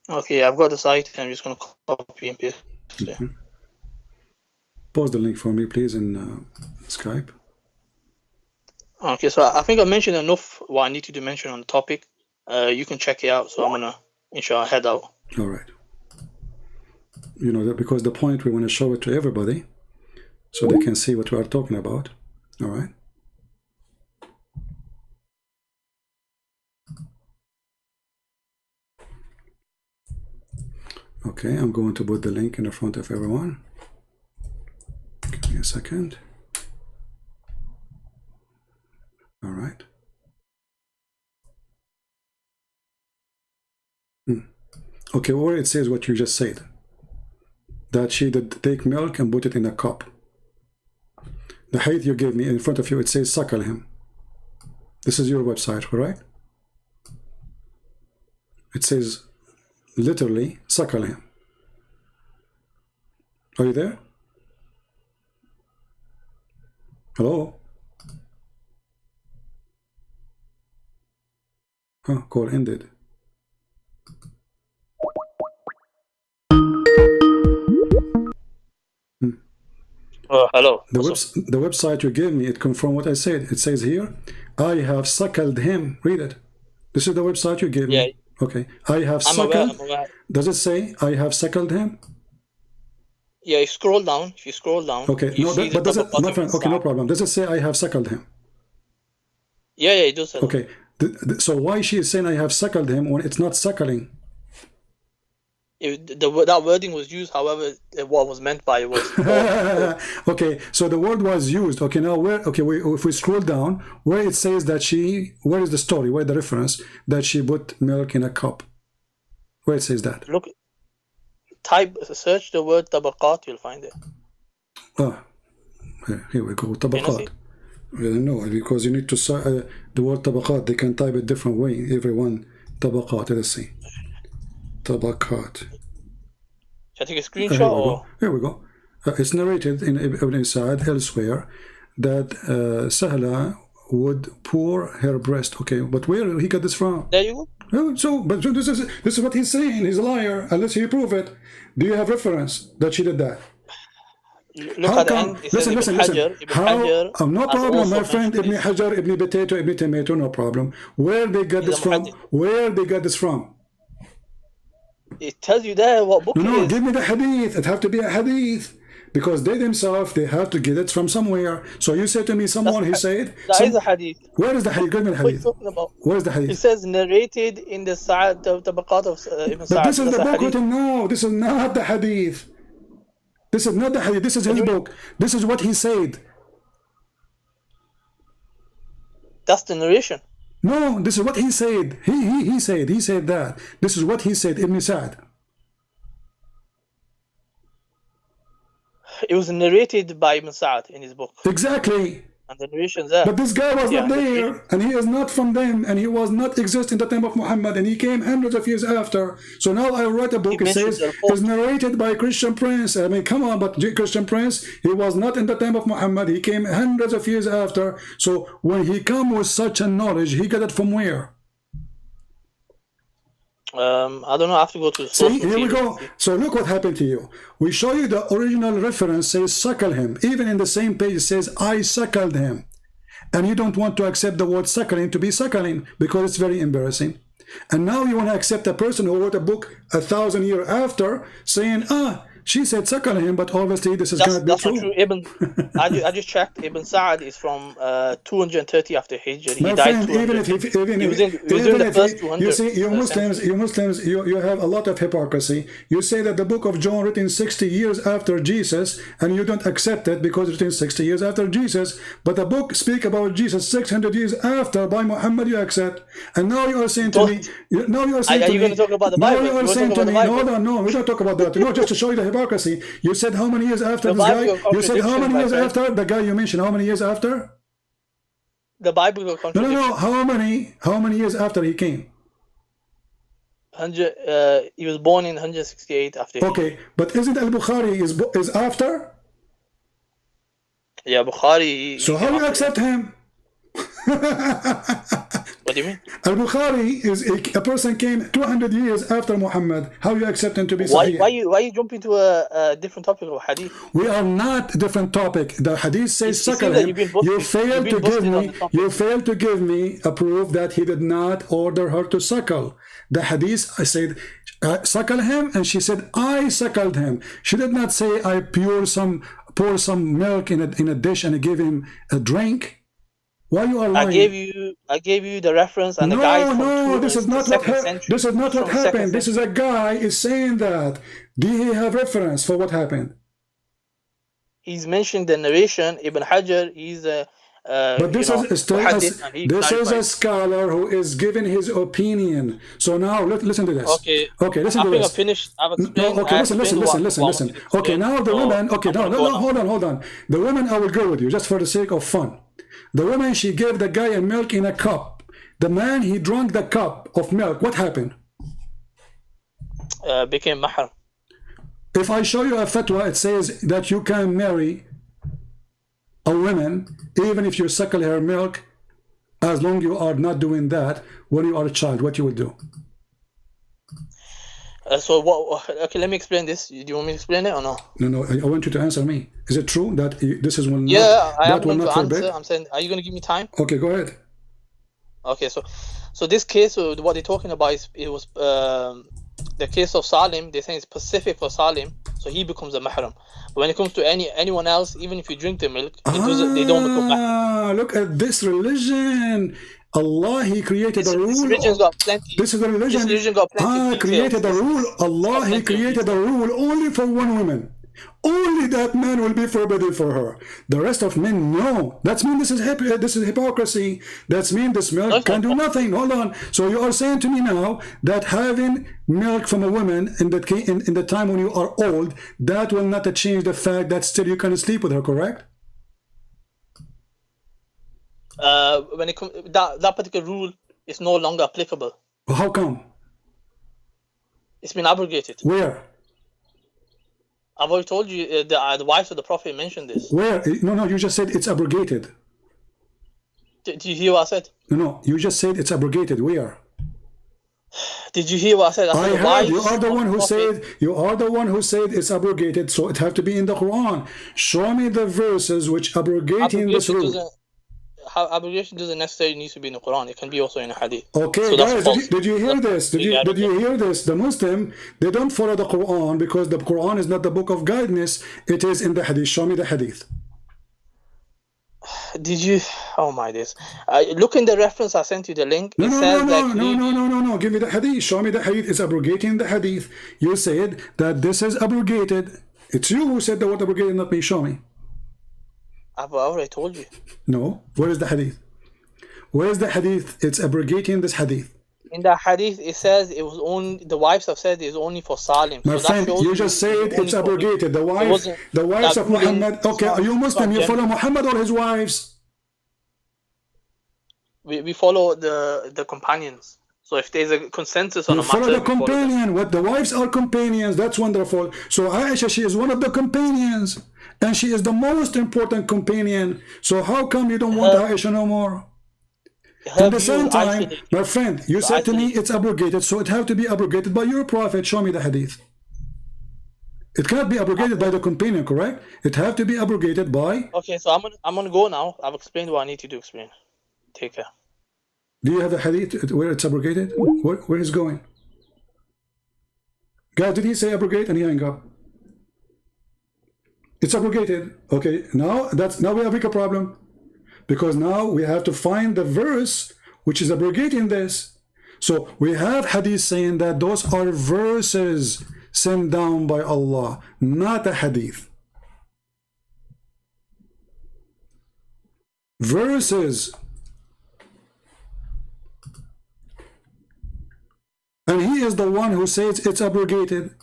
Okay, I've got the site. I'm just going to copy and paste it. Post the link for me, please, in Skype. Okay, so I think I mentioned enough what I needed to mention on the topic. You can check it out. So I'm gonna, inshallah, head out. All right. You know that because the point we want to show it to everybody, so they can see what we are talking about. All right. Okay, I'm going to put the link in the front of everyone. Give me a second. All right. Okay, where it says what you just said, that she did take milk and put it in a cup. The hadith you gave me in front of you, it says suckle him. This is your website, correct? It says literally suckle him. Are you there? Hello? Huh, call ended. Hello. The website you gave me, it confirmed what I said. It says here, I have suckled him. Read it. This is the website you gave me. Okay. I have suckled. I'm aware. Does it say I have suckled him? Yeah, you scroll down. If you scroll down. Okay. No, but does it, my friend? Okay, no problem. Does it say I have suckled him? Yeah, it does say that. Okay. So why she is saying I have suckled him when it's not suckling? That wording was used, however, what was meant by it was. Okay, so the word was used. Okay, now where? Okay, if we scroll down, where it says that where is the story? Where the reference that she put milk in a cup? Where it says that? Look, search the word tabaqat, you'll find it. Oh, here we go. Tabaqat. No, because you need to the word tabaqat. They can type it different way. Everyone tabaqat. Let's see. Tabaqat. Shall I take a screenshot or? Here we go. It's narrated in Ibn Sa'ad elsewhere that Sahla would pour her breast. Okay, but where he got this from? There you go. But this is what he's saying. He's a liar unless he prove it. Do you have reference that she did that? Look How at the come? end. It Listen, says listen, Ibn listen. Hajar. Ibn Hajar How? No has problem, also my friend. mentioned Ibn this. Hajar, Ibn Potato, Ibn Tomato. No problem. Where they got He's this a from? muhaddith. Where they got this from? It tells you there what book No, it no. is. Give me the hadith. It have to be a hadith. Because they themselves, they have to get it from somewhere. So you say to me, someone he said. That is a hadith. Where is the hadith? Give me the What are you hadith. talking about? Where is the It hadith? says narrated in the Tabaqat of Ibn But Sa'd. this is That's the a book hadith. written now. This is not the hadith. This is not the hadith. This is his book. This is what he said. That's the narration. No, this is what he said. He said that. This is what he said, Ibn Sa'd. It was narrated by Ibn Sa'd in his book. Exactly. And the narration's there. But this guy was Yeah, not there, and he is not from them, and he was not exist in the time of Muhammad, and he came hundreds of years after. So now I wrote a book. It says it's narrated by Christian Prince. I mean, come on, but Christian Prince, he was not in the time of Muhammad. He came hundreds of years after. So when he come with such a knowledge, he got it from where? I don't know. I have to go to the source. See, here we go. So look what happened to you. We show you the original reference says suckle him. Even in the same page it says I suckled him. And you don't want to accept the word suckling to be suckling because it's very embarrassing. And now you want to accept a person who wrote a book 1,000 years after saying, she said suckle him, but obviously this is going to be true. That's not true. I just checked. Ibn Sa'd is from 230 after Hijr. He My died friend, even if you see, you Muslims, you have a lot of hypocrisy. You say that the book of John written 60 years after Jesus, and you don't accept it because it's written 60 years after Jesus. But the book speak about Jesus 600 years after by Muhammad. You accept, and now you are saying to me, now you are saying to me, are you going to talk about the Bible? Now you are saying to me, no, we don't talk about that. No, just to show you the hypocrisy. You said how many years after this guy? You said how many years after the guy you mentioned? How many years after? The Bible got contradiction. No. How many years after he came? He was born in 168 after. Okay, but isn't Al-Bukhari is after? Yeah, Bukhari. So how do you accept him? What do you mean? Al-Bukhari is a person came 200 years after Muhammad. How do you accept him to be Sahih? Why you jump into a different topic of hadith? We are not a different topic. The hadith says suckle him. You failed to give me a proof that he did not order her to suckle. The hadith I said suckle him, and she said I suckled him. She did not say I pour some milk in a dish and I gave him a drink. Why you are lying? I gave you the reference and the guide from this is not what happened. This is not what happened. This is a guy is saying that. Do he have reference for what happened? He's mentioned the narration. Ibn Hajar, he's a but this is a scholar who is giving his opinion. So now listen to this. Okay, listen to this. I finished. I've explained. Okay, listen. Okay, now the woman. Okay, no, hold on. The woman, I will go with you just for the sake of fun. The woman, she gave the guy a milk in a cup. The man, he drank the cup of milk. What happened? Became mahram. If I show you a fatwa, it says that you can marry a woman even if you suckle her milk, as long you are not doing that when you are a child. What you will do? So what? Okay, let me explain this. Do you want me to explain it or no? No. I want you to answer me. Is it true that this is one? Yeah, I am going to answer. I'm saying, are you going to give me time? Okay, go ahead. Okay, so this case, what they're talking about is it was the case of Salim. They're saying it's specific for Salim, so he becomes a mahram. But when it comes to anyone else, even if you drink the milk, they don't become mahram. Look at this religion. Allah, He created a rule. This religion's got plenty. This is the religion. This religion got plenty. Created a rule. Allah, He created a rule only for one woman. Only that man will be forbidden for her. The rest of men, no. That means this is hypocrisy. That means this milk can do nothing. Hold on. So you are saying to me now that having milk from a woman in the time when you are old, that will not change the fact that still you can sleep with her, correct? When it comes that particular rule is no longer applicable. How come? It's been abrogated. Where? I've already told you the wives of the Prophet mentioned this. Where? No, you just said it's abrogated. Do you hear what I said? No, you just said it's abrogated. Where? Did you hear what I said? I heard. You are the one who said. You are the one who said it's abrogated, so it have to be in the Quran. Show me the verses which abrogating this rule. Abrogation doesn't necessarily need to be in the Quran. It can be also in a hadith. Okay, so guys, did you hear this? Did you hear this? The Muslim, they don't follow the Quran because the Quran is not the book of guidance. It is in the hadith. Show me the hadith. Did you? Oh my days! Look in the reference I sent you the link. No. Give me the hadith. Show me the hadith. It's abrogating the hadith. You said that this is abrogated. It's you who said the word abrogated, not me. Show me. I've already told you. No. Where is the hadith? Where is the hadith? It's abrogating this hadith. In the hadith, it says it was only the wives have said it's only for Salim. My friend, you just said it's abrogated. The wives of Muhammad. Okay, are you Muslim? You follow Muhammad or his wives? We follow the companions. So if there's a consensus on a matter, follow the companion. What the wives are companions. That's wonderful. So Aisha, she is one of the companions, and she is the most important companion. So how come you don't want Aisha no more? At the same time, my friend, you said to me it's abrogated, so it have to be abrogated by your prophet. Show me the hadith. It cannot be abrogated by the companion, correct? It have to be abrogated by. Okay, so I'm gonna go now. I've explained what I need to explain. Take care. Do you have the hadith where it's abrogated? Where is going? Guys, did he say abrogate? And he hang up. It's abrogated. Okay, now we have a bigger problem. Because now we have to find the verse which is abrogating this. So we have hadith saying that those are verses sent down by Allah, not a hadith. Verses. And he is the one who says it's abrogated.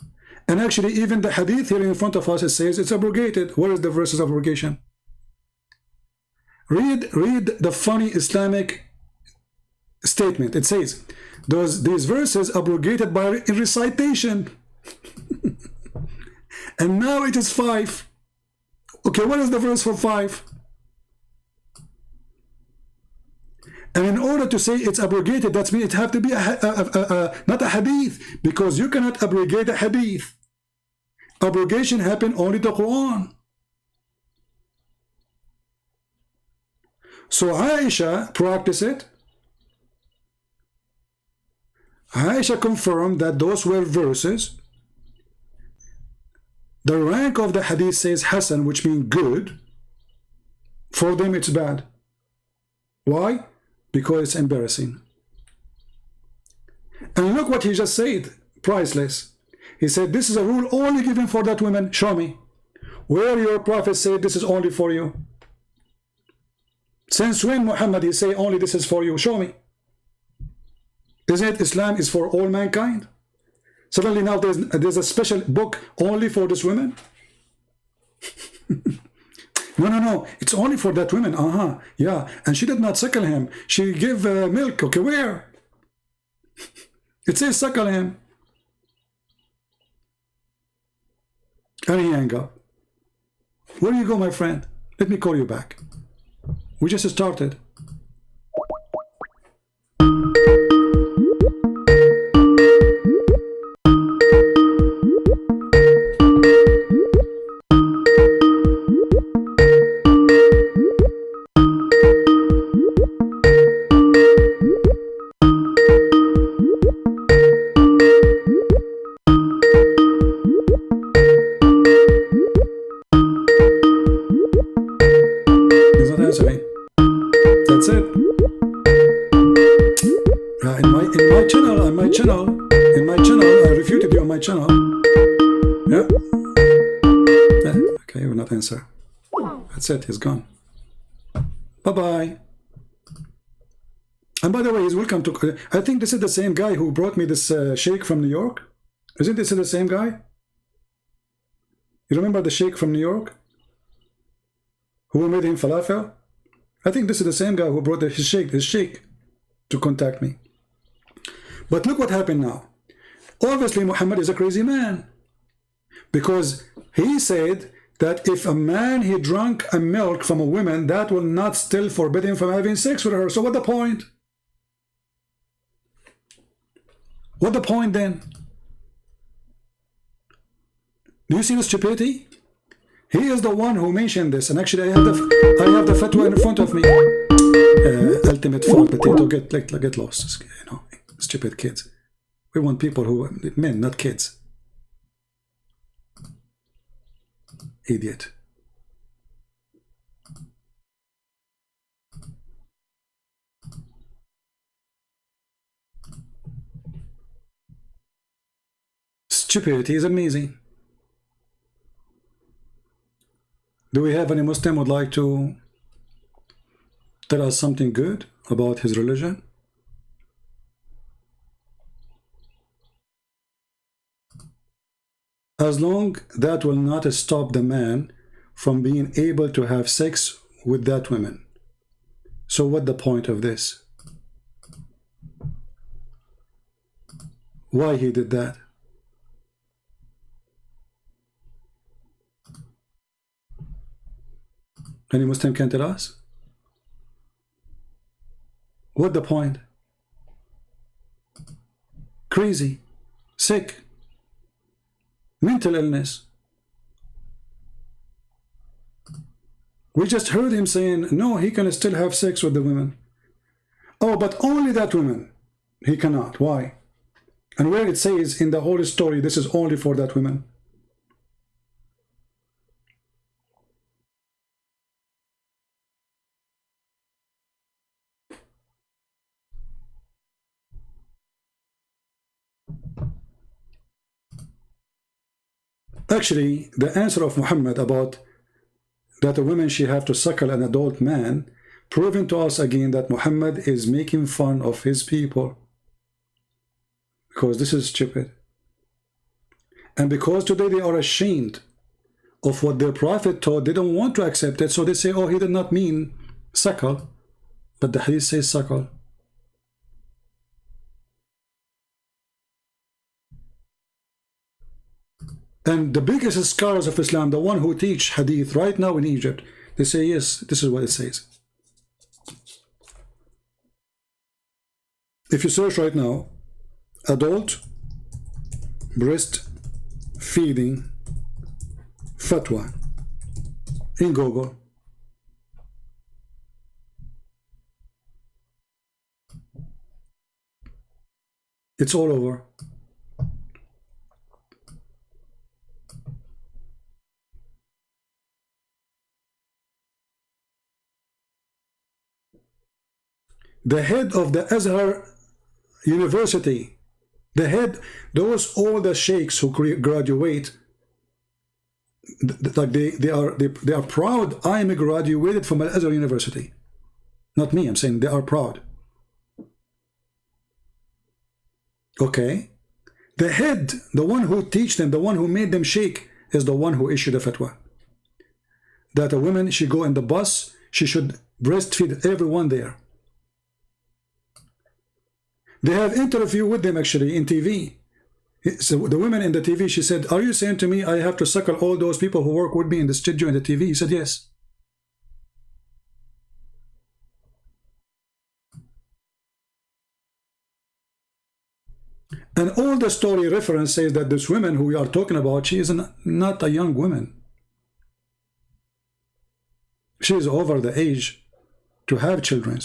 And actually even the hadith here in front of us, it says it's abrogated. Where is the verses of abrogation? Read the funny Islamic statement. It says, these verses abrogated by recitation. And now it is 5. Okay, what is the verse for 5? And in order to say it's abrogated, that means it have to be not a hadith, because you cannot abrogate a hadith. Abrogation happened only the Quran. So Aisha practiced it. Aisha confirmed that those were verses. The rank of the hadith says Hasan, which means good. For them it's bad. Why? Because it's embarrassing. And look what he just said. Priceless. He said this is a rule only given for that woman. Show me. Where your prophet said this is only for you. Since when Muhammad he say only this is for you? Show me. Isn't it Islam is for all mankind? Suddenly now there's a special book only for this women? No. It's only for that woman. Yeah. And she did not suckle him. She gave milk. Okay, where? It says suckle him. And he hang up. Where do you go, my friend? Let me call you back. We just started. Answer. That's it, he's gone. Bye-bye. And by the way, he's welcome to... I think this is the same guy who brought me this sheikh from New York. Isn't this the same guy? You remember the sheikh from New York? Who made him falafel? I think this is the same guy who brought his sheikh to contact me. But look what happened now. Obviously, Muhammad is a crazy man. Because he said that if a man he drank a milk from a woman, that will not still forbid him from having sex with her. So what the point? What the point then? Do you see the stupidity? He is the one who mentioned this, and actually I have the fatwa in front of me. Ultimate farm potato, get lost, you know, stupid kids. We want people who men, not kids. Idiot. Stupidity is amazing. Do we have any Muslim who would like to tell us something good about his religion? As long that will not stop the man from being able to have sex with that woman. So what the point of this? Why he did that? Any Muslim can tell us? What the point? Crazy, sick, mental illness. We just heard him saying, no, he can still have sex with the women. Oh, but only that woman. He cannot. Why? And where it says in the whole story, this is only for that woman. Actually, the answer of Muhammad about that a woman she have to suckle an adult man, proving to us again that Muhammad is making fun of his people. Because this is stupid. And because today they are ashamed of what their prophet taught, they don't want to accept it, so they say, oh, he did not mean suckle, but the hadith says suckle. And the biggest scholars of Islam, the one who teach hadith right now in Egypt, they say, yes, this is what it says. If you search right now, adult breast feeding fatwa in Google, it's all over. The head of the Azhar University, the head, all the sheikhs who graduate, like they are proud. I am graduated from Al-Azhar University. Not me, I'm saying they are proud. Okay? The head, the one who teach them, the one who made them sheikh, is the one who issued a fatwa. That a woman, she go in the bus, she should breastfeed everyone there. They have interview with them actually in TV. So the woman in the TV, she said, are you saying to me I have to suckle all those people who work with me in the studio in the TV? He said, yes. And all the story reference says that this woman who we are talking about, she is not a young woman. She is over the age to have children.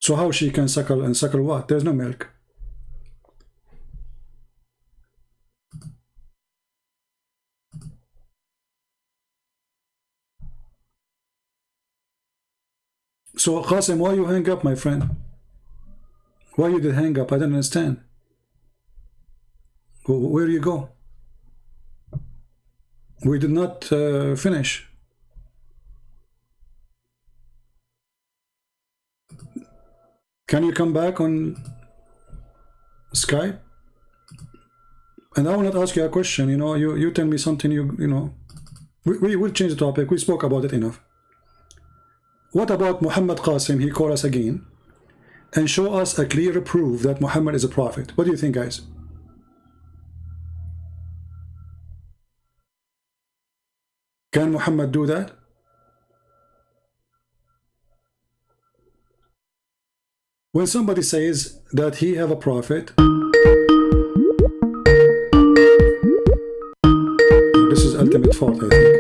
So how she can suckle, and suckle what? There's no milk. So Qasim, why you hang up, my friend? Why you did hang up? I don't understand. Where you go? We did not finish. Can you come back on Skype? And I will not ask you a question. You know, you tell me something. You know, we will change the topic. We spoke about it enough. What about Muhammad Qasim? He called us again and show us a clear proof that Muhammad is a prophet. What do you think, guys? Can Muhammad do that? When somebody says that he have a prophet, this is ultimate fault, I think.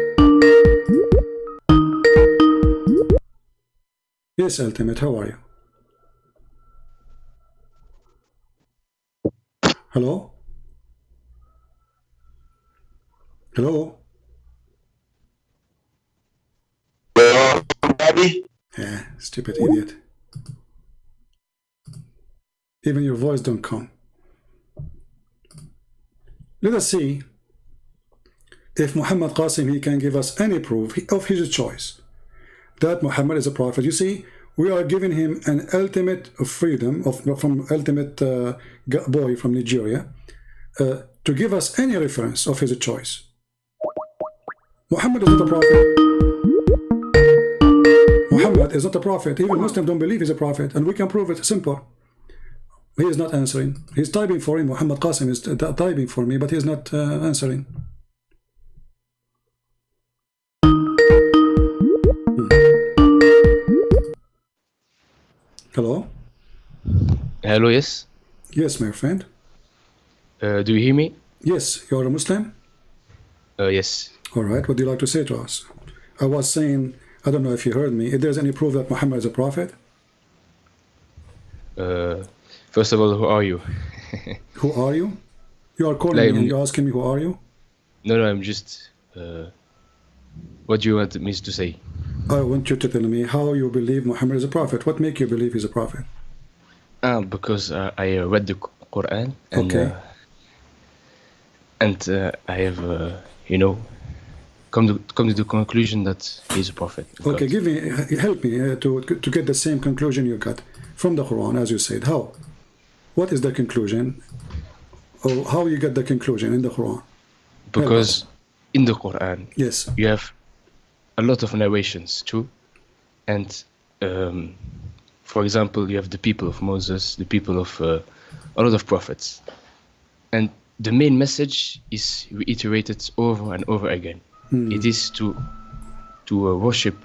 Yes, ultimate, how are you? Hello? Hello? Daddy? Yeah, stupid idiot. Even your voice don't come. Let us see if Muhammad Qasim, he can give us any proof of his choice that Muhammad is a prophet. You see, we are giving him an ultimate freedom from ultimate boy from Nigeria to give us any reference of his choice. Muhammad is not a prophet. Muhammad is not a prophet. Even Muslims don't believe he's a prophet, and we can prove it. Simple. He is not answering. He's typing for him. Muhammad Qasim is typing for me, but he's not answering. Hello? Hello, yes? Yes, my friend. Do you hear me? Yes, you're a Muslim? Yes. All right, what do you like to say to us? I was saying, I don't know if you heard me, if there's any proof that Muhammad is a prophet? First of all, who are you? Who are you? You are calling me and you're asking me who are you? No, I'm just... what do you want me to say? I want you to tell me how you believe Muhammad is a prophet. What makes you believe he's a prophet? Because I read the Quran and, okay. I have, come to the conclusion that he's a prophet. Okay, help me to get the same conclusion you got from the Quran, as you said. How? What is the conclusion? Or how you get the conclusion in the Quran? Because in the Quran, yes, you have a lot of narrations too, and for example, you have the people of Moses, the people of a lot of prophets, and the main message is reiterated over and over again. It is to worship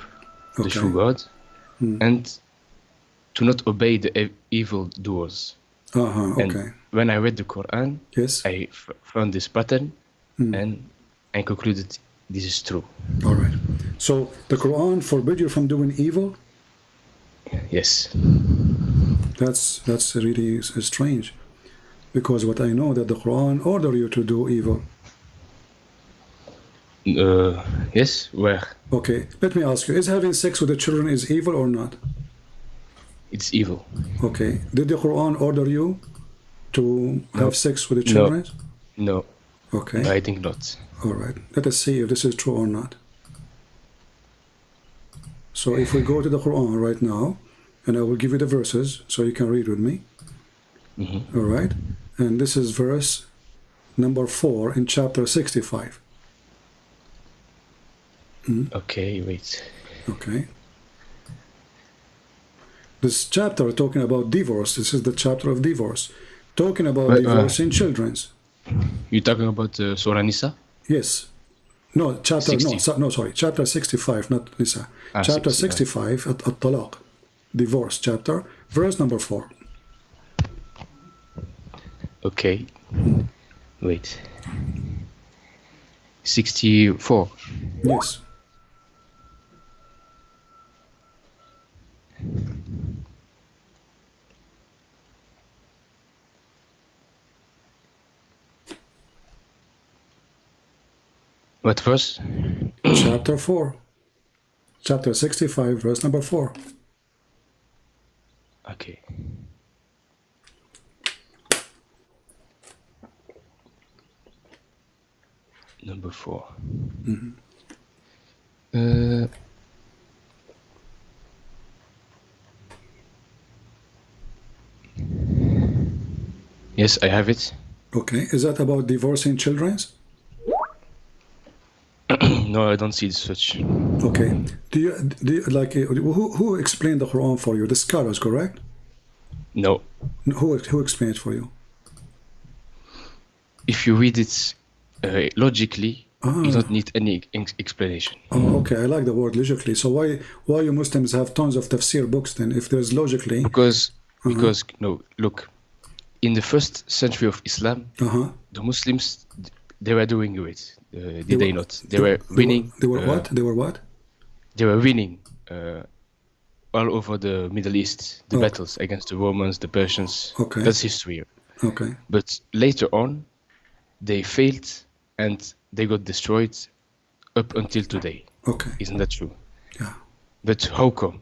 the true God and to not obey the evil doers. And when I read the Quran, yes, I found this pattern and I concluded this is true. All right. So the Quran forbid you from doing evil? Yes. That's really strange, because what I know that the Quran order you to do evil. Yes. Where? Okay. Let me ask you: is having sex with the children is evil or not? It's evil. Okay. Did the Quran order you to have sex with the children? No. Okay. I think not. All right. Let us see if this is true or not. So if we go to the Quran right now, and I will give you the verses so you can read with me. All right. And this is verse number 4 in chapter 65. Okay, wait. Okay. This chapter talking about divorce. This is the chapter of divorce. Talking about divorcing children's. You're talking about Surah Nisa? Yes. No, chapter 60. no, sorry. Chapter 65, not Nisa. Chapter 65 at-Talaq. Divorce chapter, verse number 4. Okay. Wait. 64. Yes. What verse? Chapter 4. Chapter 65, verse number 4. Okay. Number 4. Yes, I have it. Okay. Is that about divorcing children? No, I don't see such. Okay. Do you like who explained the Quran for you? The scholars, correct? No. Who explained it for you? If you read it logically, you don't need any explanation. Oh, okay. I like the word logically. So why you Muslims have tons of tafsir books then? If there's logically. Because Because no, look, in the first century of Islam, the Muslims, they were doing great. Did they not? They were winning. They were what? They were what? They were winning all over the Middle East, the battles against the Romans, the Persians. Okay. That's history. Okay. But later on, they failed and they got destroyed up until today. Okay. Isn't that true? Yeah. But how come?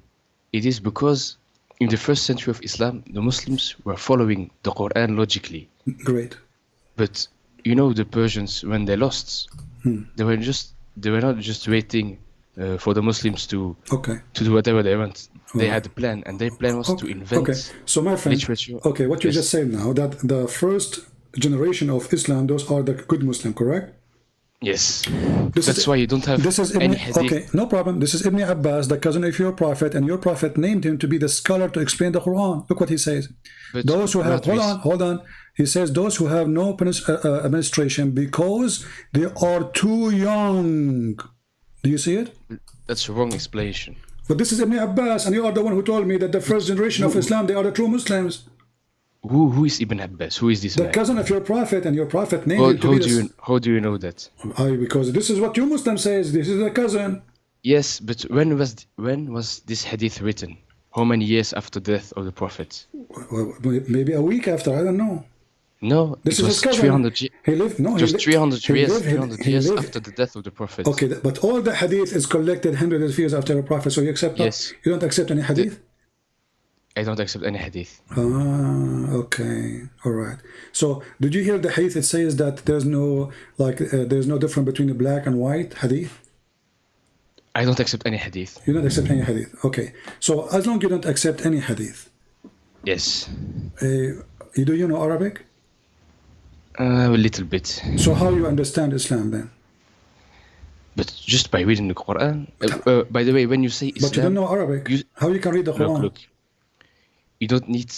It is because in the first century of Islam, the Muslims were following the Quran logically. Great. But you know, the Persians, when they lost, they were not just waiting for the Muslims to do whatever they want. They had a plan, and their plan was to invent So my friend, literature. Okay, what you just said now, that the first generation of Islam, those are the good Muslim, correct? Yes. That's why you don't have any hadith. Okay, no problem. This is Ibn Abbas, the cousin of your prophet, and your prophet named him to be the scholar to explain the Quran. Look what he says. But those who have, hold on. He says those who have no administration because they are too young. Do you see it? That's a wrong explanation. But this is Ibn Abbas, and you are the one who told me that the first generation of Islam, they are the true Muslims. Who is Ibn Abbas? Who is this man? The cousin of your prophet, and your prophet named him to be how do you know that? Because this is what your Muslim says. This is the cousin. Yes, but when was this hadith written? How many years after the death of the prophet? Well, maybe a week after. I don't know. No, this it is was his cousin. 300 years. He lived. No, just he 300 years. He 300 years after the death of the prophet. Okay, but all the hadith is collected hundreds of years after the prophet. So you accept that? Yes. You don't accept any hadith? I don't accept any hadith. Okay, all right. So did you hear the hadith? It says that there's no there's no difference between the black and white hadith. I don't accept any hadith. You don't accept any hadith. Okay. So as long as you don't accept any hadith. Yes. Do you know Arabic? A little bit. So how you understand Islam then? But just by reading the Quran. By the way, when you say Islam, but you don't know Arabic. How you can read the Quran? Look. You don't need.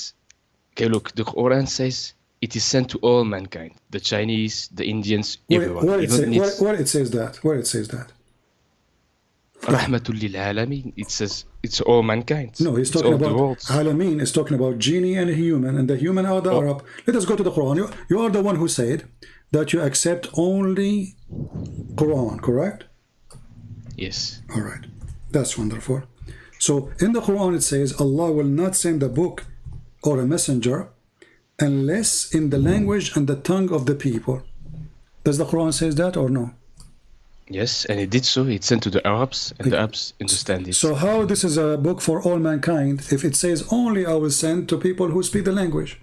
Okay, look. The Quran says it is sent to all mankind: the Chinese, the Indians, everyone. Where it says that? Where it says that? Rahmatul lil alamin. It says it's all mankind. No, he's talking about Alameen is talking about genie and human, and the human are the Arab. Let us go to the Quran. You are the one who said that you accept only Quran, correct? Yes. All right, that's wonderful. So in the Quran it says Allah will not send a book or a messenger unless in the language and the tongue of the people. Does the Quran says that or no? Yes, and it did so. It sent to the Arabs, and the Arabs understand it. So how this is a book for all mankind if it says only I will send to people who speak the language?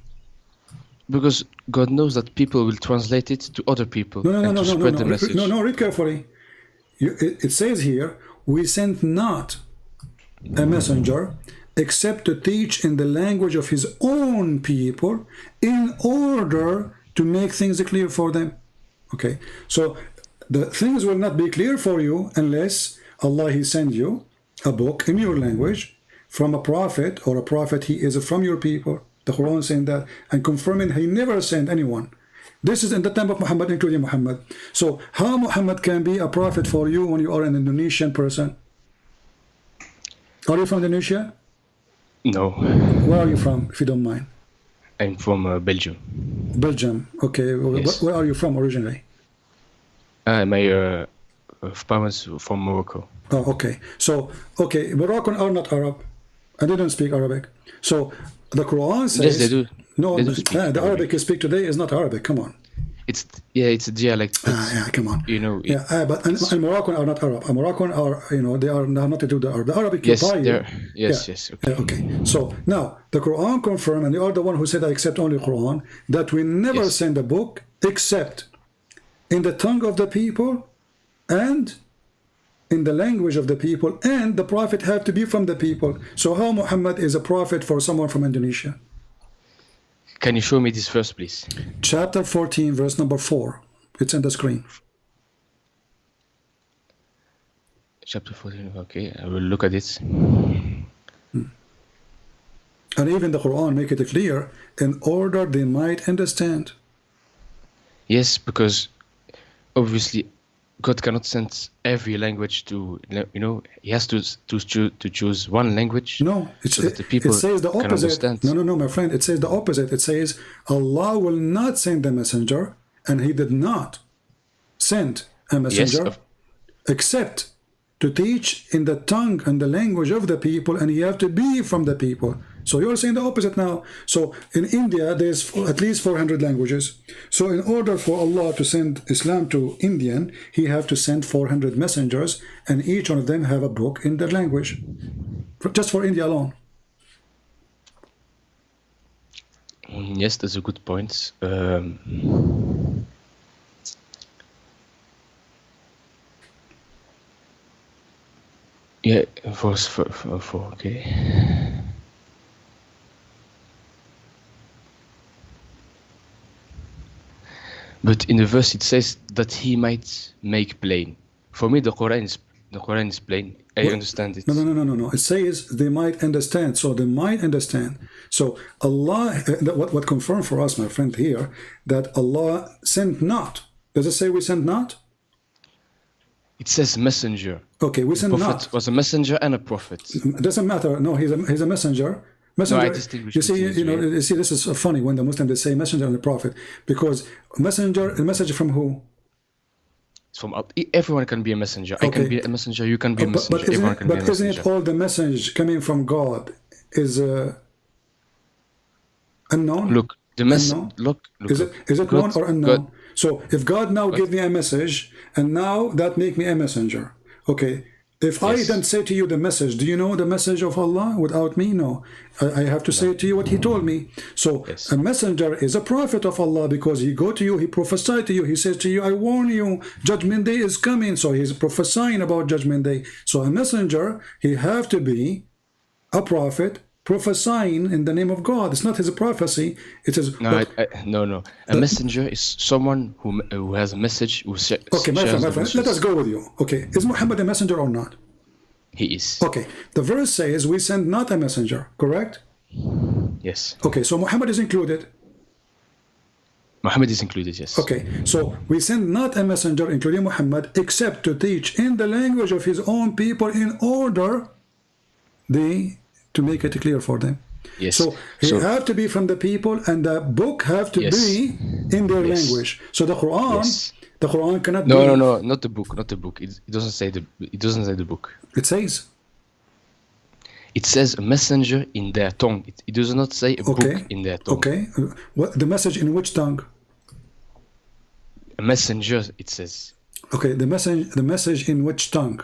Because God knows that people will translate it to other people to spread the message. No, read carefully. It says here, we sent not a messenger except to teach in the language of his own people in order to make things clear for them. Okay, so the things will not be clear for you unless Allah He send you a book in your language from a prophet, or a prophet he is from your people. The Quran saying that and confirming He never sent anyone. This is in the time of Muhammad, including Muhammad. So how Muhammad can be a prophet for you when you are an Indonesian person? Are you from Indonesia? No. Where are you from, if you don't mind? I'm from Belgium. Belgium, okay. Yes. Where are you from originally? My parents from Morocco. Oh, okay. So, okay, Moroccan are not Arab, and they don't speak Arabic. So the Quran says... Yes, they do. No, they do speak the Arabic you speak today is not Arabic. Come on. It's a dialect. Come on. You know. But and Moroccan are not Arab. Moroccan are, they are not to do the Arab. The Arabic yes, you buy. Yes. Okay. Okay. So now the Quran confirmed, and you are the one who said I accept only Quran, that we never send a book except in the tongue of the people and in the language of the people, and the prophet have to be from the people. So how Muhammad is a prophet for someone from Indonesia? Can you show me this verse, please? Chapter 14, verse number 4. It's on the screen. Chapter 14, okay. I will look at it. And even the Quran make it clear in order they might understand. Yes, because obviously God cannot send every language to, he has to choose one language. No, so that the people it says the can opposite. understand. No, my friend. It says the opposite. It says Allah will not send a messenger, and He did not send a messenger except to teach in the tongue and the language of the people, and he have to be from the people. So you're saying the opposite now. So in India, there's at least 400 languages. So in order for Allah to send Islam to Indian, He have to send 400 messengers, and each one of them have a book in their language, just for India alone. Yes, that's a good point. Yeah, for okay. But in the verse it says that He might make plain. For me, the Quran is plain. I understand it. No. It says they might understand. So they might understand. So Allah, what confirmed for us, my friend, here, that Allah sent not. Does it say we sent not? It says messenger. Okay, we sent prophet not. Was a messenger and a prophet. It doesn't matter. No, he's a messenger. Messenger. No, I distinguish. You see, this is funny when the Muslims they say messenger and the prophet, because a message from who? It's from everyone can be a messenger. Okay. I can be a messenger. You can be a messenger. Everyone can be a messenger. But isn't it all the message coming from God is unknown? Look, the message. Look. Is it known or unknown? So if God now give me a message, and now that make me a messenger, okay. If I then say to you the message, do you know the message of Allah without me? No. I have to say to you what He told me. So a messenger is a prophet of Allah, because he go to you, he prophesied to you, he says to you, I warn you, judgment day is coming. So he's prophesying about judgment day. So a messenger, he have to be a prophet prophesying in the name of God. It's not his prophecy. It is no. A messenger is someone who has a message. Okay, my friend, let us go with you. Okay, is Muhammad a messenger or not? He is. Okay, the verse says we send not a messenger, correct? Yes. Okay, so Muhammad is included. Muhammad is included, yes. Okay, so we send not a messenger, including Muhammad, except to teach in the language of his own people, in order to make it clear for them. Yes. So he have to be from the people, and the book have to be in their language. So the Quran cannot be. No, not the book, not the book. It doesn't say the book. It says. It says a messenger in their tongue. It does not say a book in their tongue. Okay. What the message in which tongue? A messenger, it says. Okay, the message in which tongue?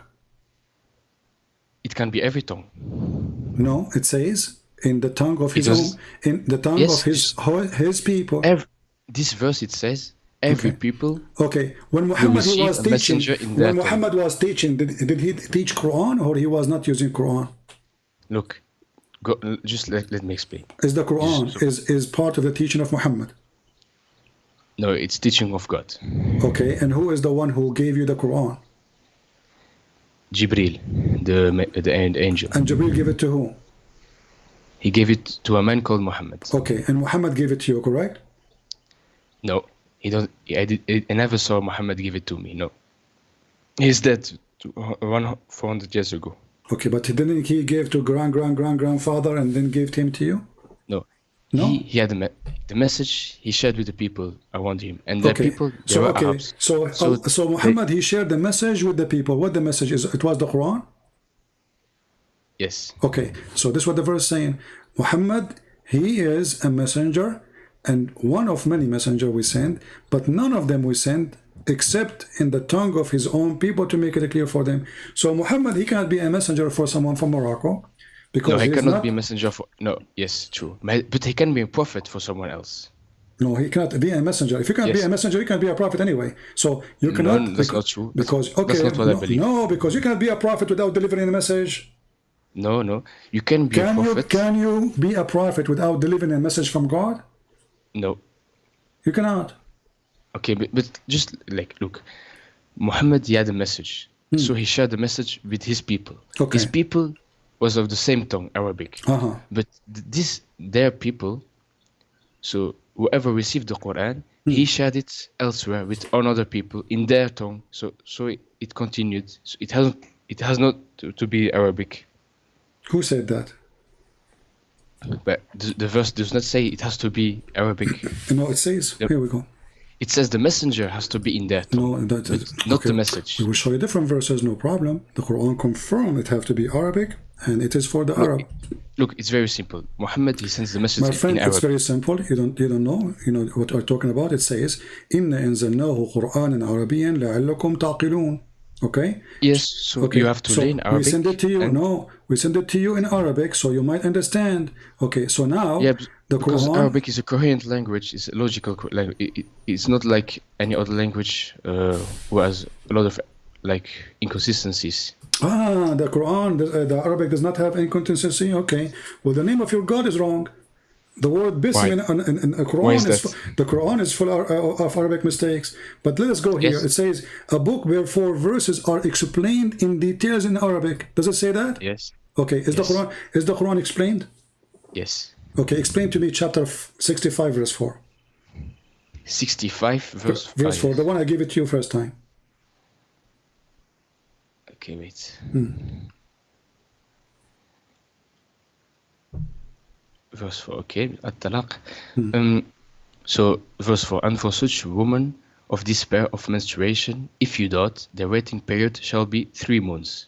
It can be every tongue. No, it says in the tongue of his own, in the tongue of his people. This verse it says every people. Okay, when Muhammad was teaching, did he teach Quran, or he was not using Quran? Look, just let me explain. Is the Quran is part of the teaching of Muhammad? No, it's teaching of God. Okay, and who is the one who gave you the Quran? Jibril, the angel. And Jibril gave it to who? He gave it to a man called Muhammad. Okay, and Muhammad gave it to you, correct? No, he don't. I never saw Muhammad give it to me. No, he's dead 400 years ago. Okay, but didn't he give to grandfather and then gave him to you? No. He had the message he shared with the people around him, and the people. So Muhammad he shared the message with the people. What the message is? It was the Quran. Yes. Okay, so this is what the verse is saying. Muhammad, he is a messenger, and one of many messengers we send, but none of them we send except in the tongue of his own people, to make it clear for them. So Muhammad, he cannot be a messenger for someone from Morocco. No, he cannot be a messenger for. No, yes, true. But he can be a prophet for someone else. No, he cannot be a messenger. If you can't be a messenger, you can be a prophet anyway. So you cannot. No, that's not true. Because that's not what I believe. No, because you cannot be a prophet without delivering a message. No, you can be a prophet. Can you be a prophet without delivering a message from God? No. You cannot. Okay, but just look, Muhammad, he had a message. So he shared the message with his people. Okay. His people was of the same tongue, Arabic. But their people, so whoever received the Quran, he shared it elsewhere with other people in their tongue. So it continued. So it has not to be Arabic. Who said that? But the verse does not say it has to be Arabic. No, it says, here we go. It says the messenger has to be in there. No, not the message. We will show you different verses, no problem. The Quran confirms it have to be Arabic, and it is for the Arab. Look, it's very simple. Muhammad, he sends the message My friend, in Arabic. it's very simple. You don't know. You know what we're talking about. It says, "Inna anzalnahu Qur'anan Arabiyyan la'allakum taqilun." Okay. Yes. So okay. you have to learn Arabic. We send it to you. No, we send it to you in Arabic, so you might understand. Okay. So now, the because Quran. Arabic is a coherent language. It's a logical language. It's not like any other language who has a lot of inconsistencies. The Quran, the Arabic does not have inconsistency. Okay. Well, the name of your God is wrong. The word bism in the Quran the Quran is full of Arabic mistakes. But let us go here. Yes. It says a book where 4 verses are explained in details in Arabic. Does it say that? Yes. Okay. Is the Quran explained? Yes. Okay. Explain to me chapter 65 verse 4. 65 verse 5. Verse 4. The one I gave it to you first time. Okay, wait. Verse 4, okay, At-Talaq. So, verse 4, and for such women of despair of menstruation, if you doubt, their waiting period shall be 3 months.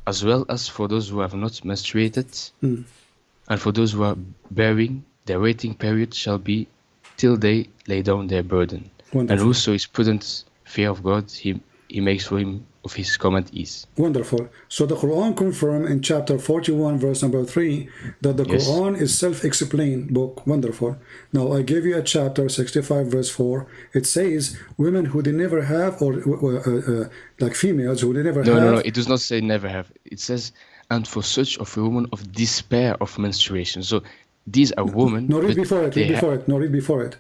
As well as for those who have not menstruated, and for those who are bearing, their waiting period shall be till they lay down their burden. Wonderful. And whoso is prudent, fear of God, he makes for him of his command ease. Wonderful. So the Quran confirms in chapter 41 verse number 3 that the Quran is self-explained book. Wonderful. Now I gave you a chapter 65 verse 4. It says women who they never have, or like females who they never have. No, it does not say never have. It says, and for such of a woman of despair of menstruation. So these are women. No, read before it. Read before it. No, read before it.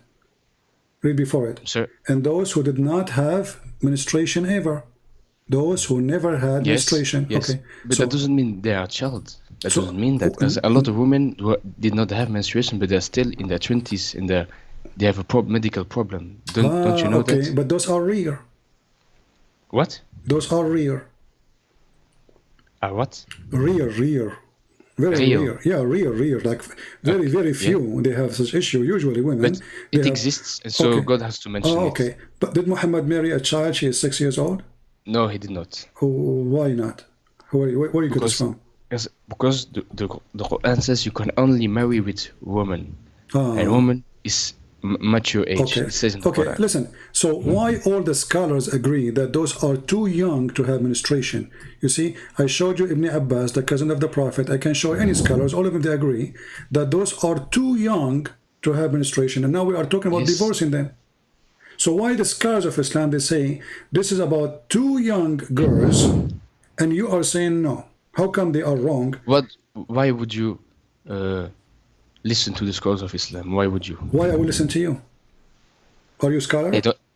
Read before it. Sir. And those who did not have menstruation ever. Those who never had menstruation. Yes. Okay. But that doesn't mean they are a child. That doesn't mean that. There's a lot of women who did not have menstruation, but they're still in their 20s and they have a medical problem. Don't you know that? But those are rare. What? Those are rare. Are what? Rare. Very rare. Yeah, rare. Like very few. They have such issue. Usually women. But it exists, and so God has to mention it. Okay. But did Muhammad marry a child? She is 6 years old? No, he did not. Why not? Where you get this from? Because the Quran says you can only marry with woman. And woman is mature age. Okay. It says in the Quran. Listen. So why all the scholars agree that those are too young to have menstruation? You see, I showed you Ibn Abbas, the cousin of the Prophet. I can show any scholars, all of them, they agree that those are too young to have menstruation. And now we are talking about divorcing them. So why the scholars of Islam, they say this is about 2 young girls, and you are saying no? How come they are wrong? Why would you listen to the scholars of Islam? Why would you? Why I will listen to you? Are you a scholar?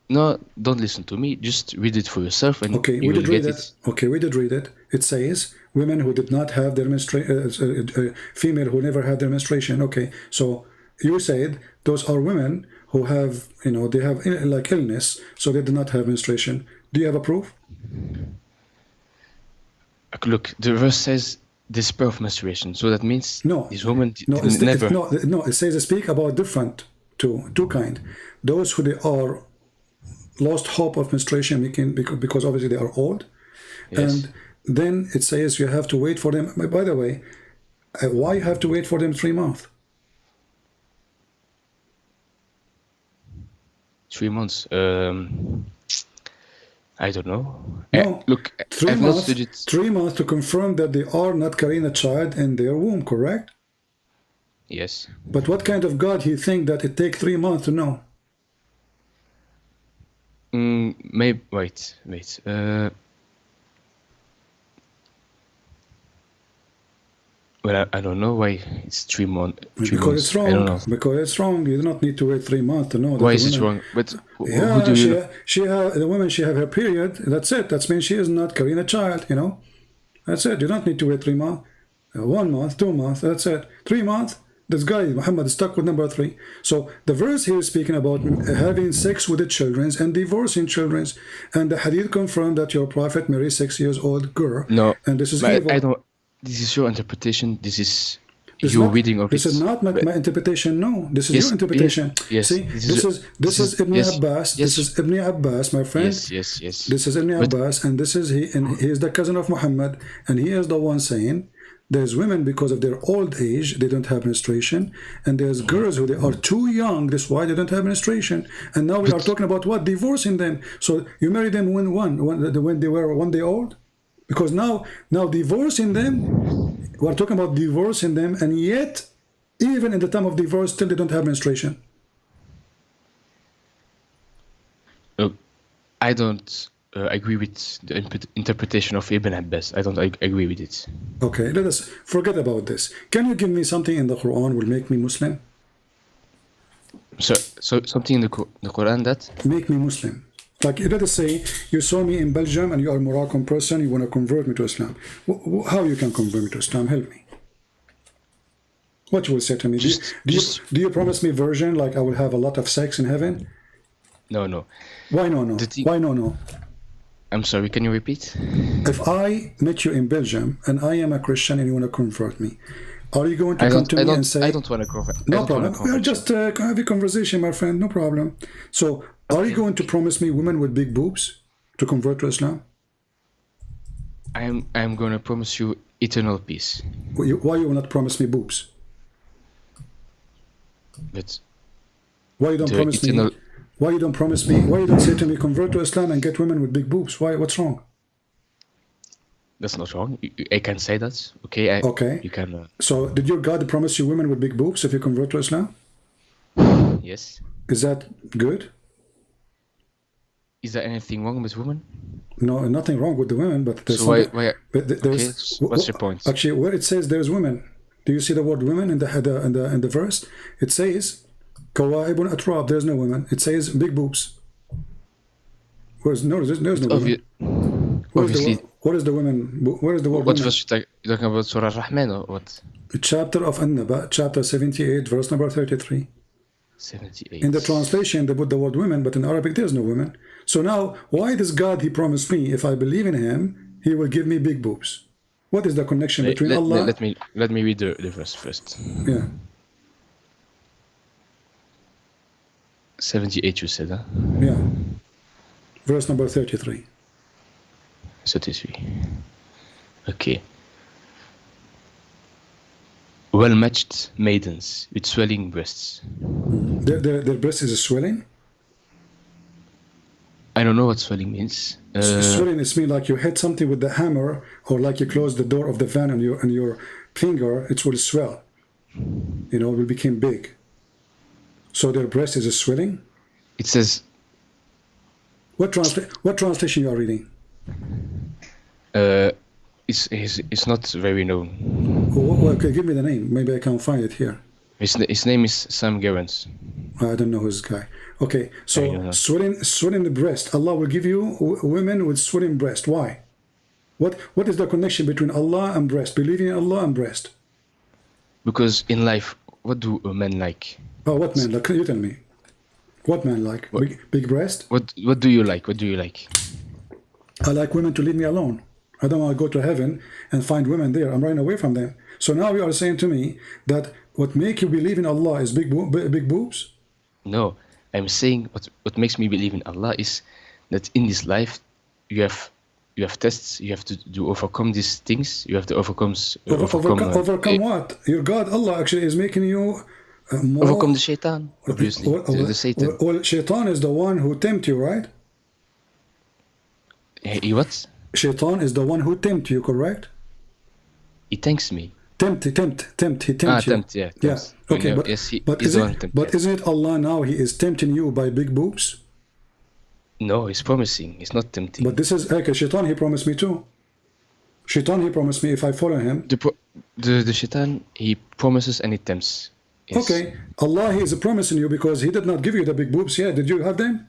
Don't listen to me. Just read it for yourself, and we did read it. Okay, we did read it. It says women who did not have their menstruation, female who never had their menstruation. Okay, so you said those are women who have, they have like illness, so they did not have menstruation. Do you have a proof? Look, the verse says despair of menstruation, so that means this woman never. It says speak about different two kind. Those who they are lost hope of menstruation because obviously they are old, and then it says you have to wait for them. By the way, why you have to wait for them 3 months? 3 months. I don't know. No, look, 3 months. 3 months to confirm that they are not carrying a child in their womb, correct? Yes. But what kind of God he think that it take 3 months to know? Maybe. Wait. Well, I don't know why it's 3 months. Because it's wrong. I don't know. Because it's wrong. You do not need to wait 3 months to know. Why is it wrong? But who do you? The woman, she have her period. That's it. That means she is not carrying a child. That's it. You don't need to wait 3 months. 1 month, 2 months. That's it. 3 months. This guy, Muhammad, is stuck with number 3. So the verse here is speaking about having sex with the children and divorcing children. And the hadith confirmed that your prophet married 6-year-old girl. No, and this is but evil. This is your interpretation. This is This your not, reading of this it. is not my interpretation. No, this is Yes, your interpretation. yes, See, this is Ibn Abbas. This is Ibn Abbas, my friend. Yes. This is Ibn Abbas, and this is he is the cousin of Muhammad, and he is the one saying there's women because of their old age they don't have menstruation, and there's girls who they are too young. That's why they don't have menstruation. And now we are talking about what, divorcing them. So you marry them when they were 1 day old, because now divorcing them. We're talking about divorcing them, and yet, even in the time of divorce, still they don't have menstruation. Look, I don't agree with the interpretation of Ibn Abbas. I don't agree with it. Okay, let us forget about this. Can you give me something in the Quran will make me Muslim? So something in the Quran that Make me Muslim. Like, let us say you saw me in Belgium and you are a Moroccan person, you want to convert me to Islam. How you can convert me to Islam? Help me. What you will say to me? Do you promise me virgin, like I will have a lot of sex in heaven? No. Why no? Why no? I'm sorry, can you repeat? If I met you in Belgium and I am a Christian and you want to convert me, are you going to come to me and say... I don't want to convert. No problem. We are just have a conversation, my friend. No problem. So, are you going to promise me women with big boobs to convert to Islam? I am going to promise you eternal peace. Why you will not promise me boobs? But why you don't promise me? Why you don't promise me? Why you don't say to me, convert to Islam and get women with big boobs? Why? What's wrong? That's not wrong. I can say that. Okay. Okay. You can. So, did your God promise you women with big boobs if you convert to Islam? Yes. Is that good? Is there anything wrong with women? No, nothing wrong with the women, but there's so why there's, what's your point? Actually, where it says there's women, do you see the word women in the verse? It says Kawaibun atrab. There's no women. It says big boobs. There's no women. Obviously. What is the women? Where is the word what women? verse you talking about? Surah Rahman or what? Chapter of An-Naba, chapter 78, verse number 33. 78. In the translation, they put the word women, but in Arabic, there's no women. So now, why does God, he promised me, if I believe in him, he will give me big boobs? What is the connection between Allah? Let me read the verse first. Yeah. 78 you said, huh? Yeah. Verse number 33. 33. Okay. Well-matched maidens with swelling breasts. Their breast is swelling? I don't know what swelling means. Swelling is mean like you hit something with the hammer, or like you close the door of the van and your finger, it will swell. You know, it will become big. So their breast is swelling? It says... What translation you are reading? It's not very known. Well, okay, give me the name. Maybe I can find it here. His name is Sam Gerrans. I don't know who's this guy. Okay, so swelling the breast. Allah will give you women with swelling breast. Why? What is the connection between Allah and breast? Believing in Allah and breast? Because in life, what do men like? Oh, what men like? You tell me. What men like? Big breast? What do you like? What do you like? I like women to leave me alone. I don't want to go to heaven and find women there. I'm running away from them. So now you are saying to me that what make you believe in Allah is big boobs? No, I'm saying what makes me believe in Allah is that in this life you have tests. You have to overcome these things. You have to overcome what? Your God Allah actually is making you overcome the shaitan. Obviously, the Satan. Well, shaitan is the one who tempt you, right? He what? Shaitan is the one who tempt you, correct? He tempts me. Tempt. He tempts you. Tempt, yeah. Okay, but isn't it Allah now? He is tempting you by big boobs. No, he's promising. He's not tempting. But this is okay. Shaitan, he promised me too. Shaitan, he promised me if I follow him. The shaitan, he promises and he tempts. Yes. Okay, Allah, he is promising you because he did not give you the big boobs yet. Did you have them?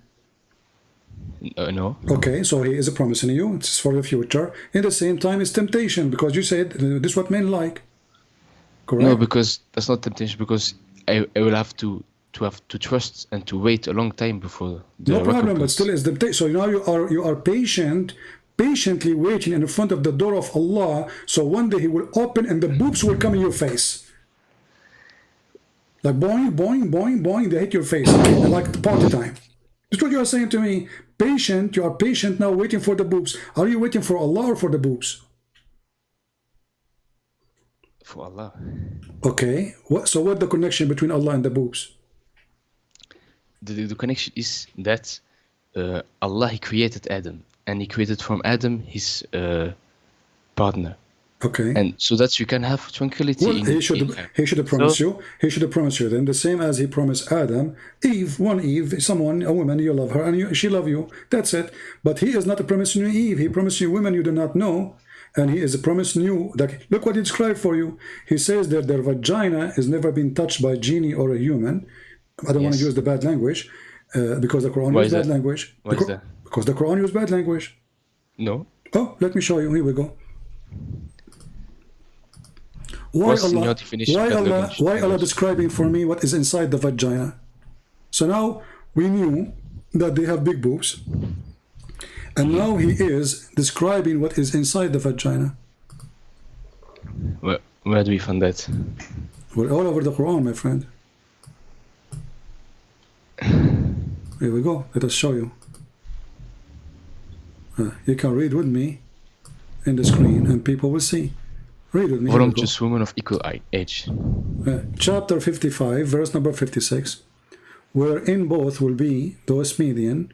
No. Okay, so he is promising you. It's for the future. In the same time, it's temptation because you said this is what men like. correct? No, because that's not temptation. Because I will have to trust and to wait a long time before the no problem, but recompense. still is temptation. So now you are patiently waiting in front of the door of Allah. So one day He will open and the boobs will come in your face, like boing, boing, boing, boing. They hit your face like the party time. That's what you are saying to me. Patient, you are patient now, waiting for the boobs. Are you waiting for Allah or for the boobs? For Allah. Okay. So what's the connection between Allah and the boobs? The connection is that Allah, He created Adam, and He created from Adam his partner. Okay. And so that you can have tranquility. Well, he should have promised you. He should have promised you then the same as He promised Adam. Eve, someone, a woman, you love her and she love you. That's it. But He is not promising you Eve. He promised you women you do not know. And He is promising you that, look what He described for you. He says that their vagina has never been touched by a genie or a human. I don't want to use the bad language because the Quran uses bad language. Why is that? Because the Quran uses bad language. No. Oh, let me show you. Here we go. Why Allah describing for me what is inside the vagina? So now we knew that they have big boobs, and now He is describing what is inside the vagina. Where do we find that? Well, all over the Quran, my friend. Here we go. Let us show you. You can read with me in the screen, and people will see. Read with me. Voluptuous women of equal age. Chapter 55, verse number 56. Wherein both will be those median,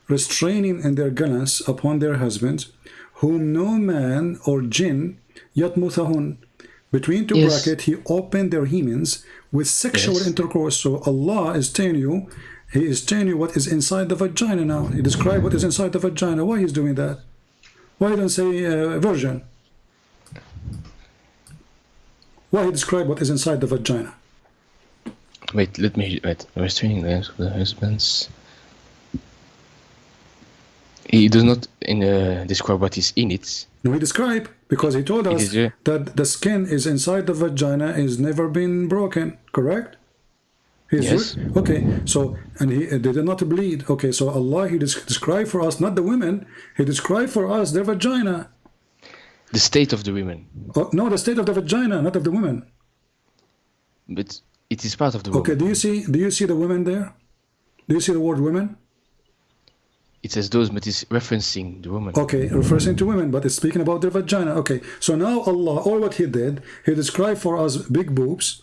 restraining in their gallants upon their husbands, whom no man or jinn yatmuthahun. Between two brackets, He opened their hymens with sexual intercourse. So Allah is telling you, He is telling you what is inside the vagina now. He described what is inside the vagina. Why He's doing that? Why He don't say virgin? Why He described what is inside the vagina? Wait, restraining the husbands. He does not describe what is in it. No, He described, because He told us that the skin is inside the vagina is never been broken, correct? Yes. Okay, so, and they did not bleed. Okay, so Allah, He described for us, not the women, He described for us their vagina. The state of the women. Oh, no, the state of the vagina, not of the women. But it is part of the woman. Okay, do you see the women there? Do you see the word women? It says those, but it's referencing the woman. Okay, referring to women, but it's speaking about their vagina. Okay, so now Allah, all what He did, He described for us big boobs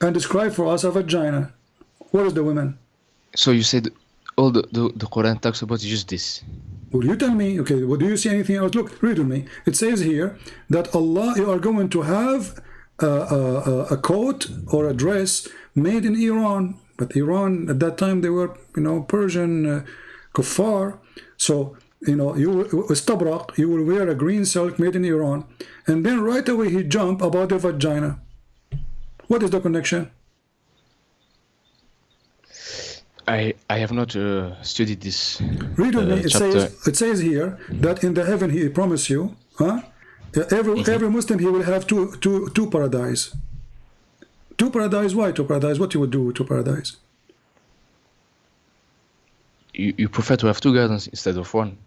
and described for us a vagina. What is the women? So you said all the Quran talks about just this. Well, you tell me, okay, well, do you see anything else? Look, read with me. It says here that Allah, you are going to have a coat or a dress made in Iran. But Iran, at that time, they were, Persian kuffar. So, istabraq, you will wear a green silk made in Iran. And then right away he jump about the vagina. What is the connection? I have not studied this. Read with me. Chapter. It says here that in the heaven He promised you, every Muslim he will have two paradise. Two paradise. Why two paradise? What you would do with two paradise? You prefer to have two gardens instead of one.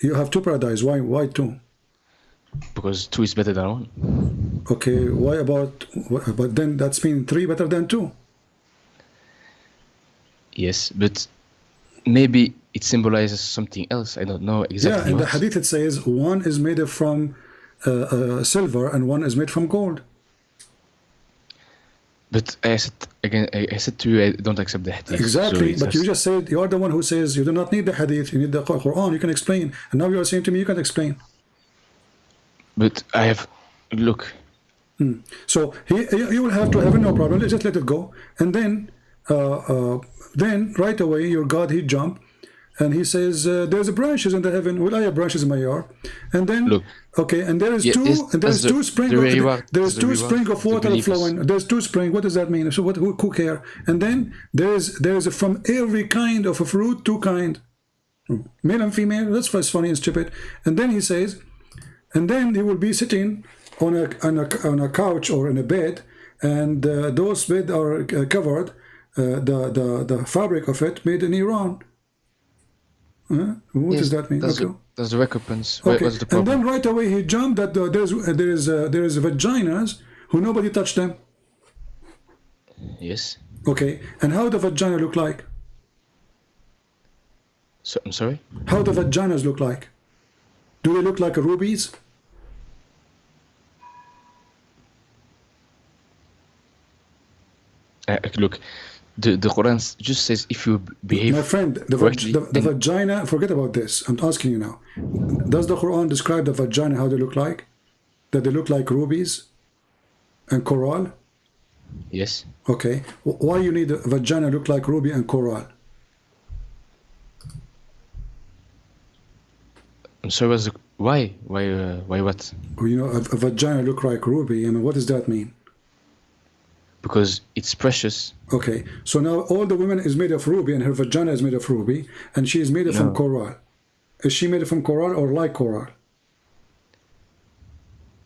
You have two paradise. Why two? Because two is better than one. Okay. Why about? But then that's mean three better than two. Yes, but maybe it symbolizes something else. I don't know exactly. Yeah, in the hadith it says one is made from silver and one is made from gold. But I said to you, I don't accept the hadith. Exactly, but you just said, you are the one who says you do not need the hadith, you need the Quran, you can explain. And now you are saying to me, you can explain. But I have, look. So you will have to have no problem, just let it go. And then right away your God, he jump and he says there's branches in the heaven. Well, I have branches in my yard. And then look, okay, and there is two spring of water flowing. There's two spring. What does that mean? So who care? And then there is from every kind of a fruit, two kind, male and female. That's what's funny and stupid. And then he says, and then he will be sitting on a couch or in a bed, and those beds are covered, the fabric of it made in Iran. What does that mean? That's the recompense. Okay. What's the problem? And then right away he jumped that there is vaginas who nobody touched them. Yes. Okay. And how the vagina look like? So, I'm sorry? How the vaginas look like? Do they look like rubies? Look, the Quran just says if you behave My friend, the correctly, vagina, forget about this. I'm asking you now. Does the Quran describe the vagina how they look like? That they look like rubies and coral? yes. Okay. Why you need a vagina look like ruby and coral? I'm sorry, why? Why what? You know, a vagina look like ruby. I mean, what does that mean? Because it's precious. Okay, so now all the women is made of ruby and her vagina is made of ruby and she is made from coral. Is she made from coral or like coral?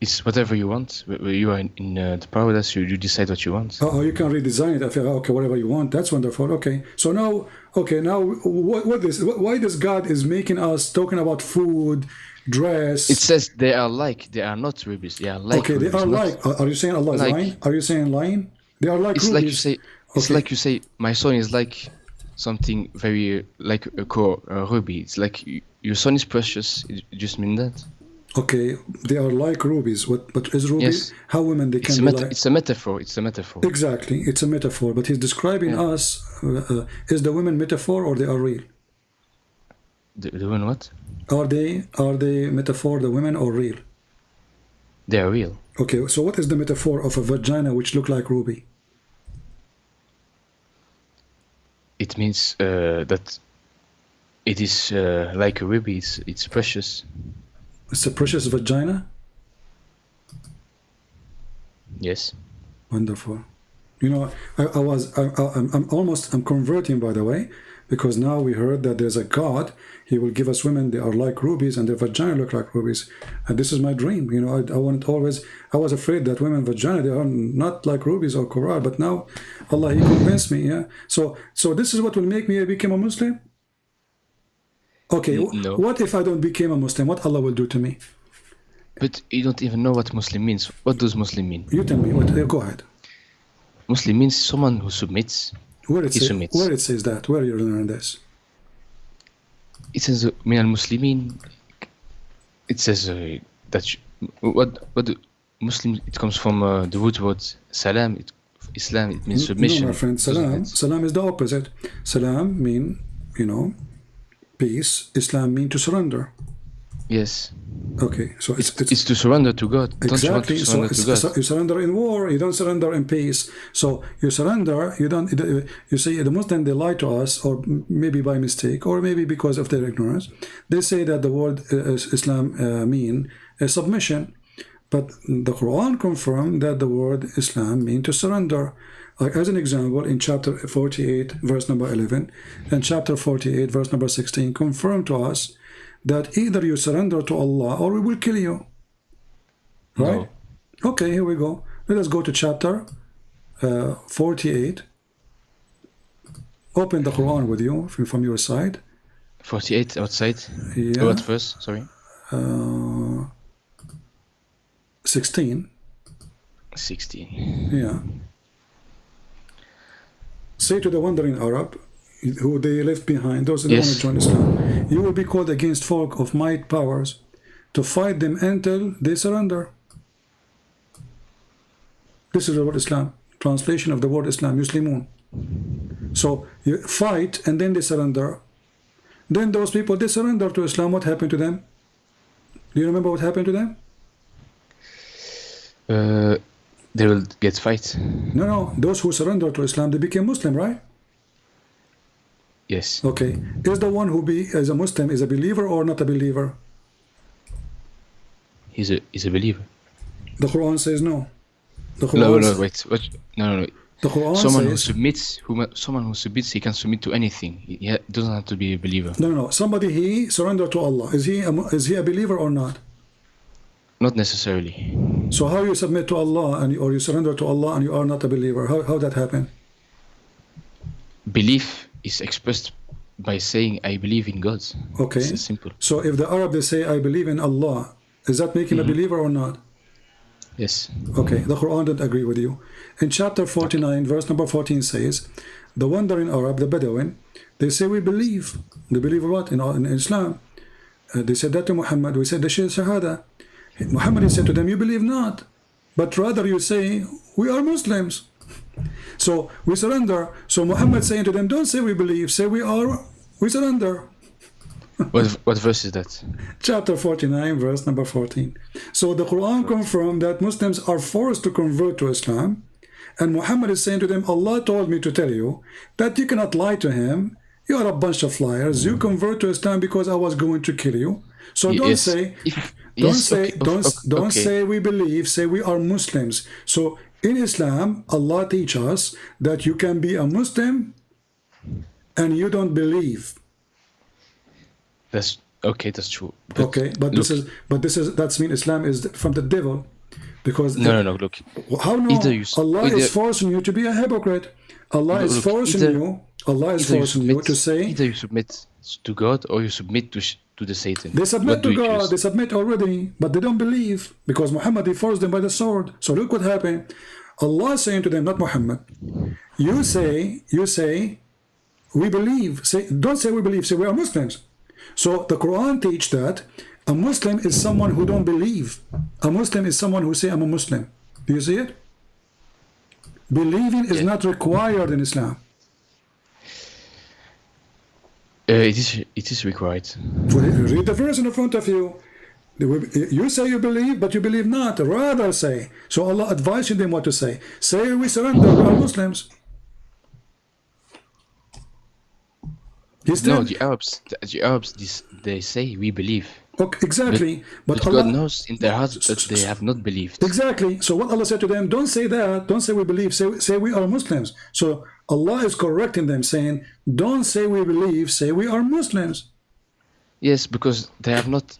It's whatever you want. You are in the paradise, you decide what you want. Oh, you can redesign it. I feel, okay, whatever you want. That's wonderful. Okay, so now, why this God is making us talking about food, dress? It says they are not rubies. They are like okay, rubies, they are not like. Are you saying Allah is like. lying? Are you saying lying? They are like It's rubies. like you say. It's Okay. like you say. My son is like something very like a core ruby. It's like your son is precious. It just mean that. Okay, they are like rubies. But is ruby Yes. how women they can be like? It's a metaphor. It's a metaphor. Exactly, it's a metaphor. But he's describing us. Is the women metaphor or they are real? The one what? Are they metaphor, the women, or real? They are real. Okay, so what is the metaphor of a vagina which look like ruby? It means that it is like a ruby. It's precious. It's a precious vagina? Yes. Wonderful. You know, I'm converting, by the way, because now we heard that there's a God. He will give us women, they are like rubies and their vagina look like rubies. And this is my dream. You know, I was afraid that women vagina, they are not like rubies or coral, but now Allah, He convinced me, yeah. So this is what will make me become a Muslim? Okay, No. What if I don't become a Muslim? What Allah will do to me? But you don't even know what Muslim means. What does Muslim mean? You tell me. Go ahead. Muslim means someone who submits. Where it submits. says that? Where you learn this? It says min al-Muslimin. It says that what the Muslim. It comes from the root word salam. Islam. It means submission. No, my friend. Salam is the opposite. Salam mean, peace. Islam mean to surrender. Yes. Okay, so it's to surrender to God. Exactly. Don't you want to surrender to God? So you surrender in war. You don't surrender in peace. So you surrender. You don't. You see, the Muslims, they lie to us, or maybe by mistake, or maybe because of their ignorance. They say that the word Islam mean submission, but the Quran confirmed that the word Islam mean to surrender. Like as an example, in chapter 48, verse number 11, and chapter 48, verse number 16, confirm to us that either you surrender to Allah or we will kill you. Right? No. Okay, here we go. Let us go to chapter 48. Open the Quran with you from your side. 48 outside? Yeah. What verse? Sorry. 16. 16. Yeah. Say to the wandering Arab, who they left behind, those that want to join Islam, you will be called against folk of might powers to fight them until they surrender. This is the word Islam, translation of the word Islam, Muslimun. So you fight and then they surrender. Then those people, they surrender to Islam. What happened to them? Do you remember what happened to them? They will get fight. No. Those who surrender to Islam, they became Muslim, right? Yes. Okay. Is the one who is a Muslim is a believer or not a believer? He's a believer. The Quran says no. The Quran No, wait. What? No. The Quran someone says, someone who submits, he can submit to anything. He doesn't have to be a believer. No. Somebody he surrendered to Allah. Is he a believer or not? Not necessarily. So how you submit to Allah or you surrender to Allah and you are not a believer? How that happen? Belief is expressed by saying I believe in God. Okay. It's simple. So if the Arab they say I believe in Allah, is that make him a believer or not? Yes. Okay, the Quran didn't agree with you. In chapter 49, verse number 14 says, the wandering Arab, the Bedouin, they say we believe. They believe what? In Islam. They said that to Muhammad. We said the Shahada. Muhammad said to them, you believe not, but rather you say, we are Muslims. So we surrender. So Muhammad saying to them, don't say we believe, say we surrender. What verse is that? Chapter 49, verse number 14. So the Quran confirmed that Muslims are forced to convert to Islam. And Muhammad is saying to them, Allah told me to tell you that you cannot lie to him. You are a bunch of liars. You convert to Islam because I was going to kill you. So don't say, don't say we believe, say we are Muslims. So in Islam, Allah teaches us that you can be a Muslim and you don't believe. That's okay. That's true. But okay, but look, that's mean Islam is from the devil, because no. Look, how no? Allah is forcing you to be a hypocrite. Allah is forcing you. Allah is forcing you to say either you submit to God or you submit to the Satan. They submit to God. They submit already, but they don't believe because Muhammad he forced them by the sword. So look what happened. Allah is saying to them, not Muhammad. You say we believe. Don't say we believe. Say we are Muslims. So the Quran teaches that a Muslim is someone who don't believe. A Muslim is someone who say I'm a Muslim. Do you see it? Believing is not required in Islam. It is required. Read the verse in front of you. You say you believe, but you believe not. Rather say. So Allah advises them what to say. Say we surrender. We are Muslims. No, the Arabs, they say we believe. Okay, exactly. But Allah, God knows in their hearts that they have not believed. Exactly. So what Allah said to them, don't say that. Don't say we believe. Say we are Muslims. So Allah is correcting them, saying, don't say we believe. Say we are Muslims. Yes, because they have not.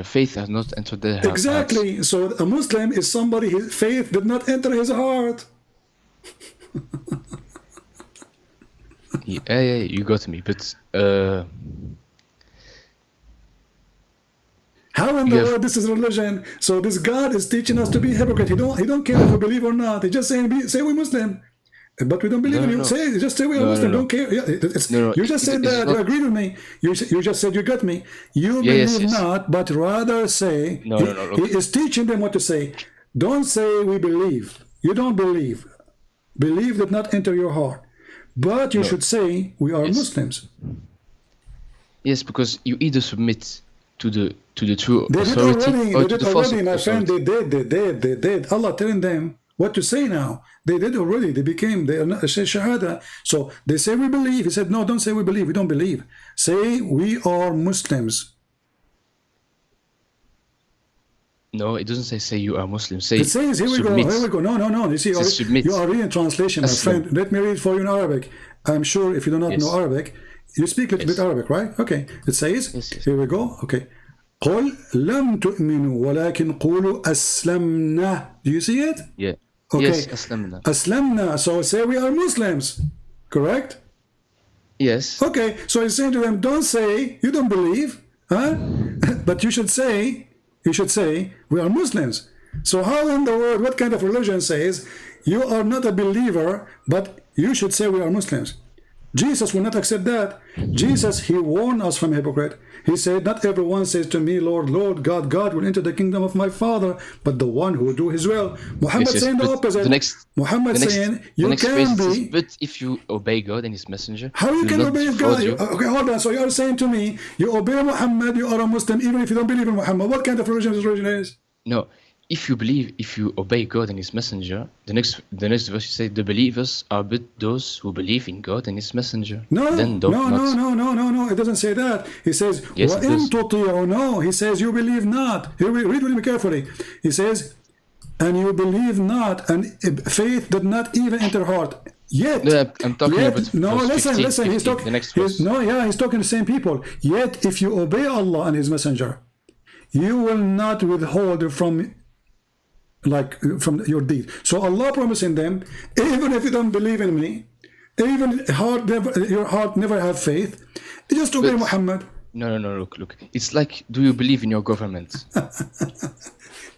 Faith has not entered their hearts. Exactly. So a Muslim is somebody his faith did not enter his heart. Yeah, you got me. But how in the world this is religion? So this God is teaching us to be hypocrite. He don't care if we believe or not. He's just saying, say we're Muslim, but we don't believe in you. Just say we are Muslim. Don't care. Yeah, you just said that. You agree with me. You just said you got me. You believe not, but rather say. He is teaching them what to say. Don't say we believe. You don't believe. Believe did not enter your heart. But you should say we are Muslims. Yes, because you either submit to the true they authority or to the false authority. My friend, they did. Allah telling them what to say now. They did already. They say Shahada. So they say we believe. He said, no, don't say we believe. We don't believe. Say we are Muslims. No, it doesn't say you are Muslim. Say it says here we submit. go. Here we go. No. You see, you are reading translation, my friend. Let me read for you in Arabic. I'm sure if you do not know Arabic, you speak a little bit Arabic, right? Okay. It says, here we go. Okay. قل لم تؤمنوا ولكن قولوا أسلمنا. Do you see it? Yeah. Okay. Yes, أسلمنا. أسلمنا. So say we are Muslims. Correct? Yes. Okay. So he's saying to them, don't say you don't believe, huh? But you should say we are Muslims. So how in the world, what kind of religion says you are not a believer, but you should say we are Muslims? Jesus will not accept that. Jesus, he warned us from hypocrite. He said, not everyone says to me, Lord, Lord, God will enter the kingdom of my Father, but the one who do his will. Muhammad saying the opposite. Muhammad saying, you can be. But if you obey God and his messenger, how you can obey God? Okay, hold on. So you are saying to me, you obey Muhammad, you are a Muslim, even if you don't believe in Muhammad. What kind of religion this religion is? No. If you obey God and his messenger, the next verse you say the believers are but those who believe in God and his messenger. No, it doesn't say that. He says, yes, no, he says you believe not. Here we read with me carefully. He says, and you believe not, and faith did not even enter heart. Yet, I'm talking about listen. 15, he's talking. The next verse. He's talking to the same people. Yet, if you obey Allah and His Messenger, you will not withhold from like from your deed. So Allah promising them, even if you don't believe in me, even your heart never have faith, just obey Muhammad. No, look. It's like, do you believe in your government?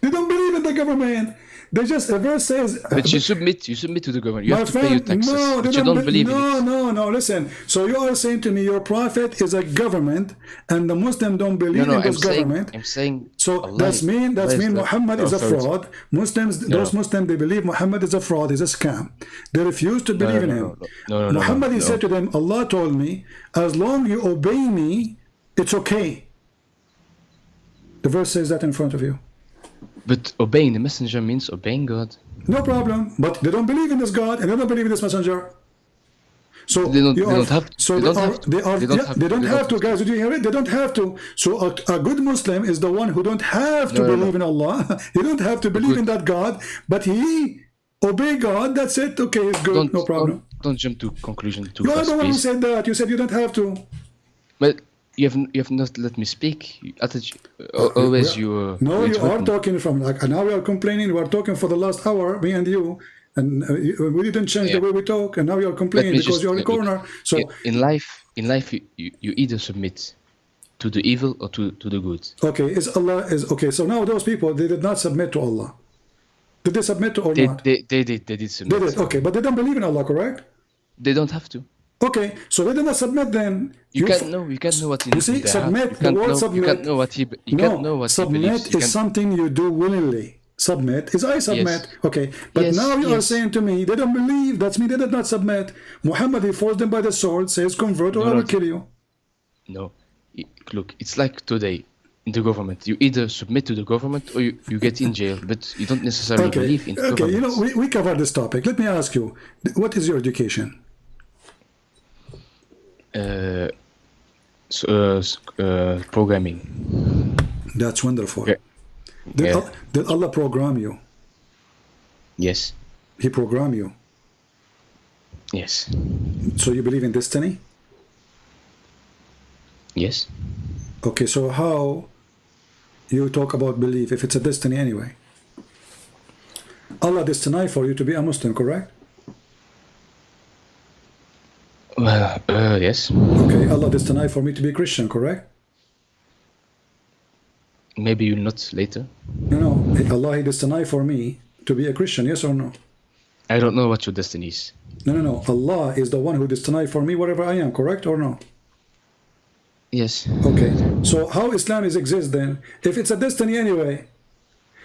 They don't believe in the government. They just, a verse says... But you submit to the government. You have to pay your taxes. No, but you don't believe in it. No, listen. So you are saying to me your prophet is a government and the Muslims don't believe in this government. I'm saying... So that's mean Muhammad is a fraud. Those Muslims, they believe Muhammad is a fraud, is a scam. They refuse to believe in him. Muhammad, he said to them, Allah told me, as long you obey me, it's okay. The verse says that in front of you. But obeying the messenger means obeying God. No problem. But they don't believe in this God and they don't believe in this messenger. So they don't have to, guys. Did you hear it? They don't have to. So a good Muslim is the one who don't have to believe in Allah. He don't have to believe in that God, but he obey God. That's it. Okay, it's good. No problem. Don't jump to conclusion too fast. You are the one who please. said that. You said you don't have to. But you have not let me speak. Always you. No, you are talking from like now we are complaining. We are talking for the last hour, me and you, and we didn't change the way we talk, and now you are complaining because you're in the corner. So in life, you either submit to the evil or to the good. Okay, okay. So now those people, they did not submit to Allah. Did they submit to or not? They did submit. They did. Okay, but they don't believe in Allah, correct? They don't have to. Okay, so they did not submit then. You can't know what you see, submit, the word submit. You can't know what he believes. Submit is something you do willingly. Submit is I submit. Yes. Okay, but now you are saying to me, they don't believe, that's me, they did not submit. Muhammad, he forced them by the sword, says convert or I will kill you. No, look, it's like today in the government. You either submit to the government or you get in jail, but you don't necessarily believe in the government. Okay, you know, we covered this topic. Let me ask you, what is your education? Programming. That's wonderful. Yeah. Did Allah program you? Yes. He programmed you? Yes. So you believe in destiny? Yes. Okay, so how you talk about belief if it's a destiny anyway? Allah destined for you to be a Muslim, correct? Yes. Okay, Allah destined for me to be a Christian, correct? Maybe you'll not later. No, Allah, He destined for me to be a Christian, yes or no? I don't know what your destiny is. No. Allah is the one who destined for me wherever I am, correct or no? Yes. Okay, so how Islam exists then? If it's a destiny anyway,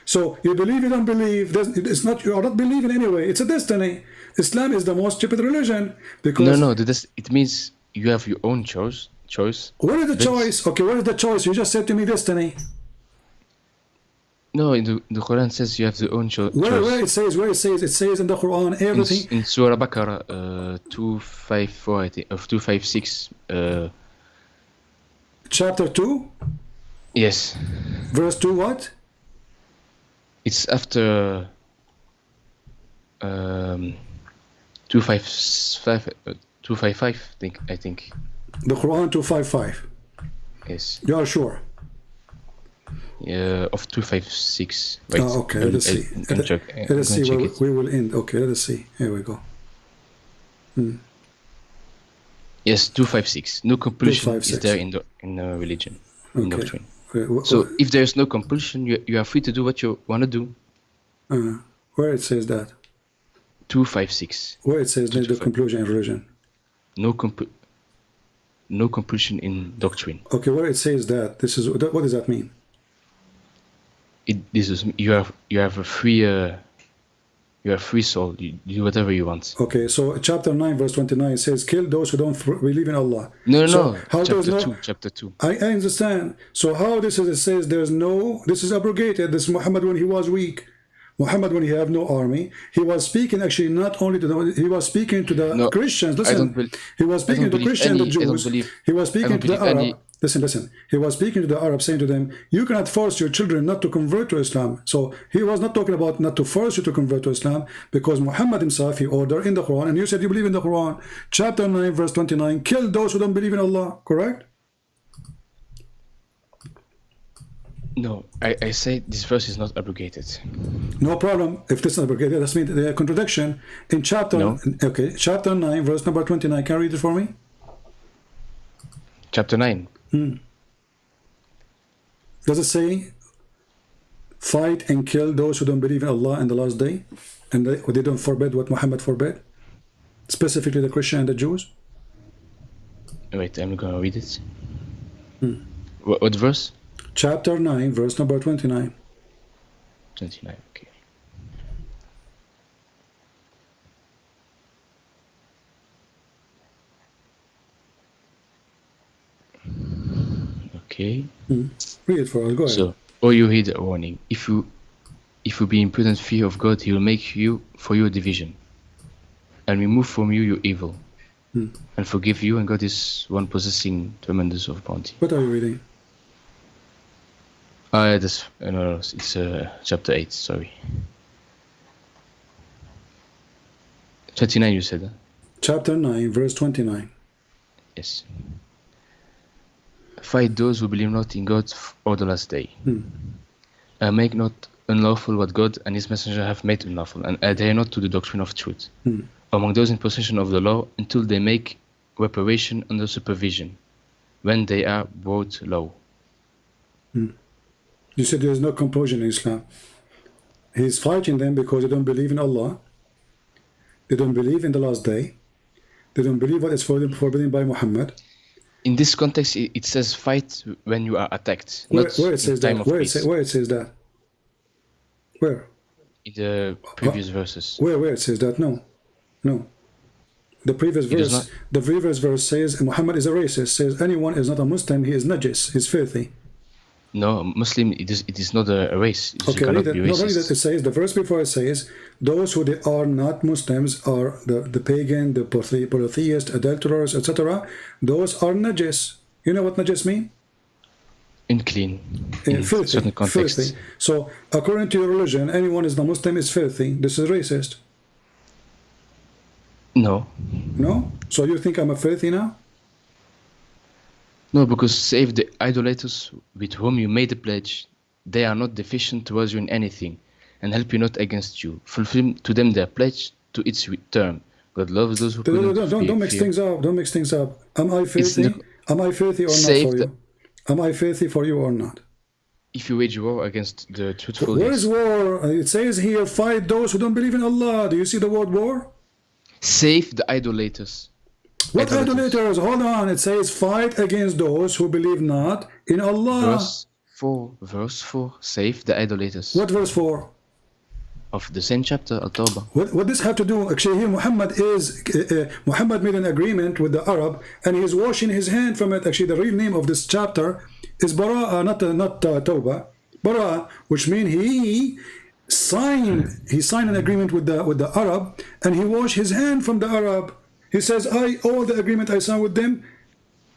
so you believe, you don't believe, it's not, you are not believing anyway, it's a destiny. Islam is the most stupid religion because... No, it means you have your own choice. Where is the choice? Okay, where is the choice? You just said to me destiny. No, in the Quran says you have your own choice. Where it says? It says in the Quran everything. In Surah Baqarah 254, I think, of 256. Chapter 2? Yes. Verse 2 what? It's after 255, I think. The Quran 255. Yes. You are sure? Of 256. Wait, okay, let us see. Let us see where we will end. Okay, let us see. Here we go. Yes, 256. No compulsion is there in the religion, in doctrine. So if there is no compulsion, you are free to do what you want to do. Where it says that? 256. Where it says there's no compulsion in religion? No compulsion in doctrine. Okay, where it says that, what does that mean? You have a free soul. You do whatever you want. Okay, so chapter 9 verse 29 says, kill those who don't believe in Allah. No. Chapter 2. I understand. So how it says this is abrogated. This Muhammad when he was weak. Muhammad when he had no army, he was speaking actually not only to he was speaking to the Christians. Listen, he was speaking to the Christians, the Jews. He was speaking to the Arab. Listen. He was speaking to the Arab, saying to them, you cannot force your children not to convert to Islam. So he was not talking about not to force you to convert to Islam, because Muhammad himself, he ordered in the Quran, and you said you believe in the Quran, chapter 9, verse 29, kill those who don't believe in Allah, correct? No, I say this verse is not abrogated. No problem. If this is not abrogated, that means the contradiction in chapter. No. Okay, chapter 9, verse number 29. Can you read it for me? Chapter 9. Does it say, fight and kill those who don't believe in Allah and the last day, and they don't forbid what Muhammad forbid, specifically the Christian and the Jews? Wait, I'm gonna read it. What verse? Chapter 9, verse number 29. 29, okay. Okay. Read it for us, go ahead. So, or you heed a warning. If you be in prudent fear of God, He will make you for you a division, and remove from you your evil, and forgive you. And God is one possessing tremendous of bounty. What are you reading? That's no, it's chapter 8. Sorry. 29. You said. Chapter 9, verse 29. Yes. Fight those who believe not in God or the last day. Make not unlawful what God and His messenger have made unlawful, and adhere not to the doctrine of truth among those in possession of the law until they make reparation under supervision, when they are brought low. You said there is no compulsion in Islam. He's fighting them because they don't believe in Allah. They don't believe in the last day. They don't believe what is forbidden by Muhammad. In this context, it says fight when you are attacked. Where not it says in time that? of Where peace. it says that? Where? In the previous verses. Where it says that? No. The previous verse says Muhammad is a racist. Says anyone is not a Muslim, he is najis, he's filthy. No, Muslim, it is not a race. You Okay, cannot read it. be Not only racist. that, it says the verse before it says those who they are not Muslims are the pagan, the polytheist, adulterers, etc. Those are najis. You know what najis mean? Unclean. In Filthy. certain contexts. Filthy. So according to your religion, anyone is not Muslim is filthy. This is racist. No. No? So you think I'm a filthy now? No, because save the idolaters with whom you made a pledge, they are not deficient towards you in anything, and help you not against you. Fulfill to them their pledge to its term. God loves those who Don't mix things up. Don't mix things up. Am I filthy? Am I filthy or not for you? Am I filthy for you or not? If you wage war against the truthful. Where is war? It says here, fight those who don't believe in Allah. Do you see the word war? Save the idolaters. What idolaters? Hold on. It says fight against those who believe not in Allah. Verse 4. Save the idolaters. What verse 4? Of the same chapter, Al-Tawbah. What does have to do? Actually, here Muhammad made an agreement with the Arab, and he is washing his hand from it. Actually, the real name of this chapter is Bara'a, not Tawbah. Bara'a, which means he signed an agreement with the Arab, and he washed his hand from the Arab. He says, all the agreement I signed with them,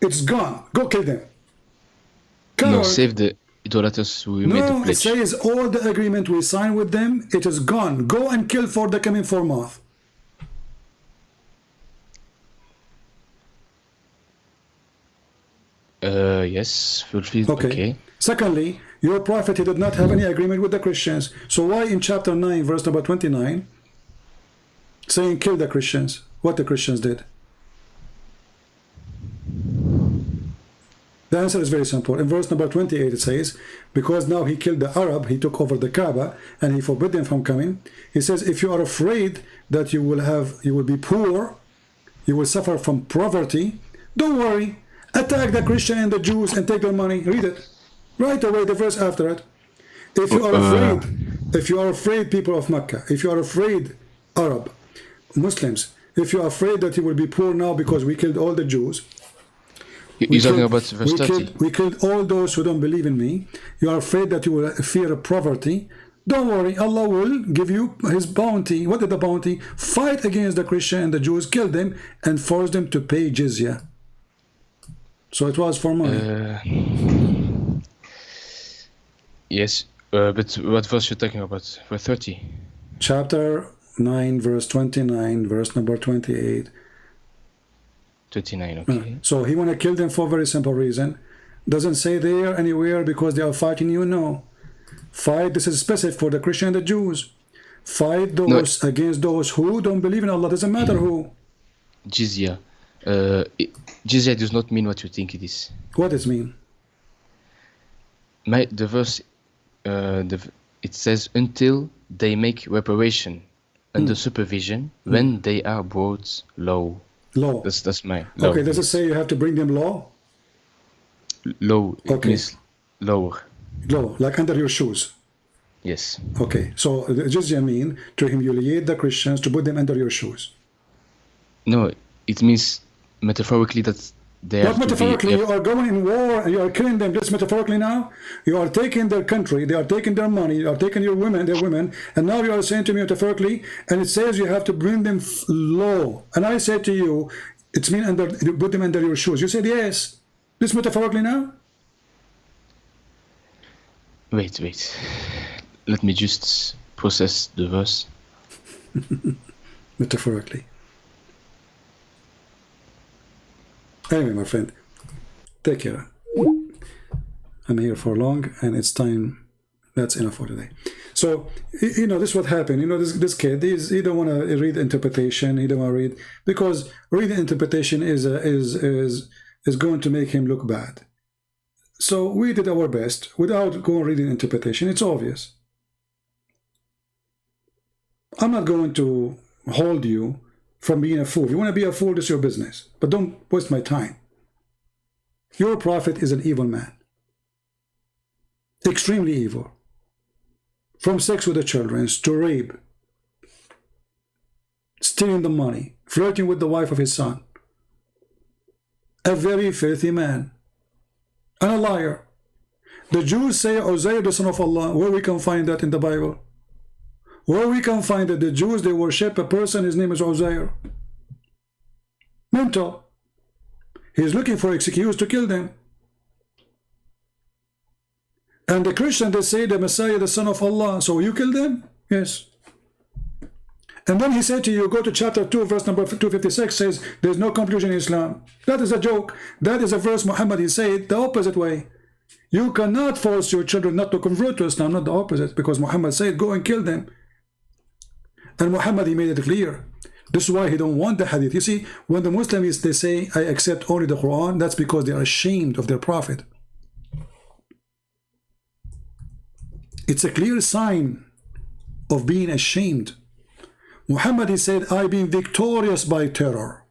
it's gone. Go kill them. No, save the idolaters who made the pledge. It says all the agreement we signed with them, it is gone. Go and kill for the coming for month. Yes, fulfilled. Okay. Secondly, your prophet, he did not have any agreement with the Christians. So why in chapter 9, verse number 29, saying kill the Christians? What the Christians did? The answer is very simple. In verse number 28 it says, because now he killed the Arab, he took over the Kaaba, and he forbid them from coming. He says, if you are afraid that you will be poor, you will suffer from poverty, don't worry. Attack the Christian and the Jews and take their money. Read it. Right away, the verse after it. If you are afraid, people of Mecca, if you are afraid, Arab, Muslims, if you are afraid that you will be poor now because we killed all the Jews, you're talking about verse 30. We killed all those who don't believe in me. You are afraid that you will fear poverty. Don't worry, Allah will give you His bounty. What is the bounty? Fight against the Christian and the Jews, kill them, and force them to pay jizya. So it was for money. Yes, but what verse you're talking about? Verse 30. Chapter 9, verse 29, verse number 28. 29, okay. So he want to kill them for a very simple reason. Doesn't say there anywhere because they are fighting you. No. Fight, this is specific for the Christian and the Jews. Fight those against those who don't believe in Allah. Doesn't matter who. Jizya. Jizya does not mean what you think it is. What does it mean? The verse, it says, until they make reparation under supervision when they are brought low. Law. That's my law. Okay, does it say you have to bring them law? Low. It Okay. means lower. Law, like under your shoes. Yes. Okay, so the jizya mean to humiliate the Christians, to put them under your shoes. No, it means metaphorically that they Not have metaphorically, to you are going in war and you are killing them just metaphorically now. You are taking their country, they are taking their money, you are taking your women, their women, and now you are saying to me metaphorically, and it says you have to bring them low. And I say to you, it's mean put them under your shoes. You said yes. This metaphorically now? Wait. Let me just process the verse. Metaphorically. Anyway, my friend, take care. I'm here for long, and it's time. That's enough for today. So, you know, this is what happened. You know, this kid, he don't want to read interpretation. He don't want to read, because reading interpretation is going to make him look bad. So we did our best without going reading interpretation. It's obvious. I'm not going to hold you from being a fool. If you want to be a fool, this is your business. But don't waste my time. Your prophet is an evil man. Extremely evil. From sex with the children to rape, stealing the money, flirting with the wife of his son. A very filthy man. And a liar. The Jews say Uzair, the son of Allah. Where we can find that in the Bible? Where we can find that the Jews, they worship a person, his name is Uzair. Mental. He's looking for excuse to kill them. And the Christian, they say the Messiah, the son of Allah. So you kill them? Yes. And then he said to you, go to chapter 2, verse number 256, says, there's no conclusion in Islam. That is a joke. That is a verse Muhammad, he said the opposite way. You cannot force your children not to convert to Islam, not the opposite, because Muhammad said, go and kill them. And Muhammad, he made it clear. This is why he don't want the hadith. You see, when the Muslims, they say, I accept only the Quran, that's because they are ashamed of their prophet. It's a clear sign of being ashamed. Muhammad, he said, I've been victorious by terror.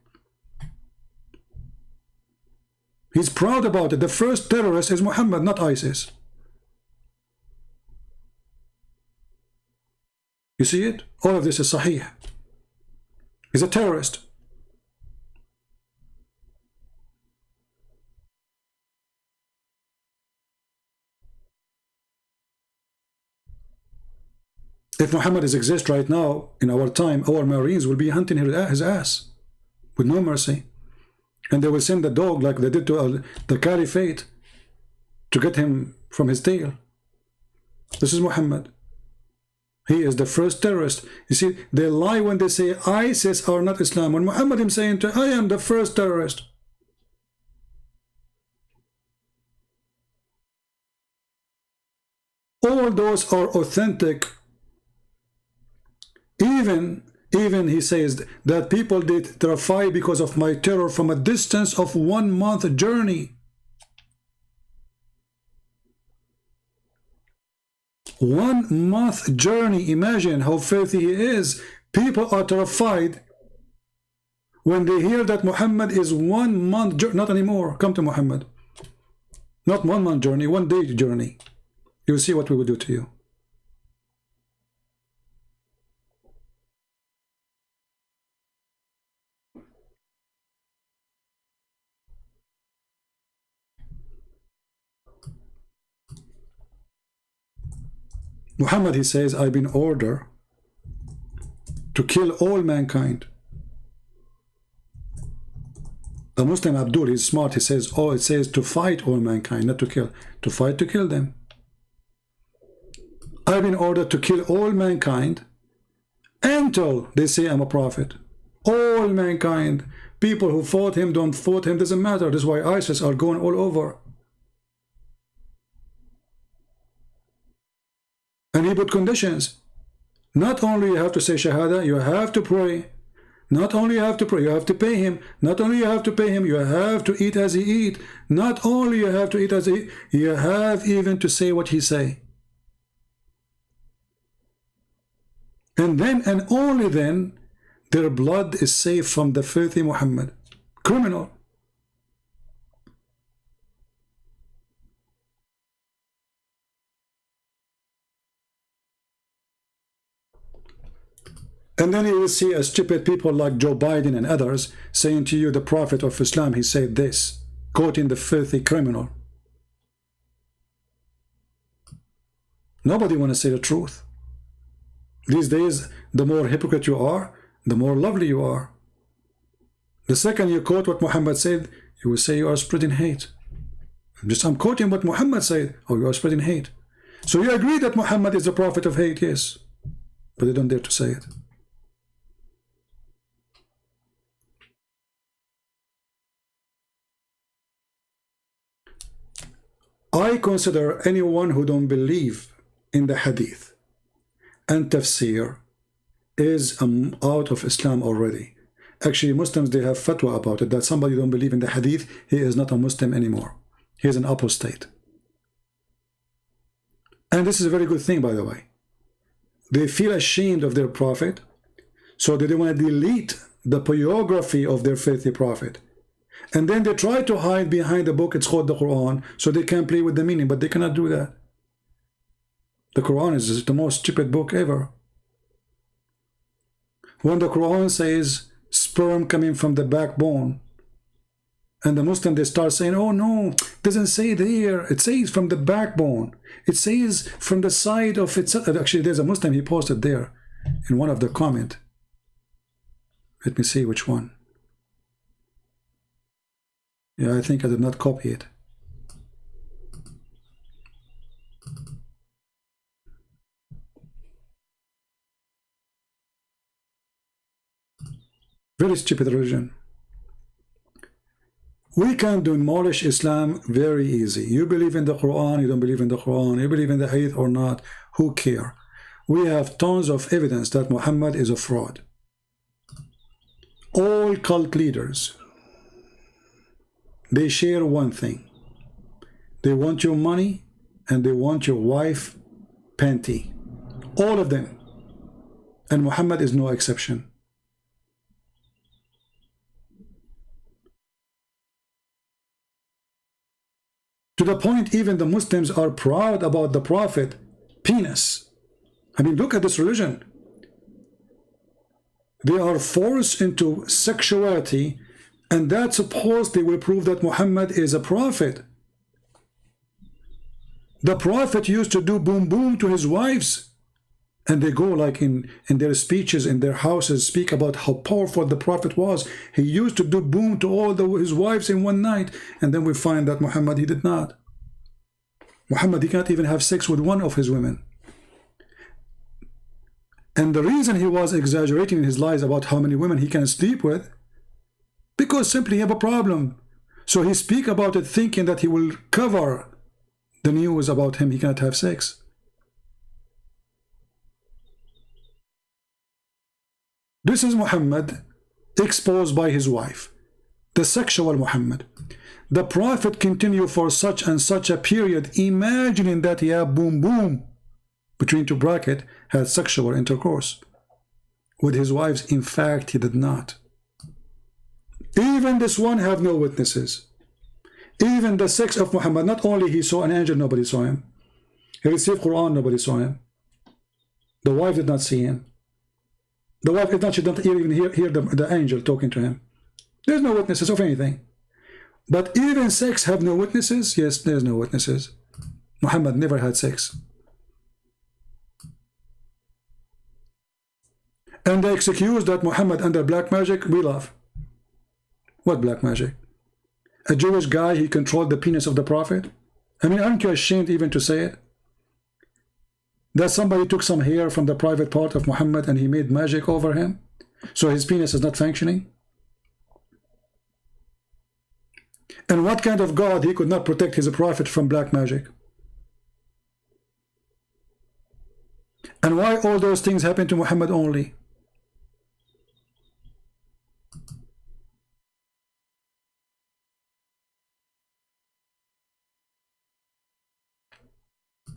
He's proud about it. The first terrorist is Muhammad, not ISIS. You see it? All of this is Sahih. He's a terrorist. If Muhammad exists right now, in our time, our Marines will be hunting his ass with no mercy. And they will send the dog like they did to the Caliphate to get him from his tail. This is Muhammad. He is the first terrorist. You see, they lie when they say ISIS are not Islam. When Muhammad is saying, I am the first terrorist. All those are authentic. Even he says that people did terrify because of my terror from a distance of 1 month journey. 1 month journey. Imagine how filthy he is. People are terrified when they hear that Muhammad is 1 month journey. Not anymore. Come to Muhammad. Not 1 month journey, 1 day journey. You will see what we will do to you. Muhammad, he says, I've been ordered to kill all mankind. The Muslim Abdul, he's smart, he says, oh, it says to fight all mankind, not to kill. To fight, to kill them. I've been ordered to kill all mankind until they say I'm a prophet. All mankind. People who fought him, don't fought him, doesn't matter. That's why ISIS are going all over. And he put conditions. Not only you have to say Shahada, you have to pray. Not only you have to pray, you have to pay him. Not only you have to pay him, you have to eat as he eat. Not only you have to eat as he eat, you have even to say what he say. And then and only then their blood is safe from the filthy Muhammad. Criminal. And then you will see a stupid people like Joe Biden and others saying to you, the Prophet of Islam, he said this, quoting the filthy criminal. Nobody want to say the truth. These days, the more hypocrite you are, the more lovely you are. The second you quote what Muhammad said, you will say you are spreading hate. I'm quoting what Muhammad said, or you are spreading hate. So you agree that Muhammad is the prophet of hate, yes. But they don't dare to say it. I consider anyone who don't believe in the hadith and tafsir is out of Islam already. Actually, Muslims, they have fatwa about it, that somebody don't believe in the hadith, he is not a Muslim anymore. He is an apostate. And this is a very good thing, by the way. They feel ashamed of their prophet, so they want to delete the biography of their faithful prophet. And then they try to hide behind the book, it's called the Quran, so they can play with the meaning, but they cannot do that. The Quran is the most stupid book ever. When the Quran says sperm coming from the backbone, and the Muslim, they start saying, oh no, it doesn't say there, it says from the backbone, it says from the side of itself. Actually, there's a Muslim, he posted there in one of the comment. Let me see which one. Yeah, I think I did not copy it. Very stupid religion. We can demolish Islam very easy. You believe in the Quran, you don't believe in the Quran, you believe in the Hadith or not, who care? We have tons of evidence that Muhammad is a fraud. All cult leaders, they share one thing. They want your money and they want your wife panty. All of them. And Muhammad is no exception. To the point even the Muslims are proud about the Prophet penis. I mean, look at this religion. They are forced into sexuality, and that supposedly will prove that Muhammad is a prophet. The Prophet used to do boom boom to his wives, and they go like in their speeches in their houses speak about how powerful the Prophet was. He used to do boom to all his wives in one night, and then we find that Muhammad, he did not. Muhammad, he can't even have sex with one of his women. And the reason he was exaggerating in his lies about how many women he can sleep with, because simply he have a problem. So he speak about it thinking that he will cover the news about him, he cannot have sex. This is Muhammad exposed by his wife, the sexual Muhammad. The Prophet continued for such and such a period, imagining that he had boom boom, between two brackets, had sexual intercourse with his wives. In fact, he did not. Even this one have no witnesses. Even the sex of Muhammad, not only he saw an angel, nobody saw him. He received Quran, nobody saw him. The wife did not see him. The wife did not, she didn't even hear the angel talking to him. There's no witnesses of anything. But even sex have no witnesses? Yes, there's no witnesses. Muhammad never had sex. And the excuse that Muhammad under black magic, we love. What black magic? A Jewish guy, he controlled the penis of the Prophet? I mean, aren't you ashamed even to say it? That somebody took some hair from the private part of Muhammad and he made magic over him? So his penis is not functioning? And what kind of God he could not protect his Prophet from black magic? And why all those things happen to Muhammad only?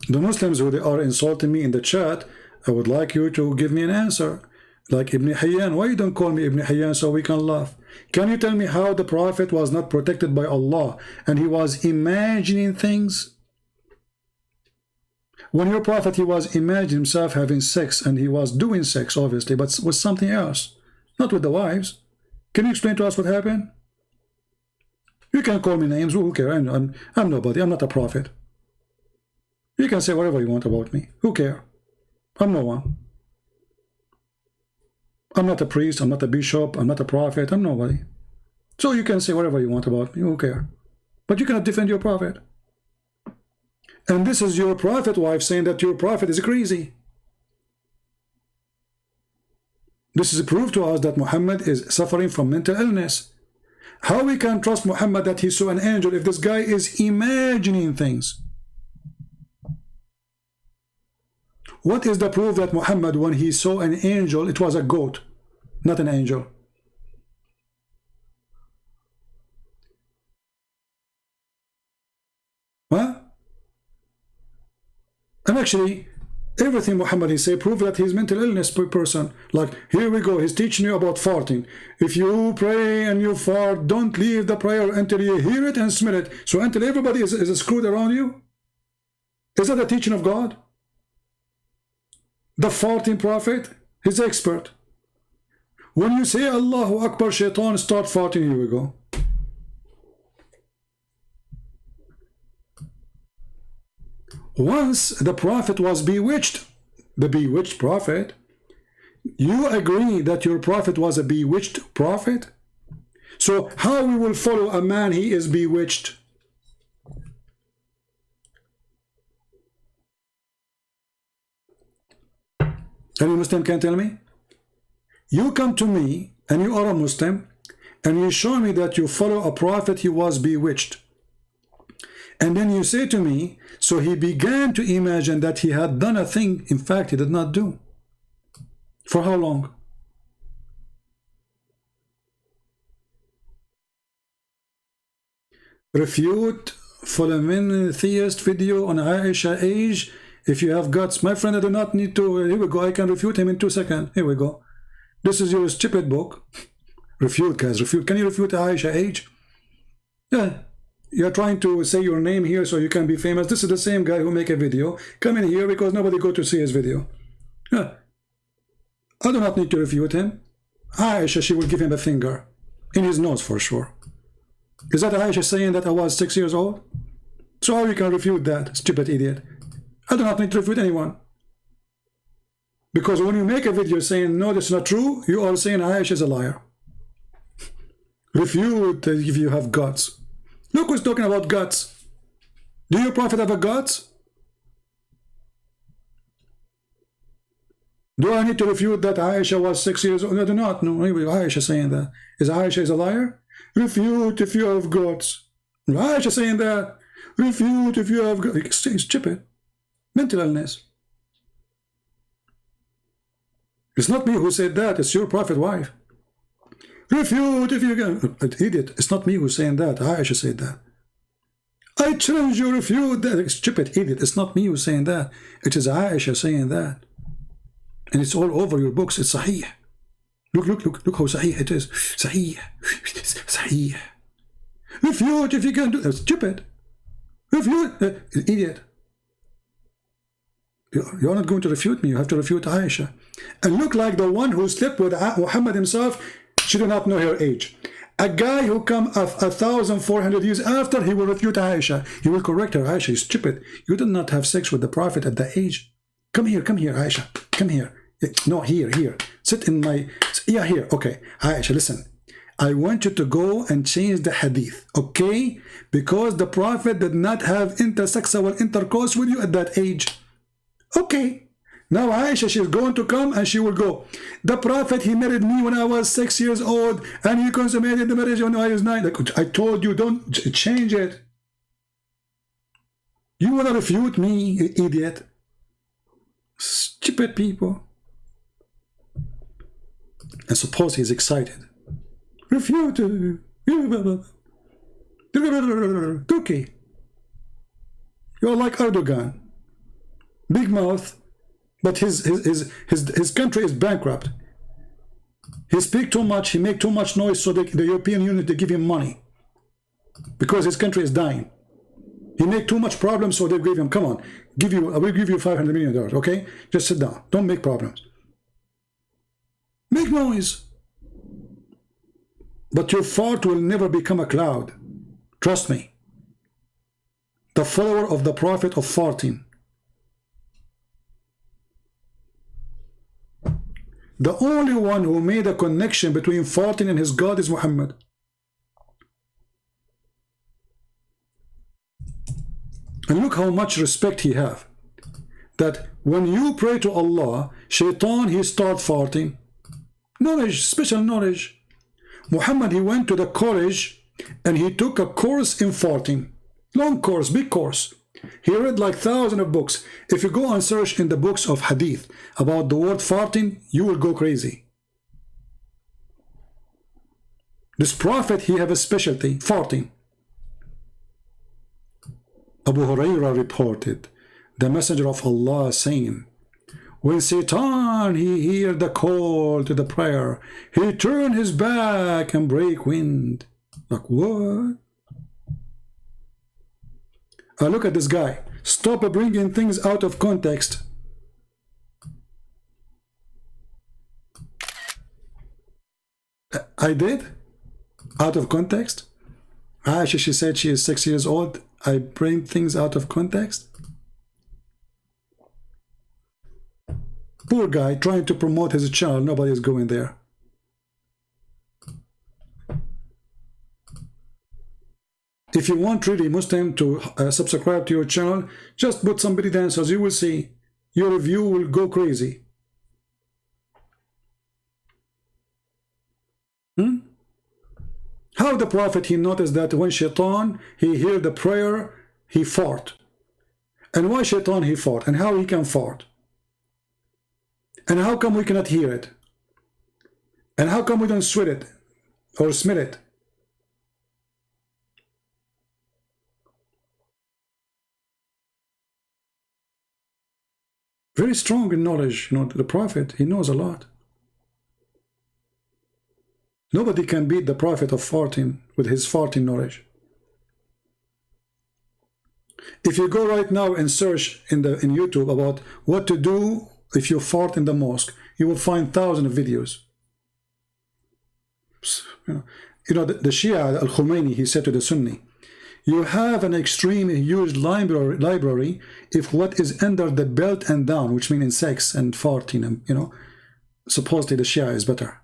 The Muslims who they are insulting me in the chat, I would like you to give me an answer. Like Ibn Hayyan, why you don't call me Ibn Hayyan so we can laugh? Can you tell me how the Prophet was not protected by Allah and he was imagining things? When your Prophet, he was imagining himself having sex, and he was doing sex obviously, but with something else, not with the wives. Can you explain to us what happened? You can call me names, who cares? I'm nobody, I'm not a prophet. You can say whatever you want about me, who cares? I'm no one. I'm not a priest, I'm not a bishop, I'm not a prophet, I'm nobody. So you can say whatever you want about me, who cares? But you cannot defend your prophet. And this is your prophet wife saying that your prophet is crazy. This is a proof to us that Muhammad is suffering from mental illness. How we can trust Muhammad that he saw an angel if this guy is imagining things? What is the proof that Muhammad, when he saw an angel, it was a goat, not an angel? Huh? And actually, everything Muhammad he say prove that he's mental illness person. Like, here we go, he's teaching you about farting. If you pray and you fart, don't leave the prayer until you hear it and smell it. So until everybody is screwed around you? Is that the teaching of God? The farting prophet, he's expert. When you say Allahu Akbar, shaitan start farting, here we go. Once the prophet was bewitched, the bewitched prophet, you agree that your prophet was a bewitched prophet? So how we will follow a man he is bewitched? Any Muslim can tell me? You come to me and you are a Muslim and you show me that you follow a prophet he was bewitched. And then you say to me, so he began to imagine that he had done a thing, in fact, he did not do. For how long? Refute Fulham theist video on Aisha age. If you have guts, my friend, I do not need to. Here we go. I can refute him in 2 seconds. Here we go. This is your stupid book. Refute, guys. Refute. Can you refute Aisha age? Yeah. You're trying to say your name here so you can be famous. This is the same guy who make a video. Come in here because nobody go to see his video. Yeah. I do not need to refute him. Aisha, she will give him a finger. In his nose for sure. Is that Aisha saying that I was 6 years old? So how you can refute that, stupid idiot? I do not need to refute anyone. Because when you make a video saying, no, that's not true, you are saying Aisha is a liar. Refute if you have guts. Look who's talking about guts. Do your prophet have a guts? Do I need to refute that Aisha was 6 years old? No, I do not. No, Aisha saying that. Is Aisha a liar? Refute if you have guts. Aisha saying that. Refute if you have guts. It's stupid. Mental illness. It's not me who said that. It's your prophet wife. Refute if you can. Idiot. It's not me who's saying that. Aisha said that. I challenge you, refute that. Stupid idiot. It's not me who's saying that. It is Aisha saying that. And it's all over your books. It's Sahih. Look how Sahih it is. Sahih. Sahih. Refute if you can do that. Stupid. Refute. Idiot. You're not going to refute me. You have to refute Aisha. And look like the one who slept with Muhammad himself. She did not know her age. A guy who come 1,400 years after, he will refute Aisha. He will correct her. Aisha is stupid. You did not have sex with the Prophet at that age. Come here, Aisha. Come here. No, here. Sit in my... Yeah, here. Okay. Aisha, listen. I want you to go and change the hadith, okay? Because the Prophet did not have intersexual intercourse with you at that age. Okay. Now Aisha, she's going to come and she will go. The Prophet, he married me when I was 6 years old and he consummated the marriage when I was 9. Like, I told you, don't change it. You want to refute me, you idiot? Stupid people. And suppose he's excited. Refute. Cookie. You're like Erdogan. Big mouth, but his country is bankrupt. He speaks too much, he makes too much noise, so the European Union, they give him money. Because his country is dying. He make too much problems, so they give him, come on, I will give you $500 million, okay? Just sit down, don't make problems. Make noise. But your fart will never become a cloud. Trust me. The follower of the Prophet of farting. The only one who made a connection between farting and his God is Muhammad. And look how much respect he have. That when you pray to Allah, Shaitan, he start farting. Knowledge, special knowledge. Muhammad, he went to the college and he took a course in farting. Long course, big course. He read like thousands of books. If you go and search in the books of hadith about the word farting, you will go crazy. This prophet, he have a specialty, farting. Abu Hurairah reported, the messenger of Allah saying, when Satan, he heard the call to the prayer, he turned his back and break wind. Like what? Look at this guy. Stop bringing things out of context. I did? Out of context? She said she is 6 years old. I bring things out of context? Poor guy trying to promote his channel. Nobody is going there. If you want really Muslim to subscribe to your channel, just put somebody dances. You will see your review will go crazy. How the Prophet, he noticed that when Shaitan, he heard the prayer, he fart. And why Shaitan he fart? And how he can fart? And how come we cannot hear it? And how come we don't sweat it or smell it? Very strong in knowledge, you know, the Prophet, he knows a lot. Nobody can beat the Prophet of farting with his farting knowledge. If you go right now and search in YouTube about what to do if you fart in the mosque, you will find thousands of videos. You know the Shia al-Khomeini, he said to the Sunni, you have an extreme huge library if what is under the belt and down, which means in sex and farting, and you know, supposedly the Shia is better.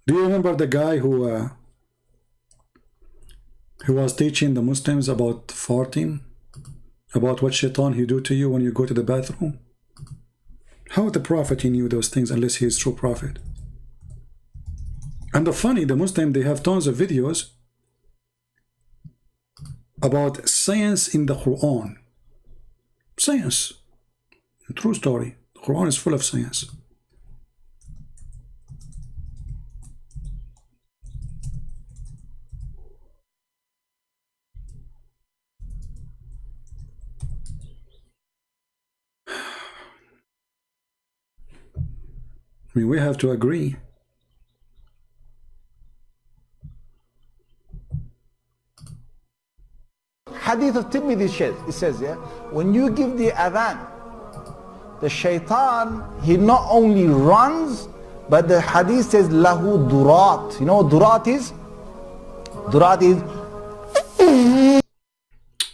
Do you remember the guy who was teaching the Muslims about farting, about what Shaitan he do to you when you go to the bathroom? How the Prophet he knew those things unless he is true prophet? And the funny, the Muslim, they have tons of videos about science in the Quran. Science, true story. The Quran is full of science. I mean, we have to agree. Hadith of Tirmidhi, it says, yeah, when you give the adhan, the shaitan, he not only runs, but the hadith says, lahu durat. You know what durat is? Durat is...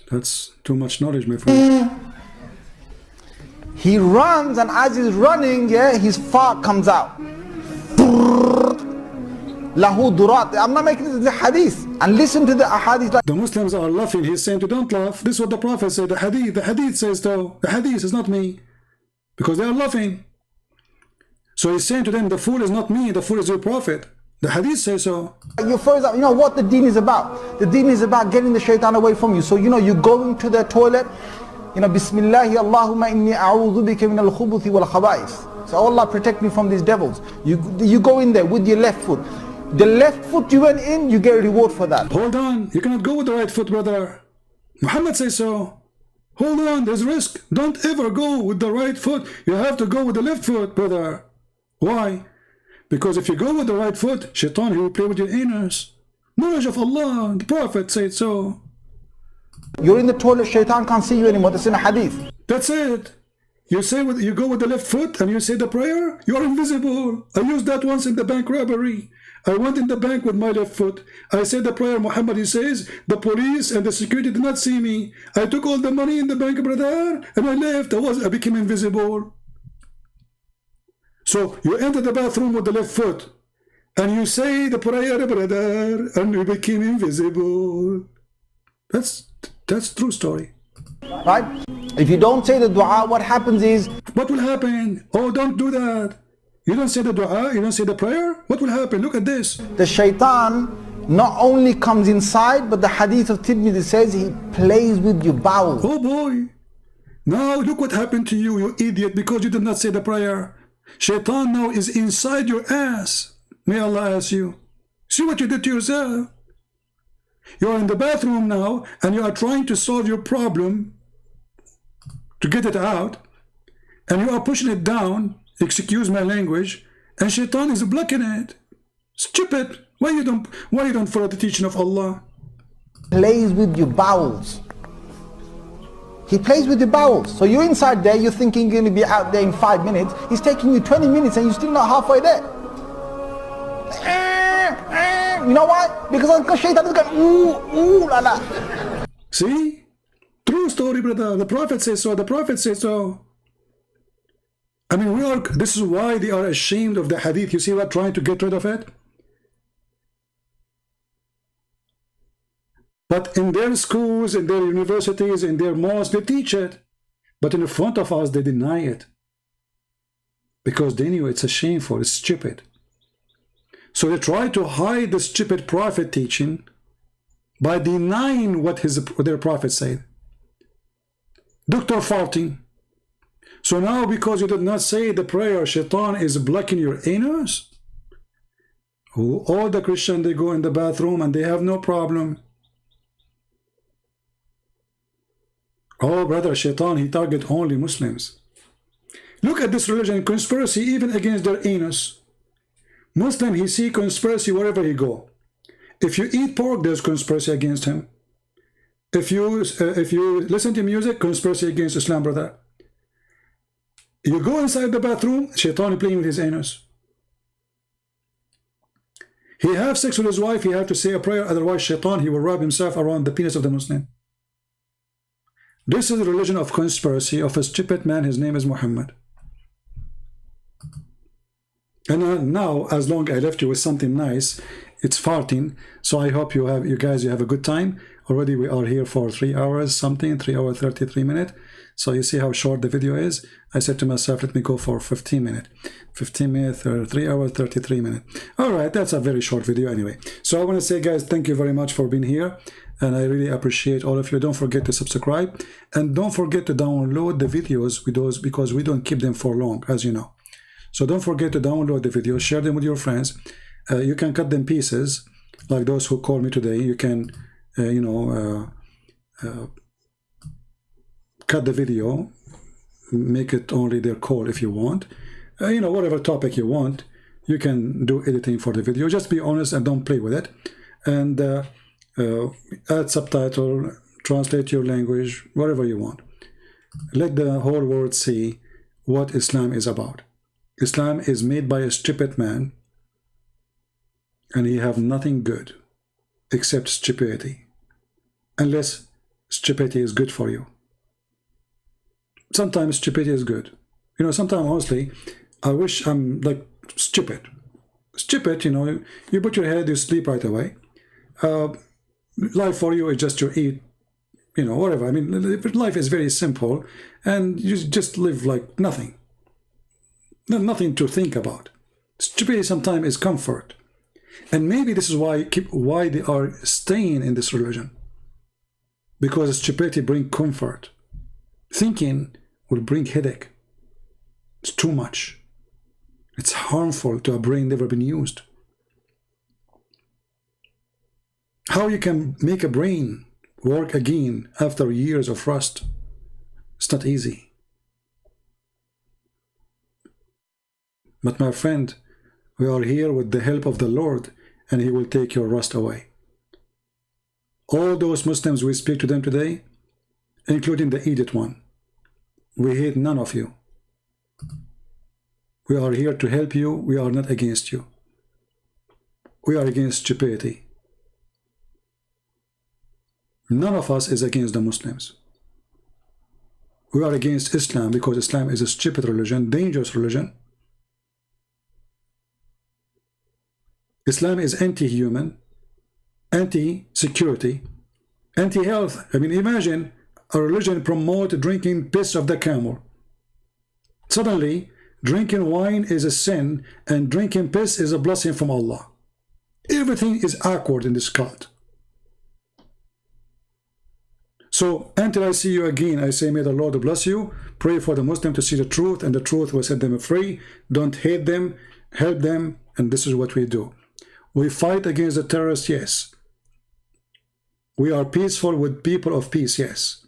That's too much knowledge, my friend. He runs, and as he's running, yeah, his fart comes out. Lahu durat. I'm not making this the hadith. And listen to the ahadith. Like the Muslims are laughing. He's saying to don't laugh. This is what the Prophet said. The hadith says so. The hadith is not me. Because they are laughing. So he's saying to them, the fool is not me, the fool is your Prophet. The hadith says so. You first, you know what the deen is about. The deen is about getting the shaitan away from you. So you know, you go into the toilet, you know, Bismillahi Allahumma inni a'udhu bika min al-khubuthi wal khaba'is. So Allah protect me from these devils. You go in there with your left foot. The left foot you went in, you get a reward for that. Hold on, you cannot go with the right foot, brother. Muhammad says so. Hold on, there's risk. Don't ever go with the right foot. You have to go with the left foot, brother. Why? Because if you go with the right foot, shaitan, he will play with your anus. Knowledge of Allah, the Prophet said so. You're in the toilet, shaitan can't see you anymore. That's in a hadith. That's it. You go with the left foot and you say the prayer, you are invisible. I used that once in the bank robbery. I went in the bank with my left foot. I said the prayer, Muhammad, he says, the police and the security did not see me. I took all the money in the bank, brother, and I left. I became invisible. So you enter the bathroom with the left foot and you say the prayer, brother, and you became invisible. That's true story. Right? If you don't say the dua, what happens is... What will happen? Oh, don't do that. You don't say the dua, you don't say the prayer. What will happen? Look at this. The shaitan not only comes inside, but the hadith of Tirmidhi says he plays with your bowels. Oh boy. Now look what happened to you, you idiot, because you did not say the prayer. Shaitan now is inside your ass. May Allah ask you. See what you did to yourself. You are in the bathroom now and you are trying to solve your problem, to get it out, and you are pushing it down, excuse my language, and shaitan is blocking it. Stupid. Why you don't follow the teaching of Allah? Plays with your bowels. He plays with your bowels. So you're inside there, you're thinking you're going to be out there in 5 minutes. He's taking you 20 minutes and you're still not halfway there. You know why? Because shaitan is going, ooh, la la. See? True story, brother. The Prophet says so. The Prophet says so. I mean, this is why they are ashamed of the hadith. You see what? Trying to get rid of it. But in their schools, in their universities, in their mosques, they teach it. But in front of us, they deny it. Because they knew it's shameful, it's stupid. So they try to hide the stupid Prophet teaching by denying what their Prophet said. Dr. Farting. So now because you did not say the prayer, shaitan is blocking your anus? All the Christians, they go in the bathroom and they have no problem. Oh, brother, shaitan, he target only Muslims. Look at this religion, conspiracy even against their anus. Muslim, he see conspiracy wherever he go. If you eat pork, there's conspiracy against him. If you listen to music, conspiracy against Islam, brother. You go inside the bathroom, shaitan is playing with his anus. He have sex with his wife, he have to say a prayer, otherwise shaitan, he will wrap himself around the penis of the Muslim. This is the religion of conspiracy of a stupid man. His name is Muhammad. And now, as long as I left you with something nice, it's farting. So I hope you guys have a good time. Already we are here for 3 hours something, 3 hours 33 minutes. So you see how short the video is. I said to myself, let me go for 15 minutes. 15 minutes or 3 hours 33 minutes. All right, that's a very short video anyway. So I want to say, guys, thank you very much for being here. And I really appreciate all of you. Don't forget to subscribe. And don't forget to download the videos with those, because we don't keep them for long, as you know. So don't forget to download the videos, share them with your friends. You can cut them pieces, like those who called me today. You can, cut the video, make it only their call if you want. Whatever topic you want, you can do editing for the video. Just be honest and don't play with it. And add subtitle, translate your language, whatever you want. Let the whole world see what Islam is about. Islam is made by a stupid man, and he have nothing good except stupidity, unless stupidity is good for you. Sometimes stupidity is good. Sometimes honestly, I wish I'm like stupid. Stupid, you put your head, you sleep right away. Life for you is just to eat, whatever. I mean, life is very simple, and you just live like nothing. Nothing to think about. Stupidity sometimes is comfort. And maybe this is why they are staying in this religion. Because stupidity brings comfort. Thinking will bring headache. It's too much. It's harmful to a brain never been used. How you can make a brain work again after years of rust? It's not easy. But my friend, we are here with the help of the Lord, and He will take your rust away. All those Muslims we speak to them today, including the idiot one, we hate none of you. We are here to help you. We are not against you. We are against stupidity. None of us is against the Muslims. We are against Islam because Islam is a stupid religion, dangerous religion. Islam is anti-human, anti-security, anti-health. I mean, imagine a religion promote drinking piss of the camel. Suddenly, drinking wine is a sin and drinking piss is a blessing from Allah. Everything is awkward in this cult. So, until I see you again, I say, may the Lord bless you. Pray for the Muslim to see the truth, and the truth will set them free. Don't hate them, help them, and this is what we do. We fight against the terrorists, yes. We are peaceful with people of peace, yes.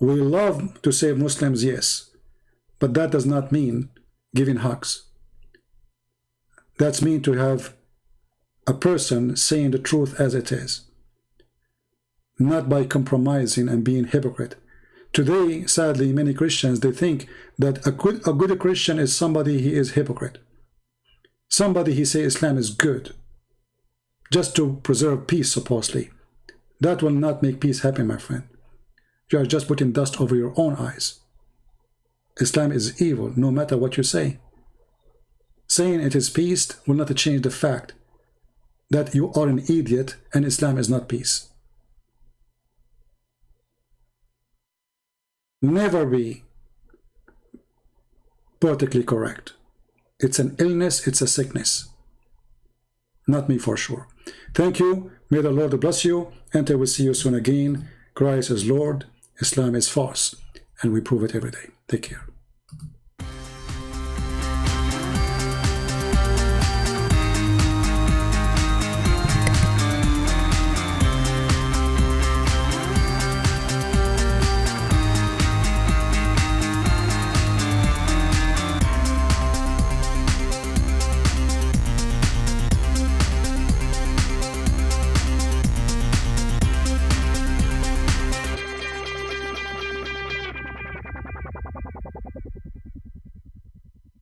We love to save Muslims, yes. But that does not mean giving hugs. That's mean to have a person saying the truth as it is, not by compromising and being hypocrite. Today, sadly, many Christians, they think that a good Christian is somebody he is hypocrite. Somebody he say Islam is good, just to preserve peace, supposedly. That will not make peace happen, my friend. You are just putting dust over your own eyes. Islam is evil, no matter what you say. Saying it is peace will not change the fact that you are an idiot and Islam is not peace. Never be politically correct. It's an illness, it's a sickness. Not me for sure. Thank you. May the Lord bless you. And I will see you soon again. Christ is Lord. Islam is false. And we prove it every day. Take care.